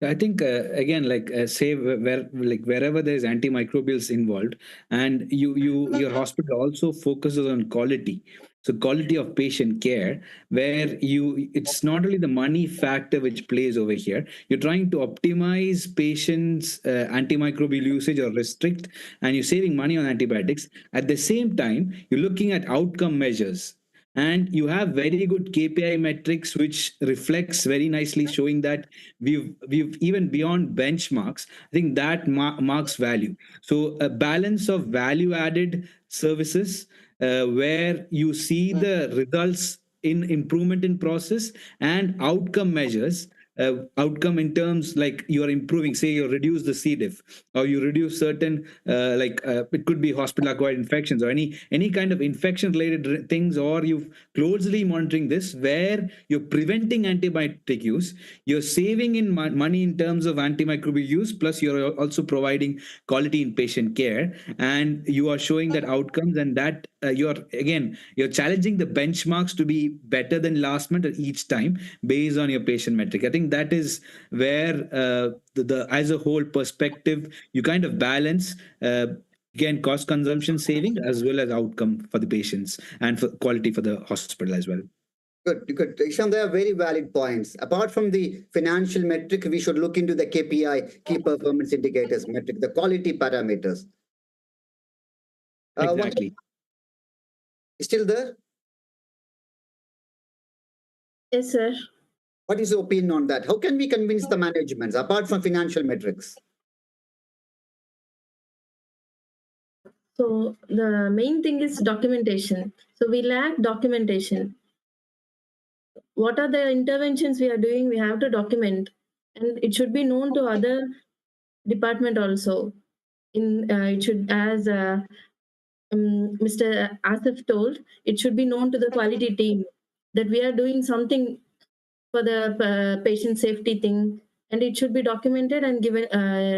I think again, like say where like wherever there's antimicrobials involved, and your hospital also focuses on quality. So quality of patient care, where it's not only the money factor which plays over here. You're trying to optimize patients' antimicrobial usage or restrict, and you're saving money on antibiotics. At the same time, you're looking at outcome measures, and you have very good KPI metrics which reflects very nicely, showing that we've even beyond benchmarks. I think that marks value. So a balance of value added services, where you see the results in improvement in process and outcome measures, outcome in terms like you are improving, say you reduce the C. diff, or you reduce certain it could be hospital acquired infections or any kind of infection related things, or you closely monitoring this, where you're preventing antibiotic use, you're saving in money in terms of antimicrobial use, plus you're also providing quality in patient care, and you are showing that outcomes, and that you're challenging the benchmarks to be better than last month each time based on your patient metric. I think that is where the as a whole perspective, you kind of balance again cost consumption saving as well as outcome for the patients and for quality for the hospital as well. Good, good. Ishan, they are very valid points. Apart from the financial metric, we should look into the KPI, key performance indicators metric, the quality parameters. Exactly. Still there? Yes, sir. What is your opinion on that? How can we convince the managements apart from financial metrics? So the main thing is documentation. So we lack documentation. What are the interventions we are doing? We have to document, and it should be known to other department also. It should, as Mr. Asif told, it should be known to the quality team that we are doing something for the patient safety thing, and it should be documented and given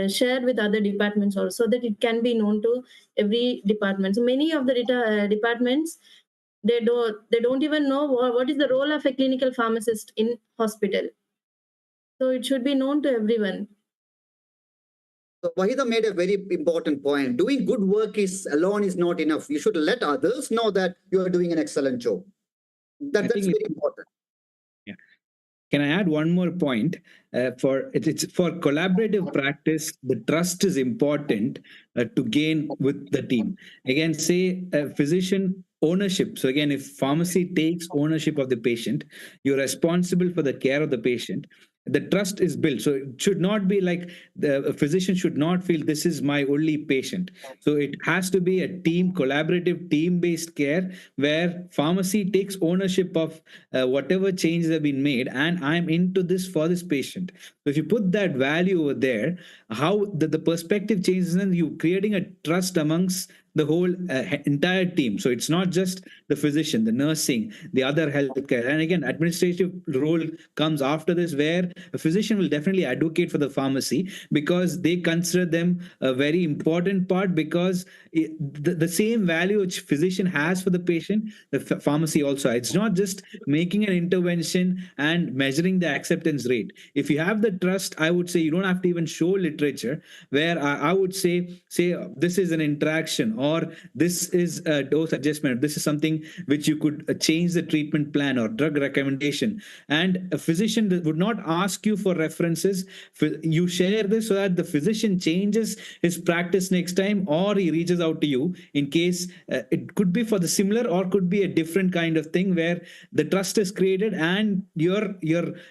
shared with other departments also, that it can be known to every department. So many of the departments, they don't even know what is the role of a clinical pharmacist in hospital. So it should be known to everyone. So Wahida made a very important point. Doing good work alone is not enough. You should let others know that you are doing an excellent job. That's very important. Yeah. Can I add one more point? It's for collaborative practice, the trust is important to gain with the team. Again, say a physician ownership. So again, if pharmacy takes ownership of the patient, you're responsible for the care of the patient. The trust is built. So it should not be like the physician should not feel this is my only patient. So it has to be a team, collaborative, team-based care, where pharmacy takes ownership of whatever changes have been made, and I'm into this for this patient. So if you put that value over there, how the perspective changes, and you creating a trust amongst the whole entire team. So it's not just the physician, the nursing, the other healthcare. And again, administrative role comes after this, where a physician will definitely advocate for the pharmacy, because they consider them a very important part, because the same value which physician has for the patient, the pharmacy also. It's not just making an intervention and measuring the acceptance rate. If you have the trust, I would say you don't have to even show literature, where I would say this is an interaction, or this is a dose adjustment, this is something which you could change the treatment plan or drug recommendation, and a physician would not ask you for references. You share this so that the physician changes his practice next time, or he reaches out to you in case it could be for the similar or could be a different kind of thing, where the trust is created and your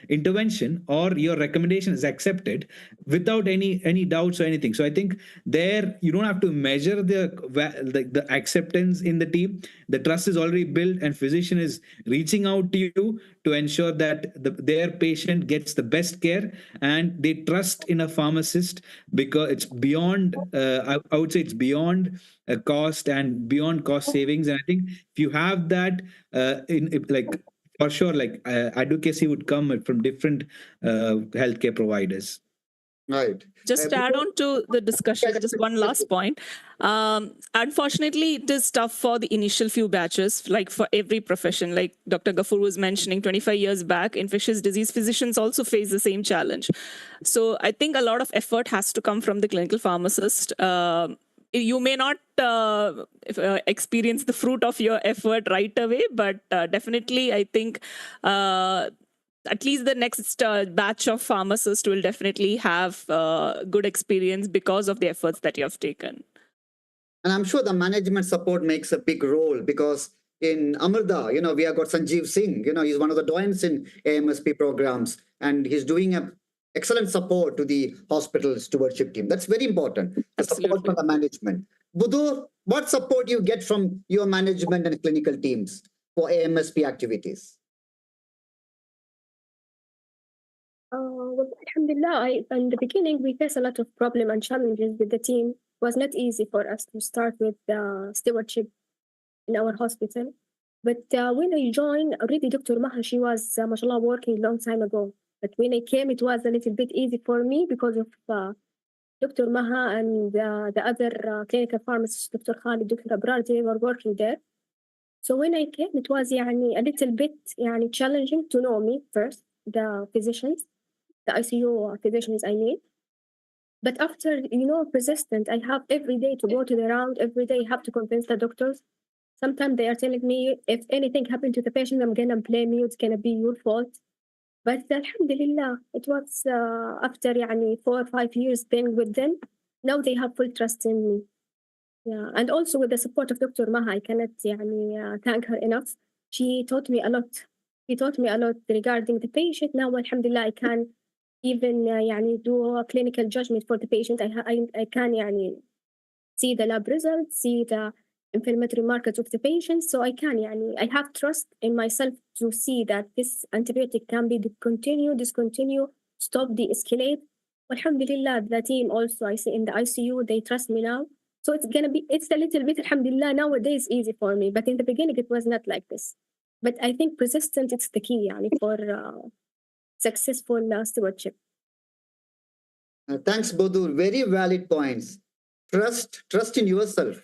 intervention or your recommendation is accepted without any doubts or anything. So I think there you don't have to measure the acceptance in the team. The trust is already built, and physician is reaching out to you to ensure that their patient gets the best care, and they trust in a pharmacist, because it's beyond I would say it's beyond cost and beyond cost savings. And I think if you have that like, for sure, like advocacy would come from different healthcare providers. Right. Just to add on to the discussion, just one last point. Unfortunately, it is tough for the initial few batches, like for every profession. Like Dr. Ghafoor was mentioning, 25 years back, infectious disease physicians also face the same challenge. So I think a lot of effort has to come from the clinical pharmacist. You may not experience the fruit of your effort right away, but definitely I think at least the next batch of pharmacists will definitely have good experience because of the efforts that you have taken. And I'm sure the management support makes a big role, because in Amrita, we have got Sanjeev Singh, he's one of the doyens in AMSP programs, and he's doing a excellent support to the hospital stewardship team. That's very important, the support from the management. Budur, what support you get from your management and clinical teams for AMSP activities? Well, Alhamdulillah, in the beginning, we faced a lot of problems and challenges with the team. It was not easy for us to start with stewardship in our hospital. But when I joined, already Dr. Maha, she was, mashallah, working a long time ago. But when I came, it was a little bit easy for me because of Dr. Maha and the other clinical pharmacists, Dr. Khalid, Dr. Abrar, they were working there. So when I came, it was a little bit challenging to know me first, the physicians, the ICU physicians I mean. But after, persistent, I have every day to go to the round, every day I have to convince the doctors. Sometimes they are telling me, if anything happened to the patient, I'm going to blame you, it's going to be your fault. But Alhamdulillah, it was after 4 or 5 years being with them, now they have full trust in me. Yeah, and also with the support of Dr. Maha, I cannot thank her enough. She taught me a lot. She taught me a lot regarding the patient. Now, alhamdulillah, I can even do a clinical judgment for the patient. I can see the lab results, see the inflammatory markers of the patient. So I can I have trust in myself to see that this antibiotic can be discontinue, stop, de-escalate. Alhamdulillah, the team also, I see in the ICU, they trust me now. So it's a little bit, alhamdulillah, nowadays easy for me. But in the beginning, it was not like this. But I think persistence, it's the key for successful stewardship. Thanks, Bodur. Very valid points. Trust in yourself.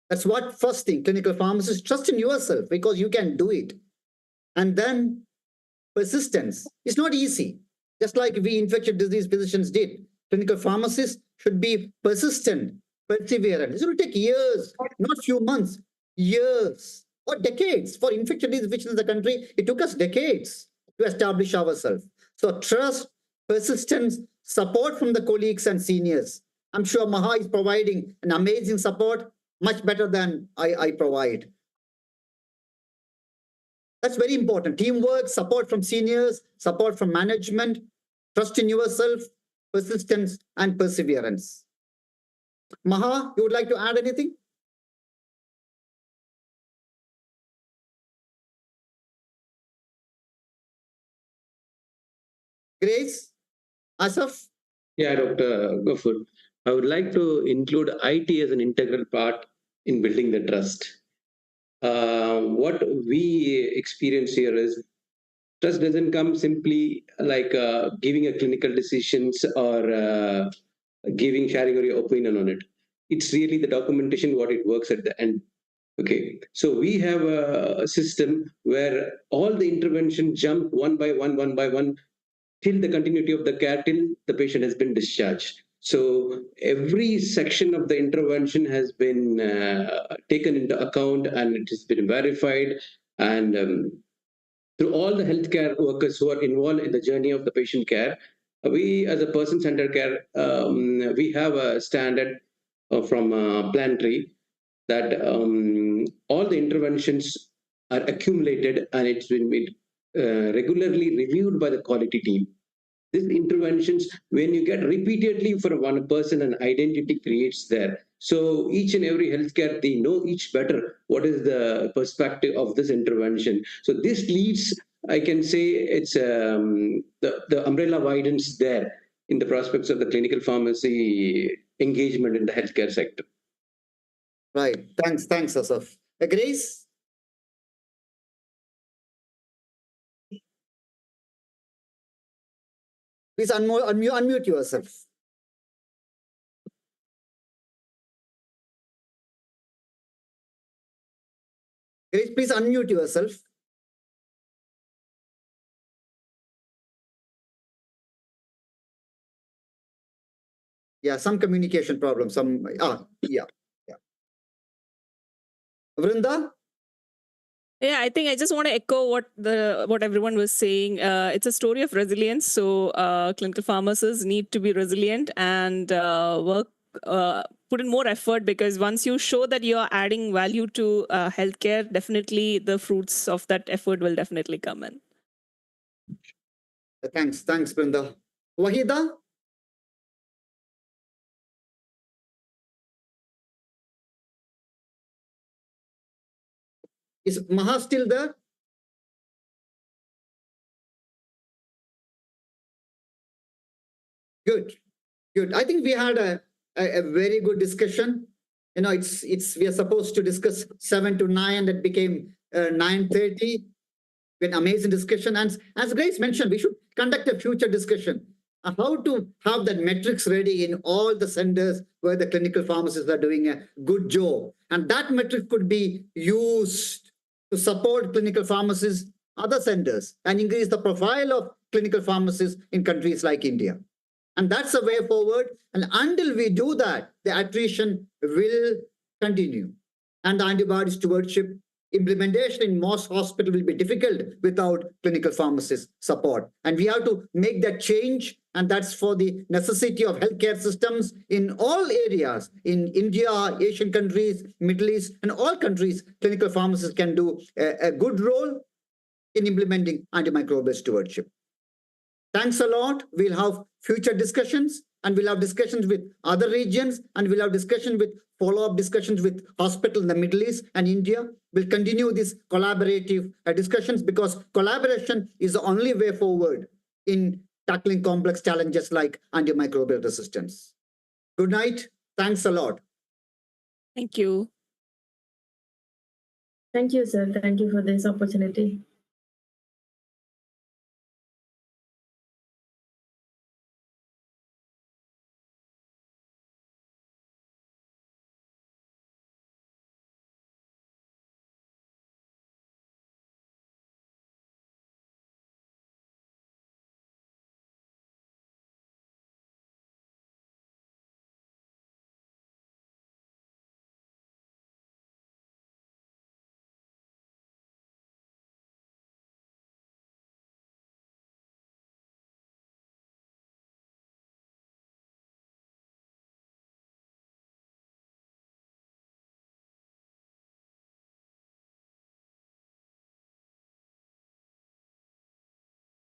That's what first thing, clinical pharmacists, trust in yourself because you can do it. And then persistence. It's not easy. Just like we infectious disease physicians did. Clinical pharmacists should be persistent, perseverant. This will take years, not few months, years or decades. For infectious disease physicians in the country, it took us decades to establish ourselves. So trust, persistence, support from the colleagues and seniors. I'm sure Maha is providing an amazing support, much better than I provide. That's very important. Teamwork, support from seniors, support from management, trust in yourself, persistence, and perseverance. Maha, you would like to add anything? Grace? Asaf? Yeah, Dr. Ghafoor. I would like to include IT as an integral part in building the trust. What we experience here is trust doesn't come simply like giving a clinical decisions or sharing your opinion on it. It's really the documentation, what it works at the end. Okay, so we have a system where all the interventions jump one by one till the continuity of the care till the patient has been discharged. So every section of the intervention has been taken into account and it has been verified. And through all the healthcare workers who are involved in the journey of the patient care, we as a person-centered care, we have a standard from Plantree that all the interventions are accumulated and it's been regularly reviewed by the quality team. These interventions, when you get repeatedly for one person, an identity creates there. So each and every healthcare, they know each better what is the perspective of this intervention. So this leads, I can say, it's the umbrella widens there in the prospects of the clinical pharmacy engagement in the healthcare sector. Right. Thanks, Asaf. Grace? Please unmute yourself. Grace, please unmute yourself. Yeah, some communication problem. Yeah. Vrinda? Yeah, I think I just want to echo what everyone was saying. It's a story of resilience. So clinical pharmacists need to be resilient and put in more effort, because once you show that you are adding value to healthcare, definitely the fruits of that effort will definitely come in. Thanks, Vrinda. Wahida? Is Maha still there? Good. I think we had a very good discussion. You know, we are supposed to discuss 7 to 9. That became 9:30. An amazing discussion. And as Grace mentioned, we should conduct a future discussion on how to have that metrics ready in all the centers where the clinical pharmacists are doing a good job. And that metric could be used to support clinical pharmacists, other centers, and increase the profile of clinical pharmacists in countries like India. And that's the way forward. And until we do that, the attrition will continue. And the antibody stewardship implementation in most hospitals will be difficult without clinical pharmacist support. And we have to make that change. And that's for the necessity of healthcare systems in all areas, in India, Asian countries, Middle East, and all countries. Clinical pharmacists can do a good role in implementing antimicrobial stewardship. Thanks a lot. We'll have future discussions, and we'll have discussions with other regions, and we'll have discussions with follow-up discussions with hospitals in the Middle East and India. We'll continue these collaborative discussions, because collaboration is the only way forward in tackling complex challenges like antimicrobial resistance. Good night. Thanks a lot. Thank you. Thank you, sir. Thank you for this opportunity.